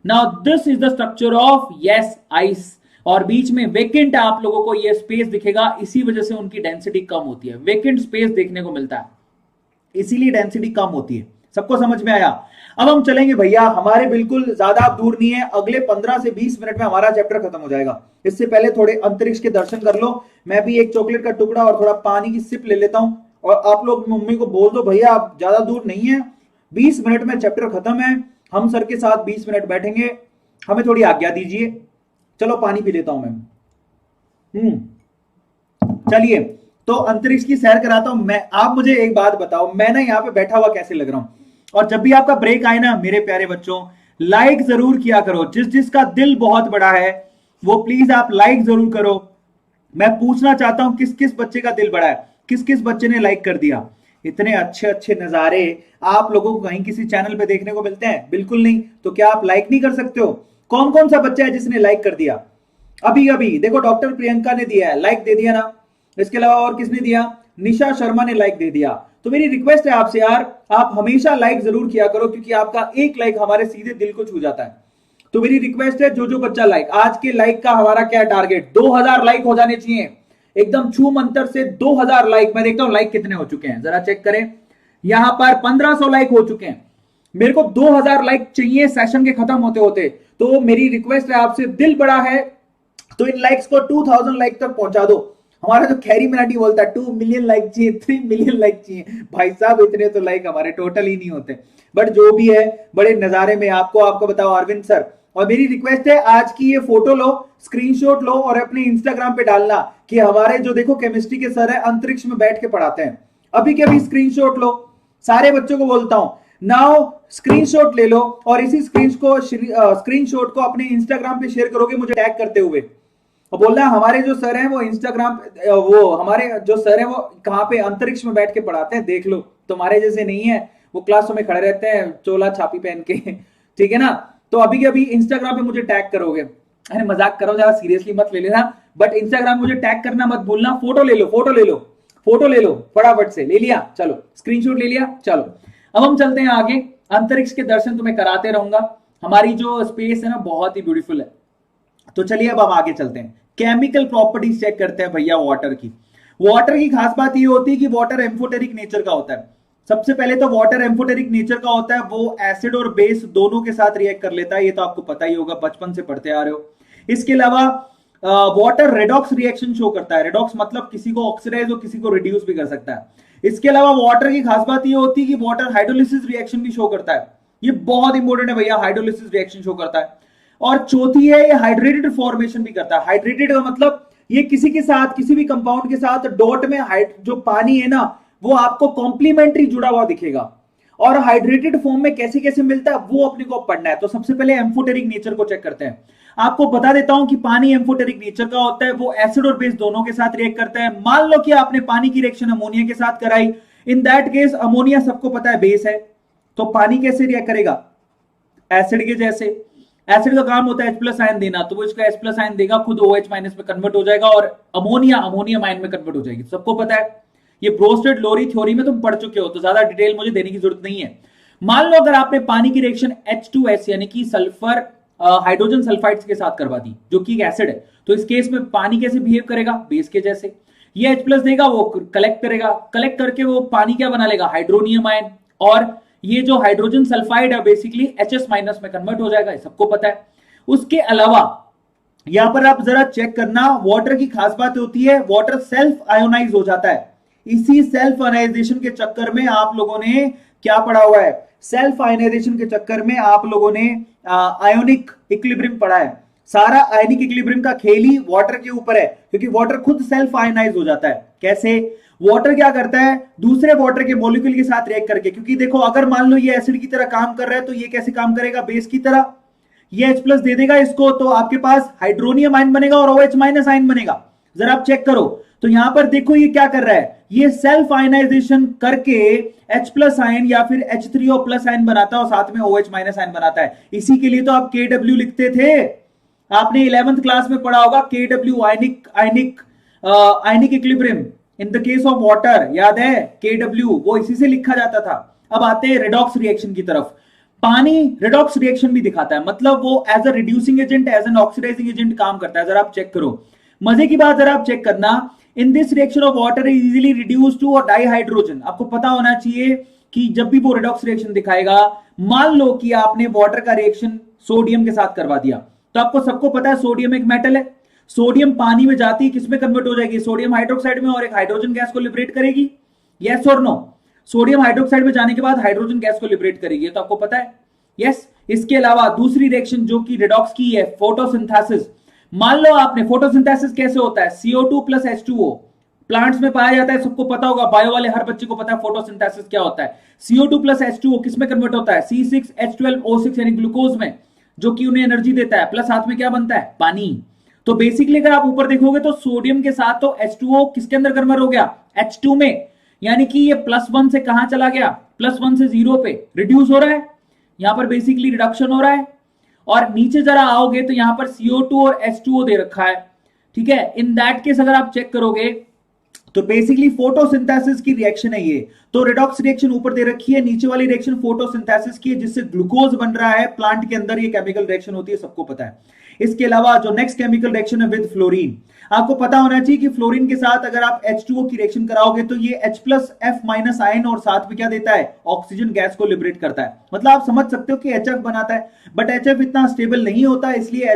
Now this is the structure of yes ice. और बीच में वेकेंट आप लोगों को ये स्पेस दिखेगा, इसी वजह से उनकी डेंसिटी कम होती है। वेकेंट स्पेस देखने को मिलता है, इसीलिए डेंसिटी कम होती है। सबको समझ में आया? अब हम चलेंगे भैया, हमारे बिल्कुल ज्यादा दूर नहीं है, अगले 15 से 20 मिनट में हमारा चैप्टर खत्म हो जाएगा। इससे पहले थोड़े अंतरिक्ष के दर्शन कर लो। मैं भी एक चॉकलेट का टुकड़ा और थोड़ा पानी की सिप ले लेता हूं, और आप लोग मम्मी को बोल दो भैया आप ज्यादा दूर नहीं है, 20 मिनट में चैप्टर खत्म है। हम सर के साथ 20 मिनट बैठेंगे, हमें थोड़ी आज्ञा दीजिए। चलो पानी पी लेता हूं मैं। चलिए, तो अंतरिक्ष की सैर कराता हूं मैं। आप मुझे एक बात बताओ, मैं ना यहाँ पे बैठा हुआ कैसे लग रहा हूं? और जब भी आपका ब्रेक आए ना मेरे प्यारे बच्चों, लाइक जरूर किया करो। जिस जिसका दिल बहुत बड़ा है वो प्लीज आप लाइक जरूर करो। मैं पूछना चाहता हूं किस किस बच्चे का दिल बड़ा है, किस किस बच्चे ने लाइक कर दिया? इतने अच्छे अच्छे नजारे आप लोगों को कहीं किसी चैनल पे देखने को मिलते हैं? बिल्कुल नहीं। तो क्या आप लाइक नहीं कर सकते हो? कौन कौन सा बच्चा है जिसने लाइक कर दिया? अभी अभी देखो, डॉक्टर प्रियंका ने दिया है, लाइक दे दिया ना। इसके अलावा और किसने दिया? निशा शर्मा ने लाइक दे दिया। तो मेरी रिक्वेस्ट है आपसे यार, आप हमेशा लाइक जरूर किया करो, क्योंकि आपका एक लाइक हमारे सीधे दिल को छू जाता है। तो मेरी रिक्वेस्ट है, जो बच्चा लाइक, आज के लाइक का हमारा क्या टारगेट? 2000 लाइक हो जाने चाहिए, एकदम छू मंतर से 2000 लाइक। मैं देखता हूं लाइक कितने हो चुके हैं, जरा चेक करें। यहां पर 1500 लाइक हो चुके हैं। मेरे को 2000 लाइक चाहिए सेशन के खत्म होते होते। तो मेरी रिक्वेस्ट है आपसे, दिल बड़ा है तो इन लाइक्स को 2000 लाइक तक पहुंचा दो। हमारा जो खैरी मराठी बोलता है 2 मिलियन लाइक चाहिए, 3 मिलियन लाइक चाहिए। भाई साहब इतने तो लाइक हमारे टोटल ही नहीं होते, बट जो भी है बड़े नजारे में आपको बताओ अरविंद सर। और मेरी रिक्वेस्ट है, आज की ये फोटो लो, स्क्रीनशॉट लो और अपने इंस्टाग्राम पे डालना कि हमारे जो देखो केमिस्ट्री के सर है अंतरिक्ष में बैठ के पढ़ाते हैं। अभी के अभी स्क्रीनशॉट लो, सारे बच्चों को बोलता हूं नाउ स्क्रीनशॉट ले लो, और इसी स्क्रीनशॉट को अपने इंस्टाग्राम पे शेयर करोगे मुझे टैग करते हुए। और बोलना हमारे जो सर हैं वो इंस्टाग्राम, वो हमारे जो सर हैं वो कहाँ पे अंतरिक्ष में बैठ के पढ़ाते हैं, देख लो। तुम्हारे जैसे नहीं है, वो क्लासों में खड़े रहते हैं चोला छापी पहन के। ठीक है ना? तो अभी के अभी इंस्टाग्राम पे मुझे टैग करोगे। अरे मजाक करो, ज्यादा सीरियसली मत ले लेना, बट इंस्टाग्राम मुझे टैग करना मत भूलना। फोटो ले लो, फोटो ले लो, फोटो ले लो, फटाफट से ले लिया, चलो स्क्रीनशॉट ले लिया। चलो अब हम चलते हैं आगे। अंतरिक्ष के दर्शन तुम्हें कराते रहूंगा। हमारी जो स्पेस है ना बहुत ही ब्यूटीफुल है। तो चलिए अब हम आगे चलते हैं, केमिकल प्रॉपर्टीज चेक करते हैं भैया वाटर की। वाटर की खास बात ये होती है कि वाटर एम्फोटेरिक नेचर का होता है। सबसे पहले तो वाटर एम्फोटेरिक नेचर का होता है, वो एसिड और बेस दोनों के साथ रिएक्ट कर लेता है, ये तो आपको पता ही होगा, बचपन से पढ़ते आ रहे हो। इसके अलावा वाटर रेडॉक्स रिएक्शन शो करता है। रेडॉक्स मतलब किसी को ऑक्सीडाइज और किसी को रिड्यूस भी कर सकता है। इसके अलावा वाटर की खास बात ये होती है कि वाटर हाइड्रोलिसिस रिएक्शन भी शो करता है। ये बहुत इंपॉर्टेंट है भैया, हाइड्रोलिसिस रिएक्शन शो करता है। और चौथी है ये हाइड्रेटेड फॉर्मेशन भी करता है। हाइड्रेटेड का मतलब ये किसी के साथ, किसी भी कंपाउंड के साथ डॉट में जो पानी है ना वो आपको कॉम्प्लीमेंट्री जुड़ा हुआ दिखेगा। और हाइड्रेटेड फॉर्म में कैसे कैसे मिलता है वो अपने को पढ़ना है। तो सबसे पहले एम्फोटेरिक नेचर को चेक करते हैं। आपको बता देता हूं कि पानी एम्फोटेरिक नेचर का होता है, वो एसिड और बेस दोनों के साथ रिएक्ट करता है। मान लो कि आपने पानी की रिएक्शन अमोनिया के साथ कराई, इन दैट केस अमोनिया सबको पता है बेस है, तो पानी कैसे रिएक्ट करेगा? एसिड के जैसे। एसिड का काम होता है H+ आयन देना, तो वो इसका H+ आयन देगा, खुद OH- में कन्वर्ट हो जाएगा और अमोनियम आयन में कन्वर्ट हो जाएगी। सबको पता है, ये ब्रोस्टेड लोरी थ्योरी में तुम पढ़ चुके हो, तो ज्यादा डिटेल मुझे देने की जरूरत नहीं है। मान लो अगर आपने पानी की रिएक्शन H2S यानी कि सल्फर हाइड्रोजन सल्फाइड्स के साथ करवा दी, जो कि एक एसिड है, तो इस केस में पानी कैसे बिहेव करेगा? बेस के जैसे। ये H+ देगा, वो कलेक्ट करेगा, कलेक्ट करके वो पानी क्या बना लेगा? Hydronium ion. और ये जो हाइड्रोजन सल्फाइड है बेसिकली HS- में कन्वर्ट हो जाएगा, सबको पता है। उसके अलावा यहां पर आप जरा चेक करना, वाटर की खास बात होती है वाटर सेल्फ आयोनाइज हो जाता है। इसी सेल्फ आयोनाइजेशन के चक्कर में आप लोगों ने क्या पढ़ा हुआ है? सेल्फ आयोनाइजेशन के चक्कर में आप लोगों ने आयोनिक इक्विलिब्रियम पढ़ा है। सारा आयोनिक इक्विलिब्रियम का खेल ही वाटर के ऊपर है, क्योंकि वाटर खुद सेल्फ आयोनाइज हो जाता है। कैसे? वाटर क्या करता है? दूसरे वाटर के मॉलिक्यूल के साथ रिएक्ट करके, क्योंकि देखो अगर मान लो ये एसिड की तरह काम कर रहा है तो ये कैसे काम करेगा? बेस की तरह। ये H प्लस दे देगा इसको, तो आपके पास हाइड्रोनियम आयन बनेगा और OH माइनस आयन बनेगा। जरा आप चेक करो, तो यहां पर देखो ये क्या कर रहा है, ये सेल्फ आयनाइजेशन करके H प्लस आयन या फिर H3O प्लस आयन बनाता है और साथ में OH माइनस आयन बनाता है। इसी के लिए तो आप KW लिखते थे, आपने 11th क्लास में पढ़ा होगा KW, ionic equilibrium in the case of water, याद है KW, वो इसी से लिखा जाता था। अब आते हैं रेडॉक्स रिएक्शन की तरफ। पानी रेडॉक्स रिएक्शन भी दिखाता है, मतलब वो as a reducing agent, as an oxidizing agent काम करता है। जरा आप चेक करो, मजे की बात जरा आप चेक करना, in this reaction of water is easily reduce to और डाइहाइड्रोजन। आपको पता होना चाहिए कि जब भी वो रेडॉक्स रिएक्शन दिखाएगा, मान लो कि आपने वाटर का रिएक्शन सोडियम के साथ करवा दिया, तो आपको सबको पता है सोडियम एक मेटल है, सोडियम पानी में जाती है, किसमें कन्वर्ट हो जाएगी, सोडियम हाइड्रोक्साइड में, और एक हाइड्रोजन गैस को लिबरेट करेगी, यस और नो। सोडियम हाइड्रोक्साइड में जाने के बाद हाइड्रोजन गैस को लिबरेट करेगी, तो आपको पता है, यस। इसके अलावा दूसरी रिएक्शन जो कि रेडॉक्स की है, फोटोसिंथेसिस। मान लो आपने, फोटोसिंथेसिस कैसे होता है, CO2 प्लस H2O प्लांट्स में पाया जाता है, सबको पता होगा, बायो वाले हर बच्चे को पता है फोटोसिंथेसिस क्या होता है। CO2 प्लस H2O किसमें कन्वर्ट होता है, C6H12O6 यानी ग्लूकोज में, जो कि उन्हें एनर्जी देता है, प्लस साथ में क्या बनता है, पानी। तो बेसिकली अगर आप ऊपर देखोगे तो सोडियम के साथ तो H2O किसके अंदर कन्वर्ट हो गया, H2 में, यानी कि ये +1 से कहां चला गया, +1 से 0 पे रिड्यूस हो रहा है, यहां पर बेसिकली रिडक्शन हो रहा है। और नीचे जरा आओगे तो यहां पर CO2 और H2O दे रखा है, ठीक है। इन दैट केस अगर आप चेक करोगे तो बेसिकली फोटोसिंथेसिस की रिएक्शन है ये। तो रेडॉक्स रिएक्शन ऊपर दे रखी है, नीचे वाली रिएक्शन फोटोसिंथेसिस की है, जिससे ग्लूकोज बन रहा है प्लांट के अंदर, ये केमिकल रिएक्शन होती है, सबको पता है। इसके अलावा जो नेक्स्ट केमिकल रिएक्शन है विद फ्लोरीन, आपको पता होना चाहिए कि फ्लोरीन के साथ अगर आप H2O की रिएक्शन कराओगे तो ये H plus F minus ion और साथ में क्या देता है, ऑक्सीजन गैस को लिबरेट करता है। मतलब आप समझ सकते हो कि HF बनाता है, बट HF इतना स्टेबल नहीं होता, इसलिए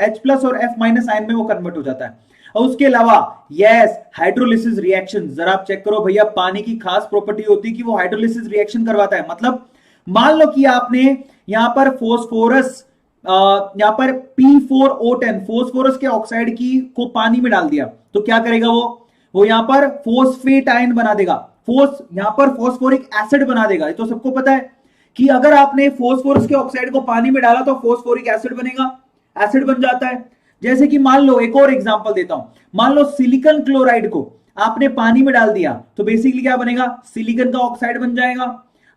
H प्लस और F माइनस आयन में वो कन्वर्ट हो जाता है। और उसके अलावा यस, हाइड्रोलिसिस रिएक्शन, जरा आप चेक करो भैया, पानी की खास प्रॉपर्टी होती है कि वो हाइड्रोलिसिस रिएक्शन करवाता है। मतलब मान लो कि आपने यहां पर फोस्फोरस, यहां पर P4O10 फोस्फोरस के ऑक्साइड की को पानी में डाल दिया, तो क्या करेगा वो यहां पर फोस्फेट आयन बना देगा, यहां पर फोस्फोरिक एसिड बना देगा। ये तो सबको पता है कि अगर आपने फोस्फोरस के ऑक्साइड को पानी में डाला तो फोस्फोरिक एसिड बनेगा, एसिड बन जाता है। जैसे कि मान लो, एक और एग्जांपल देता हूं, मान लो सिलिकॉन क्लोराइड को आपने पानी में डाल दिया, तो बेसिकली क्या बनेगा, सिलिकॉन का ऑक्साइड बन जाएगा।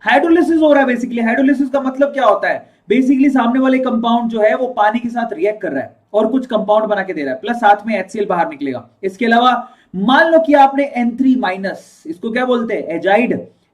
हाइड्रोलिसिस हो रहा है, बेसिकली हाइड्रोलिसिस का मतलब क्या होता है, बेसिकली सामने वाले कंपाउंड जो है वो पानी के साथ रिएक्ट कर रहा है और कुछ कंपाउंड बना के दे रहा है, प्लस साथ में HCl बाहर निकलेगा। इसके अलावा मान लो कि आपने N3-, इसको क्या बोलते हैं,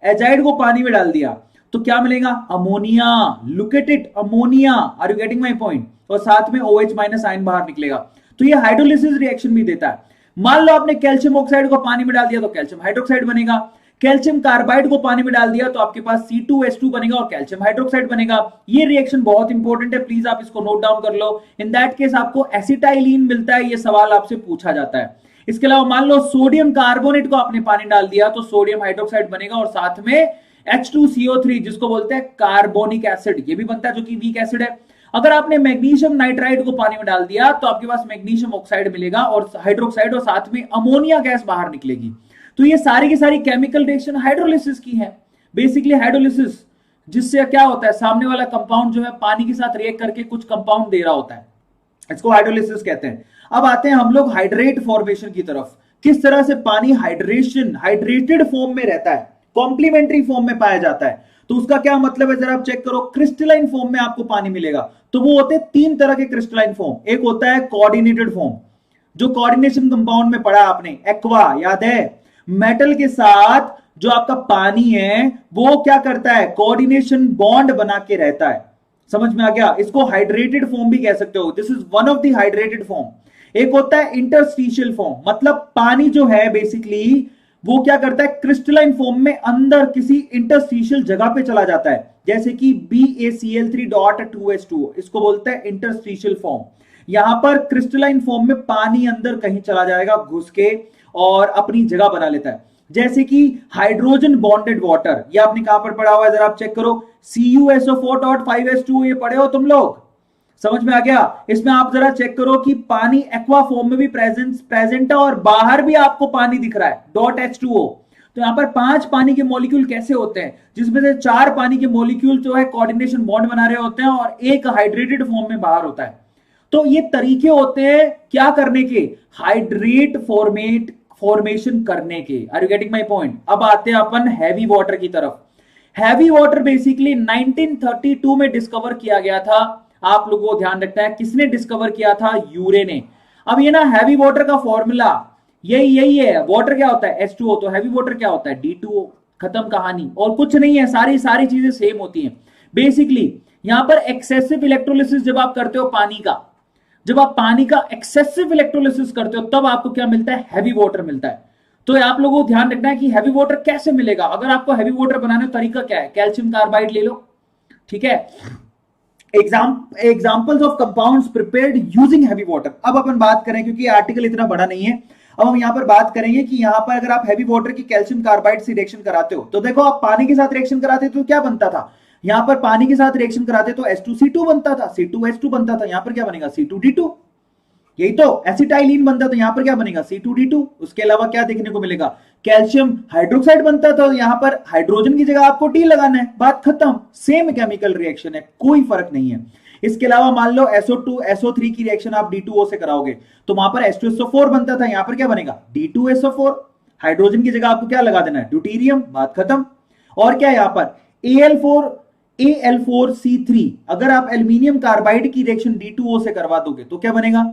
एजाइड को पानी में डाल दिया, तो क्या मिलेगा, ammonia. Look at it, ammonia, are you getting my point. और साथ में OH माइनस आयन बाहर निकलेगा, तो ये हाइड्रोलिसिस रिएक्शन भी देता है। मान लो आपने कैल्शियम ऑक्साइड को पानी में डाल दिया तो कैल्शियम हाइड्रोक्साइड बनेगा, कैल्शियम कार्बाइड को पानी में डाल दिया तो आपके पास C2H2 बनेगा और कैल्शियम हाइड्रोक्साइड बनेगा। ये रिएक्शन बहुत इंपॉर्टेंट है, प्लीज आप इसको नोट डाउन कर लो। इन दैट केस आपको एसिटाइलिन मिलता है, ये सवाल आपसे पूछा जाता है। इसके अलावा मान लो सोडियम कार्बोनेट को आपने पानी डाल दिया तो सोडियम हाइड्रोक्साइड बनेगा और साथ में H2CO3 जिसको बोलते हैं कार्बोनिक एसिड, ये भी बनता है जो कि वीक एसिड है। अगर आपने मैग्नीशियम नाइट्राइड को पानी में डाल दिया तो आपके पास मैग्नीशियम ऑक्साइड मिलेगा और हाइड्रोक्साइड, और साथ में अमोनिया गैस बाहर निकलेगी। तो ये सारी की सारी केमिकल रिएक्शन हाइड्रोलिसिस की है। बेसिकली हाइड्रोलिसिस जिससे क्या होता है, सामने वाला कंपाउंड जो है पानी के साथ रिएक्ट करके कुछ कंपाउंड दे रहा होता है, इसको हाइड्रोलिसिस कहते हैं। अब आते हैं हम लोग हाइड्रेट फॉर्मेशन की तरफ, किस तरह से पानी हाइड्रेटेड फॉर्म में रहता है, कॉम्प्लीमेंट्री फॉर्म में पाया जाता है। तो उसका क्या मतलब है, जरा आप चेक करो। क्रिस्टलाइन फॉर्म में आपको पानी मिलेगा, तो वो होते हैं 3 तरह के क्रिस्टलाइन फॉर्म। एक होता है कोऑर्डिनेटेड फॉर्म, जो कोऑर्डिनेशन कंपाउंड में पढ़ा आपने, एक्वा, याद है, मेटल के साथ जो आपका पानी है वो क्या करता है, कोऑर्डिनेशन बॉन्ड बना के रहता है। समझ में आ गया, इसको हाइड्रेटेड फॉर्म भी कह सकते हो, this is one of the hydrated form. एक होता है इंटरस्टिशियल फॉर्म, मतलब पानी जो है बेसिकली वो क्या करता है, क्रिस्टलाइन फॉर्म में अंदर किसी इंटरस्टिशियल जगह पे चला जाता है, जैसे कि BaCl3.2H2O, इसको बोलते हैं इंटरस्टिशियल फॉर्म। यहां पर क्रिस्टलाइन फॉर्म में पानी अंदर कहीं चला जाएगा घुस के और अपनी जगह बना लेता है। जैसे कि हाइड्रोजन बॉन्डेड वाटर, ये आपने कहां पर पढ़ा हुआ है, जरा आप चेक करो, CuSO4.5H2O, ये पढ़े हो तुम लोग, समझ में आ गया। इसमें आप जरा चेक करो कि पानी एक्वा फॉर्म में भी प्रेजेंट है और बाहर भी आपको पानी दिख रहा है, .H2O। तो यहां पर 5 पानी के मॉलिक्यूल कैसे होते हैं, जिसमें से 4 पानी के मॉलिक्यूल जो है कोऑर्डिनेशन बॉन्ड बना रहे होते हैं और एक हाइड्रेटेड फॉर्म में बाहर होता है। तो ये तरीके होते हैं क्या करने के, हाइड्रेट फॉर्मेशन करने के। Are you getting my point? अब आते हैं अपन हैवी वाटर की तरफ। हैवी वाटर बेसिकली 1932 में डिस्कवर किया गया था। आप लोगों को ध्यान रखना है किसने डिस्कवर किया था, यूरे ने। अब ये ना हैवी वाटर का फॉर्मूला यही है। वाटर क्या होता है, H2O, तो हैवी वाटर क्या होता है, D2O। खत्म कहानी, और कुछ नहीं है, सारी चीजें सेम होती हैं बेसिकली। यहां पर एक्सेसिव इलेक्ट्रोलिसिस जब आप करते हो पानी का, जब आप पानी का एक्सेसिव इलेक्ट्रोलिसिस करते हो तब आपको क्या मिलता है, हैवी वाटर मिलता है। तो आप लोगों को ध्यान रखना है कि हैवी वाटर कैसे मिलेगा। अगर आपको हैवी वाटर बनाने का तरीका क्या है, कैल्शियम कार्बाइड ले लो, ठीक है। Examples of compounds prepared using heavy water. अब अपन बात करें, क्योंकि आर्टिकल इतना बड़ा नहीं है, अब हम यहां पर बात करेंगे कि यहां पर अगर आप हैवी वाटर की कैल्शियम कार्बाइड से रिएक्शन कराते हो, तो देखो आप पानी के साथ रिएक्शन कराते तो क्या बनता था, यहां पर पानी के साथ रिएक्शन कराते तो H2C2 बनता था, C2H2 बनता था। यहां पर क्या बनेगा, C2D2। यही तो एसिटाइलिन बनता तो यहां पर क्या बनेगा, C2D2। उसके अलावा क्या देखने को मिलेगा, कैल्शियम हाइड्रोक्साइड बनता तो यहां पर हाइड्रोजन की जगह आपको टी लगाना है, बात खत्म। सेम केमिकल रिएक्शन है, कोई फर्क नहीं है। इसके अलावा मान लो SO2 SO3 की रिएक्शन आप D2O से कराओगे तो वहां पर H2SO4 बनता था, यहां पर क्या बनेगा, D2SO4। हाइड्रोजन की जगह आपको क्या लगा देना है, ड्यूटेरियम, बात खत्म। और क्या यहां पर Al4C3, अगर आप एल्यूमिनियम कार्बाइड की रिएक्शन D2O से करवा दोगे तो क्या बनेगा,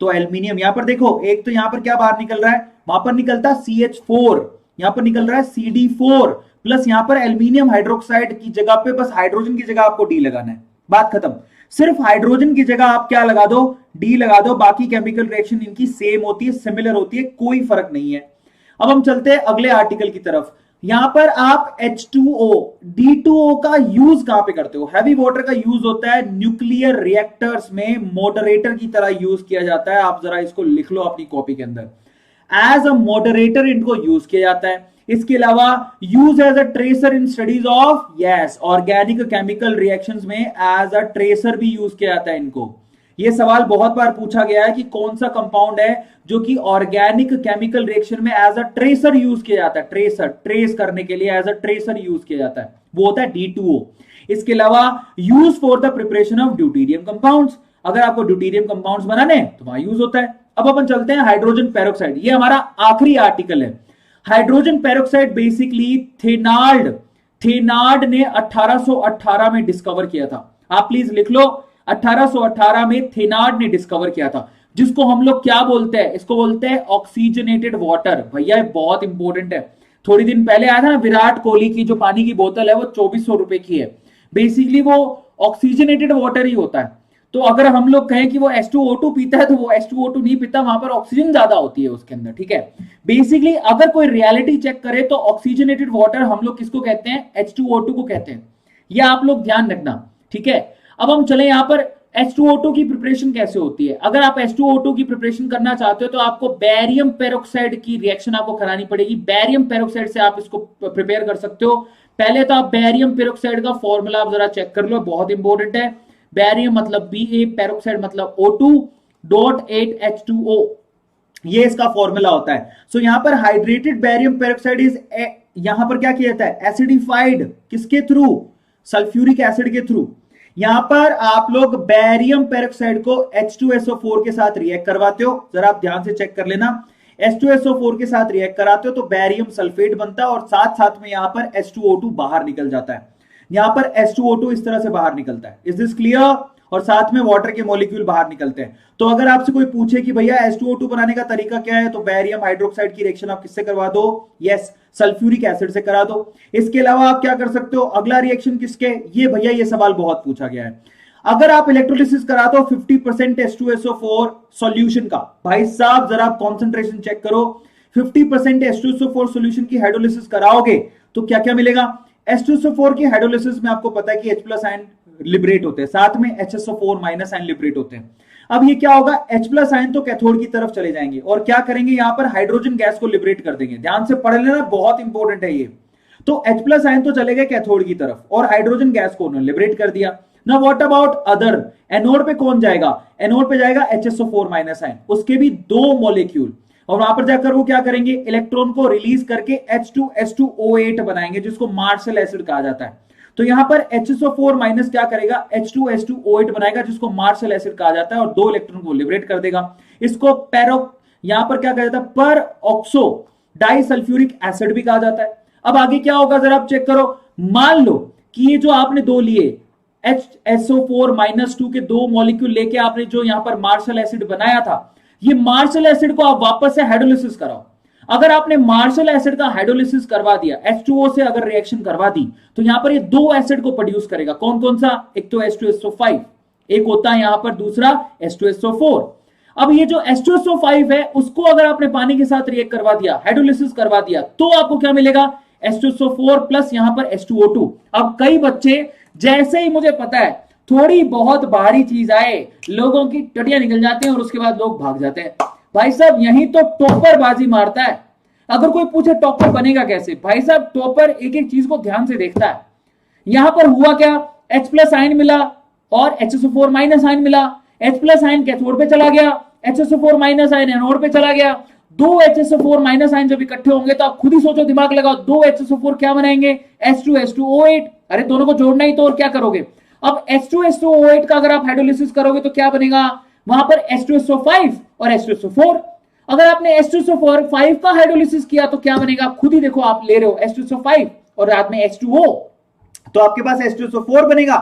तो एल्यूमिनियम, यहां पर देखो एक तो यहां पर क्या बाहर निकल रहा है, वहां पर निकलता CH4, यहां पर निकल रहा है CD4, प्लस यहां पर एल्यूमिनियम हाइड्रोक्साइड की जगह पे बस हाइड्रोजन की जगह आपको डी लगाना है, बात खत्म। सिर्फ हाइड्रोजन की जगह आप क्या लगा दो, डी लगा दो, बाकी केमिकल रिएक्शन इनकी सेम होती है, सिमिलर होती है, कोई फर्क नहीं है। अब हम चलते हैं अगले आर्टिकल की तरफ। यहां पर आप H2O D2O का यूज कहां पे करते हो, हैवी वाटर का यूज होता है न्यूक्लियर रिएक्टर्स में, मॉडरेटर की तरह यूज किया जाता है। आप जरा इसको लिख लो अपनी कॉपी के अंदर, एज अ मॉडरेटर इनको यूज किया जाता है। इसके अलावा use as a tracer in studies of, yes, organic chemical reactions में एज अ ट्रेसर भी यूज किया जाता है इनको। यह सवाल बहुत बार पूछा गया है कि कौन सा कंपाउंड है जो कि ऑर्गेनिक केमिकल रिएक्शन में एज अ ट्रेसर यूज किया जाता है, ट्रेसर, ट्रेस करने के लिए एज अ ट्रेसर यूज किया जाता है, वो होता है D2O। इसके अलावा use for the preparation of deuterium compounds, अगर आपको ड्यूटेरियम कंपाउंड्स बनाने तो वहां यूज होता है। अब अपन चलते हैं हाइड्रोजन पेरोक्साइड, ये हमारा आखिरी आर्टिकल है। हाइड्रोजन पेरोक्साइड बेसिकली थेनार्ड ने 1818 में डिस्कवर किया था। आप प्लीज लिख लो, 1818 में थेनार्ड ने डिस्कवर किया था, जिसको हम लोग क्या बोलते हैं, इसको बोलते हैं ऑक्सीजनेटेड वाटर। भैया बहुत इंपॉर्टेंट है, थोड़ी दिन पहले आया था ना विराट कोहली की जो पानी की बोतल है वो 2400 रुपए की है, बेसिकली वो ऑक्सीजनेटेड वाटर ही होता है। तो अगर हम लोग कहें कि वो H2O2 पीता है तो वो H2O2 नहीं पीता, वहां पर ऑक्सीजन ज्यादा होती है उसके अंदर, ठीक है। बेसिकली अगर कोई रियलिटी चेक करे तो ऑक्सीजनेटेड वाटर हम लोग किसको कहते हैं, H2O2 को कहते हैं, यह आप लोग ध्यान रखना, ठीक है। अब हम चले यहां पर H2O2 की प्रिपरेशन कैसे होती है। अगर आप H2O2 की प्रिपरेशन करना चाहते हो तो आपको बैरियम पेरोक्साइड की रिएक्शन आपको करानी पड़ेगी। बैरियम पेरोक्साइड से आप इसको प्रिपेयर कर सकते हो। पहले तो आप बैरियम पेरोक्साइड का फॉर्मूला आप जरा चेक कर लो, बहुत इंपॉर्टेंट है। बैरियम मतलब Ba, पेरोक्साइड मतलब O2.8H2O, ये इसका फॉर्मूला होता है। सो यहां पर हाइड्रेटेड बैरियम पेरोक्साइड इज, यहां पर क्या किया जाता है, एसिडिफाइड, किसके थ्रू, सल्फ्यूरिक एसिड के थ्रू। यहां पर आप लोग बैरियम पेरोक्साइड को H2SO4 के साथ रिएक्ट करवाते हो, जरा आप ध्यान से चेक कर लेना। H2SO4 के साथ रिएक्ट कराते हो तो बैरियम सल्फेट बनता है और साथ साथ में यहां पर H2O2 बाहर निकल जाता है। यहां पर H2O2 इस तरह से बाहर निकलता है, इज दिस क्लियर, और साथ में वाटर के मॉलिक्यूल बाहर निकलते हैं। तो अगर आपसे कोई पूछे कि भैया H2O2 बनाने का तरीका क्या है, तो बैरियम हाइड्रोक्साइड की रिएक्शन आप किससे करवा दो, यस, सल्फ्यूरिक एसिड से करा दो। इसके अलावा आप क्या कर सकते हो, अगला रिएक्शन किसके, ये भैया ये सवाल बहुत पूछा गया है। अगर आप इलेक्ट्रोलिसिस करा दो 50% H2SO4 सॉल्यूशन का, भाई साहब जरा आप कॉन्सेंट्रेशन चेक करो, 50% H2SO4 सॉल्यूशन की हाइड्रोलिसिस कराओगे तो क्या क्या मिलेगा। H2SO4 की हाइड्रोलिसिस में आपको पता है कि H+ आयन लिबरेट होते हैं, साथ में HSO4- आयन लिबरेट होते हैं। अब ये क्या होगा, H+ आयन तो कैथोड की तरफ चले जाएंगे और क्या करेंगे, यहां पर हाइड्रोजन गैस को लिबरेट कर देंगे। ध्यान से पढ़ लेना, बहुत इंपॉर्टेंट है ये। तो H+ आयन तो चले गए कैथोड की तरफ और हाइड्रोजन गैस को उन्होंने लिबरेट कर दिया। ना व्हाट अबाउट अदर, एनोड पे कौन जाएगा, एनोड पे जाएगा HSO4- आयन, उसके भी 2 मॉलिक्यूल, और वहां पर जाकर वो क्या करेंगे, इलेक्ट्रॉन को रिलीज करके H2SO8 बनाएंगे, जिसको मार्शल एसिड कहा जाता है। तो यहां पर HSO4 माइनस क्या करेगा, H2SO8 बनाएगा, जिसको मार्शल एसिड कहा जाता है, और 2 इलेक्ट्रॉन को लिबरेट कर देगा। इसको यहां पर क्या कहा जाता है, पर ऑक्सो डाइसल्फ्यूरिक एसिड भी कहा जाता है। अब आगे क्या होगा जरा आप चेक करो। मान लो कि ये जो आपने 2 लिए HSO4-2 के 2 मॉलिक्यूल लेके आपने जो यहां पर मार्शल एसिड बनाया था, ये मार्शल एसिड को आप वापस से हाइड्रोलिसिस कराओ। अगर आपने मार्शल एसिड का हाइड्रोलिसिस करवा दिया, H2O से अगर रिएक्शन करवा दी, तो यहां पर ये 2 एसिड को प्रोड्यूस करेगा। कौन कौन सा, एक तो H2SO5, एक होता है यहां पर दूसरा H2SO4। अब ये जो H2SO5 है, उसको अगर आपने पानी के साथ रिएक्ट करवा दिया, हाइड्रोलिसिस करवा दिया, तो आपको क्या मिलेगा, H2SO4 प्लस यहां पर H2O2। अब कई बच्चे, जैसे ही मुझे पता है थोड़ी बहुत भारी चीज आए, लोगों की टटियां निकल जाते हैं और उसके बाद लोग भाग जाते हैं। भाई साहब यही तो टॉपर बाजी मारता है। अगर कोई पूछे टॉपर बनेगा कैसे, भाई साहब टॉपर एक एक चीज को ध्यान से देखता है। यहां पर हुआ क्या, H प्लस आयन मिला और HSO4 माइनस आयन मिला। H प्लस आयन कैथोड पे चला गया, HSO4 माइनस आयन एनोड पे चला गया। 2 HSO4 माइनस आयन जब इकट्ठे होंगे तो आप खुद ही सोचो, दिमाग लगाओ, 2 HSO4 क्या बनाएंगे, H2SO8। अरे दोनों को जोड़ना ही तो, और क्या करोगे। अब H2SO8 का अगर आप हाइड्रोलिसिस करोगे तो क्या बनेगा, वहां पर H2SO5 और H2SO4। अगर आपने H2SO5 का हाइड्रोलिसिस किया तो क्या बनेगा, खुद ही देखो, आप ले रहे हो H2SO5 और रात में H2O, तो आपके पास H2SO4 बनेगा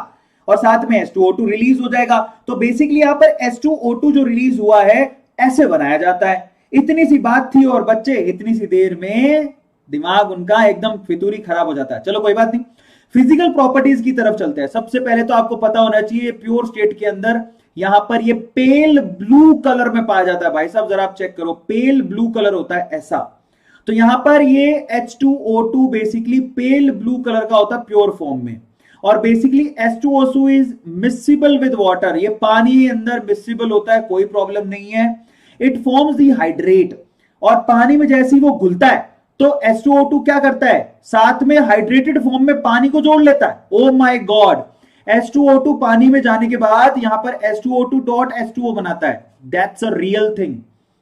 और साथ में H2O2 रिलीज हो जाएगा। तो बेसिकली यहां पर H2O2 जो रिलीज हुआ है, ऐसे बनाया जाता है। इतनी सी बात थी और बच्चे इतनी सी देर में दिमाग उनका एकदम फितूरी खराब हो जाता है। चलो कोई बात नहीं, फिजिकल प्रॉपर्टीज की तरफ चलते हैं। सबसे पहले तो आपको पता होना चाहिए, प्योर स्टेट के अंदर यहां पर ये पेल ब्लू कलर में पाया जाता है। भाई साहब जरा आप चेक करो, पेल ब्लू कलर होता है ऐसा। तो यहां पर ये H2O2 basically pale blue colour का होता है प्योर फॉर्म में। और basically H2O2 is miscible with water, ये पानी अंदर मिसिबल होता है, कोई प्रॉब्लम नहीं है। इट फॉर्म्स दी हाइड्रेट, और पानी में जैसे ही वो घुलता है तो H2O2 क्या करता है, साथ में हाइड्रेटेड फॉर्म में पानी को जोड़ लेता है। ओ माय गॉड, H2O2 पानी में जाने के बाद यहां पर H2O2.H2O बनाता है। That's a real thing.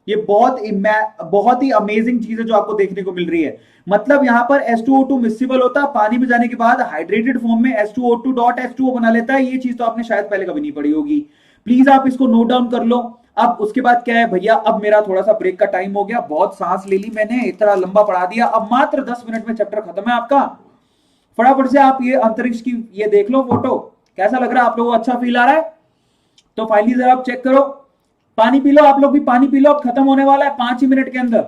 ये बहुत ही अमेजिंग चीज है जो आपको देखने को मिल रही है। मतलब यहां पर H2O2 मिसिबल होता है, पानी में जाने के बाद हाइड्रेटेड फॉर्म में H2O2.H2O बना लेता है। ये चीज तो आपने शायद पहले कभी नहीं पढ़ी होगी। प्लीज आप इसको नोट डाउन कर लो। अब उसके बाद क्या है भैया, अब मेरा थोड़ा सा ब्रेक का टाइम हो गया, बहुत सांस ले ली मैंने, इतना लंबा पढ़ा दिया। अब मात्र 10 मिनट में चैप्टर खत्म है आपका। फटाफट से आप ये अंतरिक्ष की ये देख लो फोटो, कैसा लग रहा है आप लोगों को, अच्छा फील आ रहा है तो फाइनली जरा आप चेक करो। पानी पी लो, आप लोग भी पानी पी लो, अब खत्म होने वाला है 5 ही मिनट के अंदर।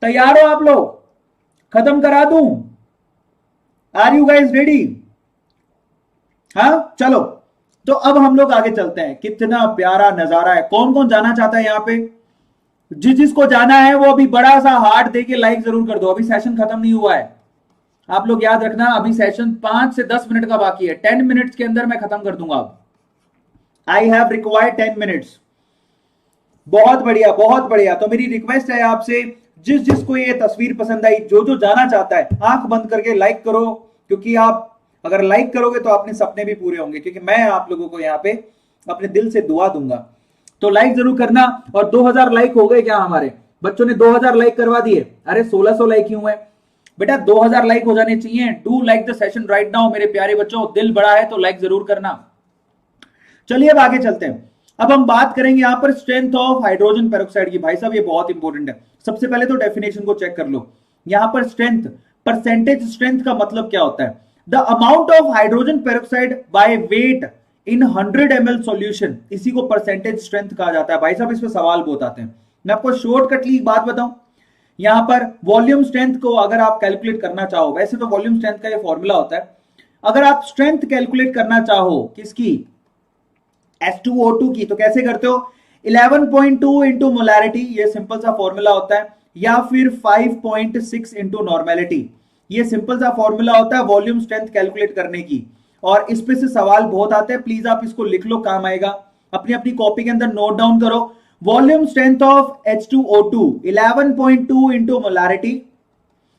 तैयार हो आप लोग, खत्म करा दूं? Are you guys ready? हाँ चलो, तो अब हम लोग आगे चलते हैं। कितना प्यारा नजारा है। कौन कौन जाना चाहता है यहाँ पे? जिसको जाना है वो अभी बड़ा सा हार्ट देके लाइक जरूर कर दो। अभी सेशन खत्म नहीं हुआ है, आप लोग याद रखना, अभी सेशन 5 से 10 मिनट का बाकी है। 10 मिनट्स के अंदर मैं खत्म कर दूंगा। अब आई हैव रिक्वायर्ड 10 मिनट्स। बहुत बढ़िया, बहुत बढ़िया। तो मेरी रिक्वेस्ट है आपसे, जिसको ये तस्वीर पसंद आई, जो जाना चाहता है, आंख बंद करके लाइक करो, क्योंकि आप अगर लाइक करोगे तो अपने सपने भी पूरे होंगे, क्योंकि मैं आप लोगों को यहाँ पे अपने दिल से दुआ दूंगा। तो लाइक जरूर करना। और 2000 लाइक हो गए क्या? हमारे बच्चों ने 2000 लाइक करवा दिए। अरे 1600 लाइक क्यों है बेटा? 2000 लाइक हो जाने चाहिए। Do like the session right now मेरे प्यारे बच्चों। दिल बड़ा है तो लाइक जरूर करना। चलिए अब आगे चलते हैं। अब हम बात करेंगे यहां पर स्ट्रेंथ ऑफ हाइड्रोजन पेरोक्साइड की। भाई साहब ये बहुत इंपॉर्टेंट है। सबसे पहले तो डेफिनेशन को चेक कर लो। यहां पर स्ट्रेंथ, परसेंटेज स्ट्रेंथ का मतलब क्या होता है? The amount of hydrogen peroxide by weight in 100 ml solution, इसी को परसेंटेज स्ट्रेंथ कहा जाता है। भाई साहब इसमें सवाल बहुत आते हैं, मैं आपको शॉर्टकटली बात बताऊं। यहां पर वॉल्यूम स्ट्रेंथ को अगर आप कैलकुलेट करना चाहो, वैसे तो वॉल्यूम स्ट्रेंथ का ये फॉर्मूला होता है। अगर आप स्ट्रेंथ कैलकुलेट करना चाहो किसकी, H2O2 की, तो कैसे करते हो? 11.2 इंटू मोलैरिटी, ये सिंपल सा फॉर्मूला होता है, या फिर 5.6 इंटू नॉर्मेलिटी, ये सिंपल सा फॉर्मूला होता है वॉल्यूम स्ट्रेंथ कैलकुलेट करने की। और इस पे से सवाल बहुत आते हैं, प्लीज आप इसको लिख लो, काम आएगा। अपनी अपनी कॉपी के अंदर नोट डाउन करो। Volume strength of H2O2 11.2 into molarity,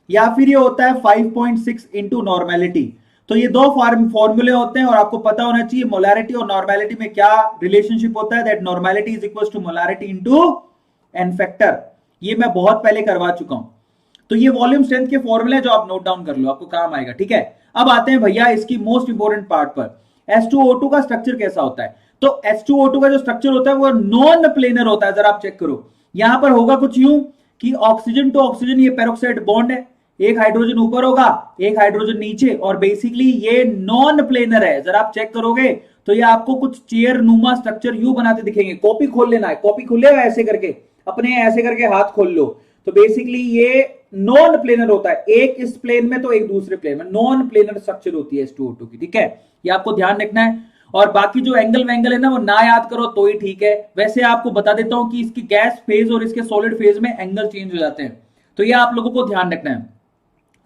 या फिर ये होता है 5.6 इंटू नॉर्मेलिटी। तो ये दो फॉर्मूले होते हैं और आपको पता होना चाहिए मोलैरिटी और नॉर्मेलिटी में क्या रिलेशनशिप होता है। That normality is equal to molarity into n factor. ये मैं बहुत पहले करवा चुका हूं। तो ये वॉल्यूम स्ट्रेंथ के फॉर्मूले जो आप नोट डाउन कर लो, आपको काम आएगा। ठीक है, अब आते हैं भैया इसकी मोस्ट इंपोर्टेंट पार्ट पर। H2O2 का स्ट्रक्चर कैसा होता है? तो H2O2 का जो स्ट्रक्चर होता है वो नॉन प्लेनर होता है। जरा आप चेक करो, यहां पर होगा कुछ यूं कि ऑक्सीजन टू ऑक्सीजन ये पेरोक्साइड बॉन्ड है, एक हाइड्रोजन ऊपर होगा, एक हाइड्रोजन नीचे, और बेसिकली ये नॉन प्लेनर है। जरा आप चेक करोगे तो ये आपको कुछ चेयर नुमा स्ट्रक्चर यूं बनाते दिखेंगे। कॉपी खोल लेना है, कॉपी खुलेगा ऐसे करके, अपने ऐसे करके हाथ खोल लो। तो बेसिकली ये नॉन प्लेनर होता है, एक इस प्लेन में तो एक दूसरे प्लेन में, नॉन प्लेनर स्ट्रक्चर होती है H2O2 की। ठीक है, ये आपको ध्यान रखना है। और बाकी जो एंगल वेंगल है ना वो ना याद करो तो ही ठीक है। वैसे आपको बता देता हूं कि इसकी गैस फेज और इसके सॉलिड फेज में एंगल चेंज हो जाते हैं, तो ये आप लोगों को ध्यान रखना है।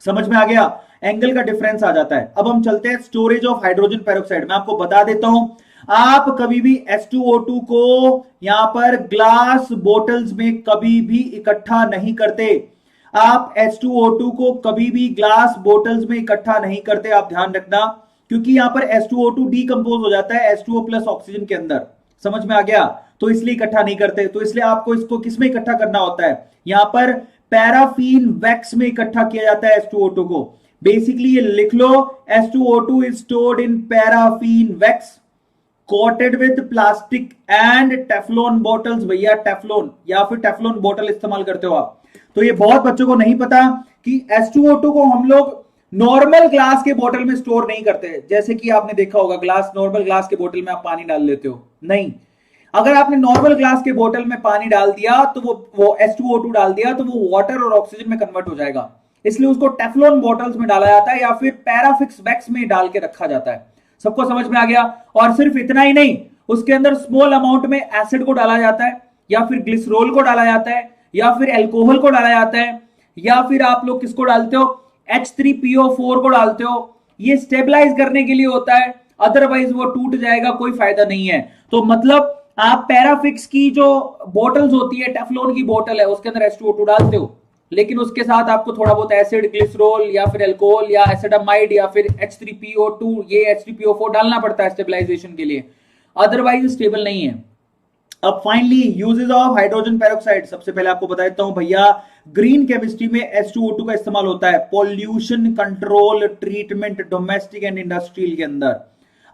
समझ में आ गया? एंगल का डिफरेंस आ जाता है। अब हम चलते हैं स्टोरेज ऑफ हाइड्रोजन पेरोक्साइड। मैं आपको बता देता हूं, आप कभी भी H2O2 को यहां पर ग्लास बोटल्स में कभी भी इकट्ठा नहीं करते। आप H2O2 को कभी भी ग्लास बोटल्स में इकट्ठा नहीं करते, आप ध्यान रखना, क्योंकि यहां पर H2O2 डीकंपोज हो जाता है H2O प्लस ऑक्सीजन के अंदर। समझ में आ गया? तो इसलिए इकट्ठा नहीं करते। तो इसलिए आपको इसको किस में इकट्ठा करना होता है? यहां पर पैराफिन वैक्स में इकट्ठा किया जाता है H2O2 को। बेसिकली ये लिख लो, H2O2 is stored in paraffin wax coated with plastic and Teflon bottles. भैया टेफ्लॉन या फिर टेफ्लॉन बॉटल इस्तेमाल करते हो आप। तो ये बहुत बच्चों को नहीं पता कि H2O2 को हम लोग नॉर्मल ग्लास के बोतल में स्टोर नहीं करते। जैसे कि आपने देखा होगा ग्लास, नॉर्मल ग्लास के बोतल में आप पानी डाल लेते हो, नहीं। अगर आपने नॉर्मल ग्लास के बोतल में पानी डाल दिया तो वो H2O2 डाल दिया तो वो वाटर और ऑक्सीजन में कन्वर्ट हो जाएगा। इसलिए उसको टेफ्लॉन बॉटल्स में डाला जाता है या फिर पैराफिक्स वैक्स में डाल के रखा जाता है। सबको समझ में आ गया? और सिर्फ इतना ही नहीं, उसके अंदर स्मॉल अमाउंट में एसिड को डाला जाता है, या फिर ग्लिसरॉल को डाला जाता है, या फिर एल्कोहल को डाला जाता है, या फिर आप लोग किसको डालते हो? H3PO4 को डालते हो। ये स्टेबलाइज करने के लिए होता है, अदरवाइज वो टूट जाएगा, कोई फायदा नहीं है। तो मतलब आप पैराफिक्स की जो बोटल्स होती है, टेफ्लॉन की बोतल है, उसके अंदर H2O2 डालते हो, लेकिन उसके साथ आपको थोड़ा बहुत एसिड, ग्लिसरॉल या फिर अल्कोहल या एसिडामाइड या फिर H3PO2 ये H3PO4 डालना पड़ता है स्टेबलाइजेशन के लिए, अदरवाइज स्टेबल नहीं है। अब finally uses of hydrogen peroxide. सबसे पहले आपको बता देता हूं भैया, ग्रीन केमिस्ट्री में H2O2 का इस्तेमाल होता है pollution control, treatment, domestic and industrial के अंदर।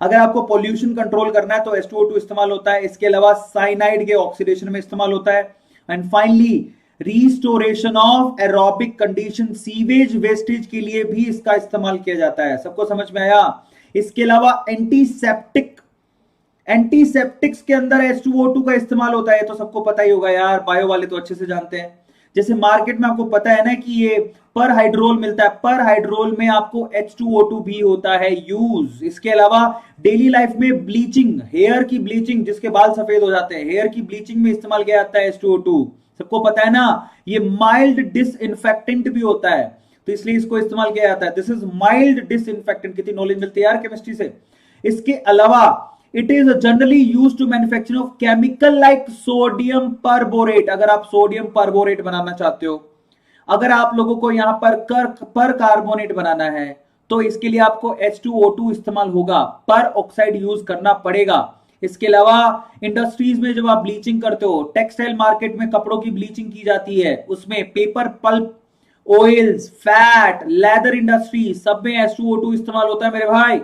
अगर आपको पॉल्यूशन कंट्रोल करना है तो H2O2 इस्तेमाल होता है। इसके अलावा साइनाइड के ऑक्सीडेशन में इस्तेमाल होता है। And finally restoration of aerobic condition, sewage wastage के लिए भी इसका इस्तेमाल किया जाता है। सबको समझ में आया? इसके अलावा एंटीसेप्टिक्स के अंदर H2O2 का इस्तेमाल होता है, तो सबको पता ही होगा यार, बायो वाले तो अच्छे से जानते हैं। जैसे मार्केट में आपको पता है ना कि ये पर हाइड्रोल मिलता है, पर हाइड्रोल में आपको H2O2 भी होता है यूज। इसके अलावा डेली लाइफ में ब्लीचिंग, हेयर की ब्लीचिंग, जिसके बाल सफेद हो जाते हैं, हेयर की ब्लीचिंग में इस्तेमाल किया जाता है H2O2। सबको पता है ना, ये माइल्ड डिसइंफेक्टेंट भी होता है, तो इसलिए इसको इस्तेमाल किया जाता है। This is mild disinfectant. कितनी नॉलेज मिलती है यार केमिस्ट्री से। इसके अलावा it is generally used to manufacture of chemical like sodium perborate. अगर आप सोडियम परबोरेट बनाना चाहते हो, अगर आप लोगों को यहां पर कार्बोनेट बनाना है, तो इसके लिए आपको H2O2 इस्तेमाल होगा, पर ऑक्साइड यूज करना पड़ेगा। इसके अलावा इंडस्ट्रीज में जब आप ब्लीचिंग करते हो, टेक्सटाइल मार्केट में कपड़ों की ब्लीचिंग की जाती है, उसमें paper, pulp, oils, fat, leather industry, सब में H2O2 इस्तेमाल होता है मेरे भाई।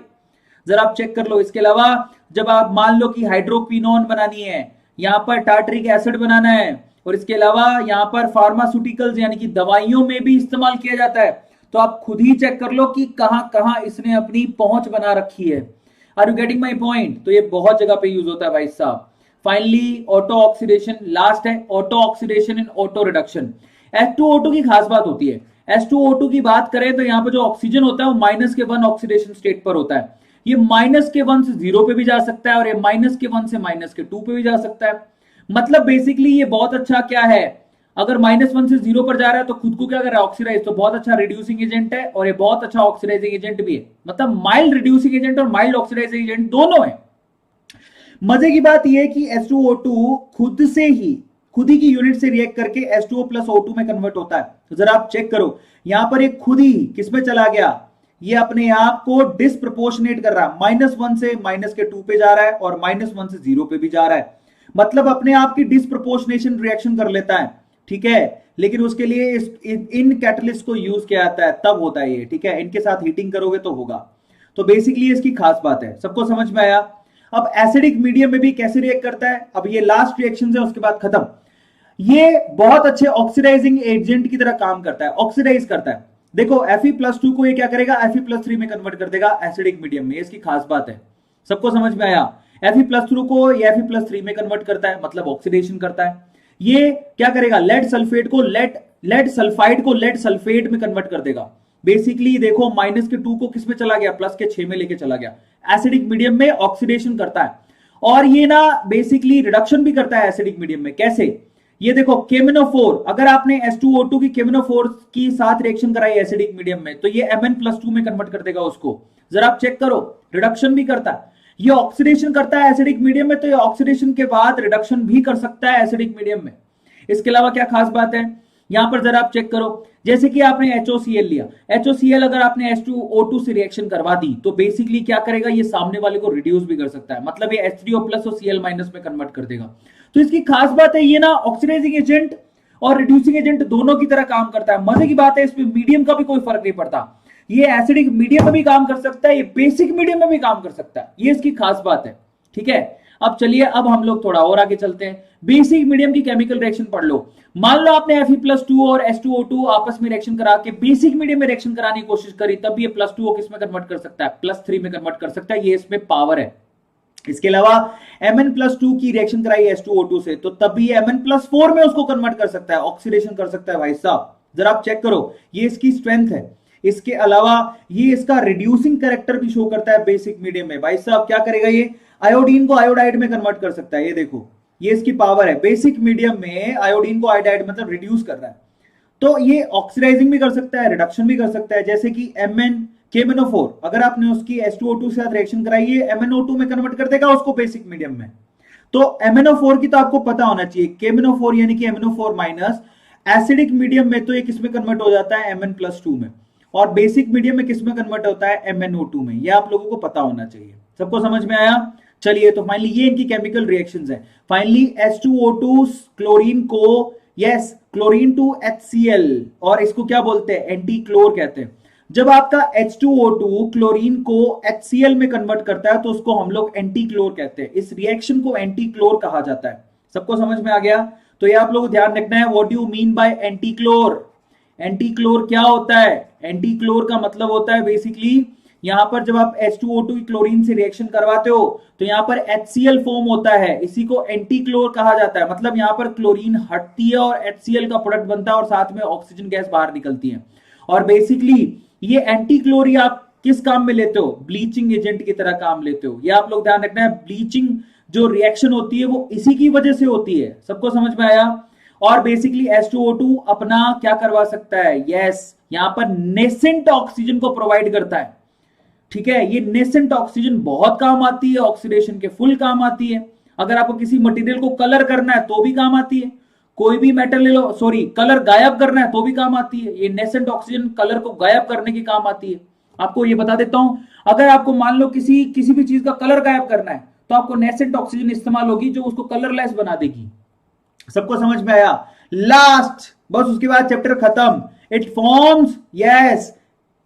जरा आप चेक कर लो। इसके अलावा जब आप मान लो कि हाइड्रोक्विनोन बनानी है, यहां पर टार्टरिक एसिड बनाना है, और इसके अलावा यहां पर फार्मास्यूटिकल्स यानी कि दवाइयों में भी इस्तेमाल किया जाता है, तो आप खुद ही चेक कर लो कि कहां कहां इसने अपनी पहुंच बना रखी है। Are you getting my point? तो ये बहुत जगह पे यूज होता है भाई साहब। फाइनली ऑटो ऑक्सीडेशन लास्ट है, auto oxidation and auto reduction. H2O2 की खास बात होती है, H2O2 की बात करें तो यहां पर जो ऑक्सीजन होता है वो -1 ऑक्सीडेशन स्टेट पर होता है। ये -1 से 0 पे भी जा सकता है, और ये -1 से -2 पे भी जा सकता है। मतलब बेसिकली ये बहुत अच्छा क्या है, अगर -1 से 0 पर जा रहा है तो खुद को क्या कर रहा है, ऑक्सीडाइज, तो बहुत अच्छा रिड्यूसिंग एजेंट है, और ये बहुत अच्छा ऑक्सीडाइजिंग एजेंट भी है। मतलब माइल्ड रिड्यूसिंग एजेंट और माइल्ड ऑक्सीडाइजिंग एजेंट दोनों है। मजे की बात यह है कि H2O2 खुद ही की यूनिट से रिएक्ट करके H2O प्लस O2 में कन्वर्ट होता है। तो जरा आप चेक करो, यहां पर एक खुद ही किसमें चला गया, ये अपने आप को डिसप्रोपोर्शनेट कर रहा है, -1 से -2 पे जा रहा है, और -1 से 0 पे भी जा रहा है। मतलब अपने आप की डिसप्रोपोर्शनेशन रिएक्शन कर लेता है। ठीक है, लेकिन उसके लिए इन कैटलिस्ट को यूज किया जाता है, तब होता है ये, ठीक है, इनके साथ हीटिंग करोगे तो होगा। तो बेसिकली इसकी खास बात है, सबको समझ में आया। अब एसिडिक मीडियम में भी कैसे रिएक्ट करता है, अब ये लास्ट रिएक्शन है, उसके बाद खत्म। ये बहुत अच्छे ऑक्सीडाइजिंग एजेंट की तरह काम करता है, ऑक्सीडाइज करता है। देखो Fe+2 को ये क्या करेगा, Fe+3 में कन्वर्ट कर देगा एसिडिक मीडियम में, इसकी खास बात है। सबको समझ में आया। Fe+2 को ये Fe+3 में कन्वर्ट करता है, मतलब ऑक्सीडेशन करता है। ये क्या करेगा, लेड सल्फाइड को लेड सल्फेट में कन्वर्ट कर देगा। बेसिकली देखो माइनस के 2 को किस में चला गया, प्लस के 6 में लेके चला गया। एसिडिक मीडियम में ऑक्सीडेशन करता है, और ये ना बेसिकली रिडक्शन भी करता है एसिडिक मीडियम में। कैसे, ये देखो KMnO4, अगर आपने H2O2 की KMnO4 की साथ रिएक्शन कराई एसिडिक मीडियम में, तो ये Mn+2 में कन्वर्ट कर देगा उसको। जरा आप चेक करो, रिडक्शन भी करता है। ये ऑक्सीडेशन करता है एसिडिक मीडियम में, तो ये ऑक्सीडेशन के बाद रिडक्शन भी कर सकता है एसिडिक मीडियम में। इसके अलावा क्या खास बात है, यहां पर जरा आप चेक करो, जैसे कि आपने HOCl लिया, HOCl अगर आपने H2O2 से रिएक्शन करवा दी, तो बेसिकली क्या करेगा, ये सामने वाले को रिड्यूस भी कर सकता है, मतलब ये H3O+ और Cl- में कन्वर्ट कर देगा। तो इसकी खास बात है, ये ना ऑक्सीडाइजिंग एजेंट और रिड्यूसिंग एजेंट दोनों की तरह काम करता है। मजे की बात है, इसमें मीडियम का भी कोई फर्क नहीं पड़ता। ये एसिडिक मीडियम में भी काम कर सकता है, ये बेसिक मीडियम में भी काम कर सकता है, ये इसकी खास बात है। ठीक है, अब चलिए, अब हम लोग थोड़ा और आगे चलते हैं। बेसिक मीडियम की केमिकल रिएक्शन पढ़ लो। मान लो आपने Fe+2 और H2O2 आपस में रिएक्शन करा के बेसिक मीडियम में रिएक्शन कराने की कोशिश करी, तब ये +2 को किस में कन्वर्ट कर सकता है, +3 में कन्वर्ट कर सकता है, ये इसमें पावर है। इसके अलावा Mn+2 की रिएक्शन कराई H2O2 से, तो तब भी Mn+4 में उसको कन्वर्ट कर सकता है, ऑक्सीडेशन कर सकता है। भाई साहब जरा आप चेक करो, ये इसकी स्ट्रेंथ है। इसके अलावा ये इसका रिड्यूसिंग कैरेक्टर भी शो करता है बेसिक मीडियम में। भाई साहब क्या करेगा, ये आयोडीन को आयोडाइड में कन्वर्ट कर सकता है। ये देखो, ये इसकी पावर है, बेसिक मीडियम में आयोडीन को आयोडाइड मतलब रिड्यूस कर रहा है। तो ये ऑक्सीडाइजिंग भी कर सकता है, रिडक्शन भी कर सकता है, जैसे कि KMnO4 अगर आपने उसकी H2O2 के साथ रिएक्शन कराई है, MnO2 में कन्वर्ट कर देगा उसको बेसिक मीडियम में। तो MnO4 की तो आपको पता होना चाहिए, KMnO4 यानी कि MnO4- एसिडिक मीडियम में तो ये किसमें कन्वर्ट हो जाता है, Mn+2 में, और बेसिक मीडियम में किसमें कन्वर्ट होता है, MnO2 में। ये आप लोगों को पता होना चाहिए। सबको समझ में आया। चलिए, तो फाइनली ये इनकी केमिकल रिएक्शंस है। फाइनली H2O2 क्लोरीन को, यस, क्लोरीन टू HCl, और इसको क्या बोलते हैं, एंटी क्लोर कहते हैं। जब आपका H2O2 क्लोरीन को HCl में कन्वर्ट करता है, तो उसको हम लोग एंटी क्लोर कहते हैं। इस रिएक्शन को एंटी क्लोर कहा जाता है। सबको समझ में आ गया। तो ये आप लोग ध्यान रखना है, what do you mean by antichlor. Antichlor क्या होता है, एंटी क्लोर का मतलब होता है बेसिकली, यहां पर जब आप H2O2 की क्लोरीन से रिएक्शन करवाते हो, तो यहां पर HCl फॉर्म होता है, इसी को एंटी क्लोर कहा जाता है। मतलब यहां पर क्लोरीन हटती है और HCl का प्रोडक्ट बनता है, और साथ में ऑक्सीजन गैस बाहर निकलती है। और बेसिकली ये एंटी क्लोर ही आप किस काम में लेते हो, ब्लीचिंग एजेंट की तरह काम लेते हो। ये आप लोग ध्यान रखना है, ब्लीचिंग जो रिएक्शन होती है वो इसी की वजह से होती है। सबको समझ में आया। और बेसिकली H2O2 अपना क्या करवा सकता है, यस, यहां पर नेसेंट ऑक्सीजन को प्रोवाइड करता है। ठीक है, ये नेसेंट ऑक्सीजन बहुत काम आती है, ऑक्सीडेशन के फुल काम आती है। अगर आपको किसी मटेरियल को कलर करना है तो भी काम आती है, कोई भी मेटल ले लो, सॉरी, कलर गायब करना है तो भी काम आती है। ये नेसेंट ऑक्सीजन कलर को गायब करने की काम आती है। आपको ये बता देता हूं, अगर आपको मान लो किसी भी चीज का कलर गायब करना है, तो आपको नेसेंट ऑक्सीजन इस्तेमाल होगी, जो उसको कलरलेस बना देगी। सबको समझ में आया। लास्ट, बस उसके बाद चैप्टर खत्म। It forms, yes,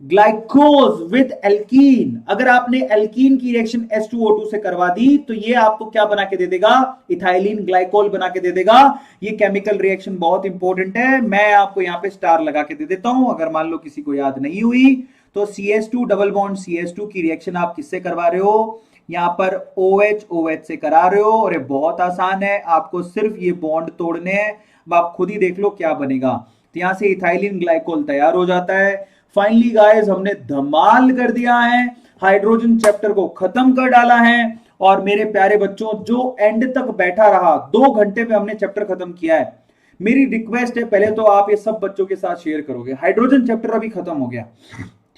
glycols with alkene. अगर आपने एल्कीन की रिएक्शन H2O2 से करवा दी, तो ये आपको क्या बना के दे देगा, इथाइलिन ग्लाइकोल बना के दे देगा। ये केमिकल रिएक्शन बहुत इंपॉर्टेंट है, मैं आपको यहां पे स्टार लगा के दे देता हूं, अगर मान लो किसी को याद नहीं हुई तो। CH2 डबल बॉन्ड CH2 की रिएक्शन आप किससे करवा रहे हो, यहां पर OH से करा रहे हो, और ये बहुत आसान है, आपको सिर्फ ये बॉन्ड तोड़ने हैं। अब आप खुद ही देख लो क्या बनेगा। तो यहां से इथाइलिन ग्लाइकोल तैयार हो जाता है। फाइनली गाइस, हमने धमाल कर दिया है, हाइड्रोजन चैप्टर को खत्म कर डाला है। और मेरे प्यारे बच्चों, जो एंड तक बैठा रहा, 2 घंटे में हमने चैप्टर खत्म किया है। मेरी रिक्वेस्ट है, पहले तो आप ये सब बच्चों के साथ शेयर करोगे। हाइड्रोजन चैप्टर अभी खत्म हो गया,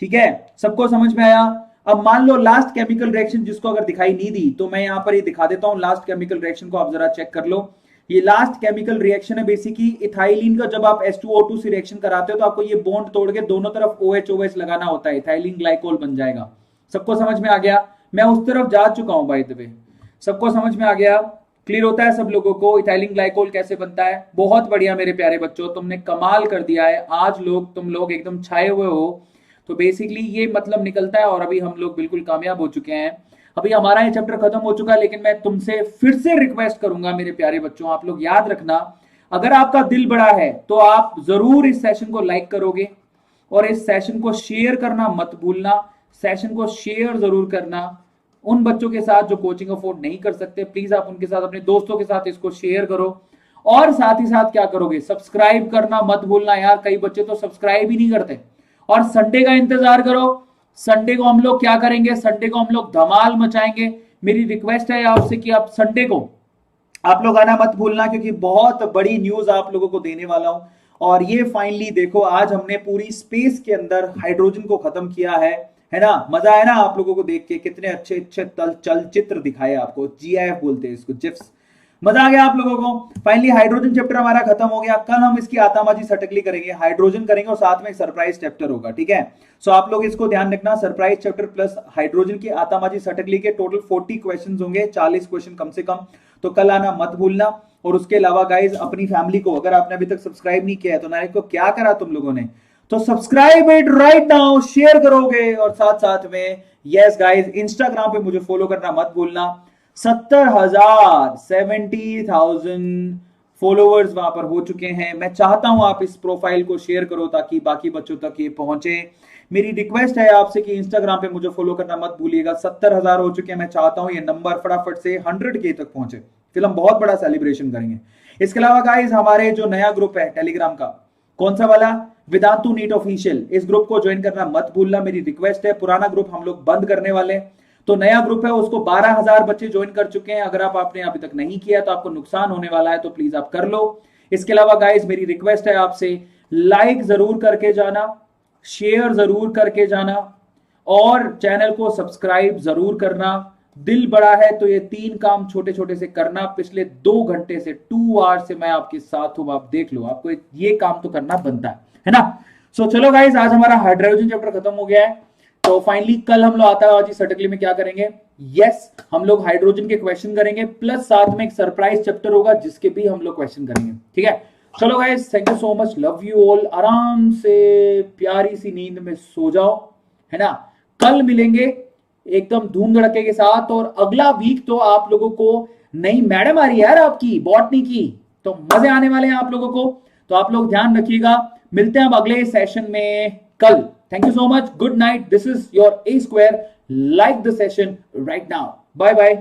ठीक है, सबको समझ में आया। अब मान लो लास्ट केमिकल रिएक्शन जिसको अगर दिखाई नहीं दी, तो मैं यहां पर ये दिखा देता हूं। लास्ट केमिकल रिएक्शन को आप जरा चेक कर लो। ये लास्ट केमिकल रिएक्शन है बेसिकली इथाइलिन का। जब आप H2O2 से रिएक्शन कराते हो, तो आपको ये बॉन्ड तोड़ के दोनों तरफ OH लगाना होता है, इथाइलिन ग्लाइकोल बन जाएगा। सबको समझ में आ गया। मैं उस तरफ जा चुका हूं बाय द वे, सबको समझ में आ गया। क्लियर होता है सब लोगों को इथाइलिन ग्लाइकोल कैसे बनता है? बहुत बढ़िया मेरे प्यारे बच्चों, तुमने कमाल कर दिया है आज। तुम लोग एकदम छाए हुए हो। तो बेसिकली ये मतलब निकलता है, और अभी हम लोग बिल्कुल कामयाब हो चुके हैं। अभी हमारा ये चैप्टर खत्म हो चुका है, लेकिन मैं तुमसे फिर से रिक्वेस्ट करूंगा मेरे प्यारे बच्चों, आप लोग याद रखना, अगर आपका दिल बड़ा है तो आप जरूर इस सेशन को लाइक करोगे, और इस सेशन को शेयर करना मत भूलना। सेशन को शेयर जरूर करना उन बच्चों के साथ जो कोचिंग अफोर्ड नहीं कर सकते। प्लीज आप उनके साथ, अपने दोस्तों के साथ इसको शेयर करो। और साथ ही साथ क्या करोगे, सब्सक्राइब करना मत भूलना यार। कई बच्चे तो सब्सक्राइब ही नहीं करते। और संडे का इंतजार करो, संडे को हम लोग क्या करेंगे, संडे को हम लोग धमाल मचाएंगे। मेरी रिक्वेस्ट है आपसे कि आप संडे को आप लोग आना मत भूलना, क्योंकि बहुत बड़ी न्यूज आप लोगों को देने वाला हूं। और ये फाइनली देखो, आज हमने पूरी स्पेस के अंदर हाइड्रोजन को खत्म किया है ना? मजा आया ना आप लोगों को देख के? कितने अच्छे अच्छे चलचित्र दिखाए आपको, जीआईएफ बोलते हैं इसको, जिफ्स। मजा आ गया आप लोगों को? फाइनली हाइड्रोजन चैप्टर हमारा खत्म हो गया। कल हम इसकी आतामाजी सटकली करेंगे, हाइड्रोजन करेंगे और साथ में एक सरप्राइज चैप्टर होगा, ठीक है? सो आप लोग इसको ध्यान रखना, सरप्राइज चैप्टर प्लस हाइड्रोजन की आतामाजी सटकली के टोटल 40 क्वेश्चन होंगे, 40 क्वेश्चन कम से कम। तो कल आना मत भूलना। और उसके अलावा गाइज, अपनी फैमिली को, अगर आपने अभी तक सब्सक्राइब नहीं किया है तो नारे को क्या करा तुम लोगों ने, तो subscribe it right now, share करोगे। और साथ साथ में यस गाइज, इंस्टाग्राम पे मुझे फॉलो करना मत भूलना। 70,000 फॉलोअर्स वहां पर हो चुके हैं। मैं चाहता हूं आप इस प्रोफाइल को शेयर करो ताकि बाकी बच्चों तक ये पहुंचे। मेरी रिक्वेस्ट है आपसे कि इंस्टाग्राम पे मुझे फॉलो करना मत भूलिएगा। 70,000 हो चुके हैं। मैं चाहता हूं ये नंबर फटाफट से 100K तक पहुंचे, फिर हम बहुत बड़ा सेलिब्रेशन करेंगे। इसके अलावा गाइज, हमारे जो नया ग्रुप है टेलीग्राम का, कौन सा वाला, वेदांतु नीट ऑफिशियल, इस ग्रुप को ज्वाइन करना मत भूलना, मेरी रिक्वेस्ट है। पुराना ग्रुप हम लोग बंद करने वाले हैं, तो नया ग्रुप है उसको 12,000 बच्चे ज्वाइन कर चुके हैं। अगर आपने अभी तक नहीं किया तो आपको नुकसान होने वाला है, तो प्लीज आप कर लो। इसके अलावा गाइज, मेरी रिक्वेस्ट है आपसे, लाइक जरूर करके जाना, शेयर जरूर करके जाना, और चैनल को सब्सक्राइब जरूर करना। दिल बड़ा है तो ये 3 काम छोटे छोटे से करना। पिछले 2 घंटे से 2 आवर से मैं आपके साथ हूं, आप देख लो, आपको ये काम तो करना बनता है ना? सो चलो गाइज, आज हमारा हाइड्रोजन चैप्टर खत्म हो गया है। तो फाइनली कल हम लोग आतामाजी सटकली में क्या करेंगे, यस, हम लोग हाइड्रोजन के क्वेश्चन करेंगे, प्लस साथ में एक सरप्राइज चैप्टर होगा जिसके भी हम लोग क्वेश्चन करेंगे, ठीक है? चलो guys, thank you so much, love you all. आराम से प्यारी सी नींद में सो जाओ, है ना? कल मिलेंगे एकदम धूम धड़के के साथ। और अगला वीक तो आप लोगों को नई मैडम आ रही है यार आपकी, बॉटनी की, तो मजे आने वाले हैं आप लोगों को। तो आप लोग ध्यान रखिएगा, मिलते हैं अब अगले सेशन में कल। Thank you so much, good night, this is your A Square, like the session right now, bye bye.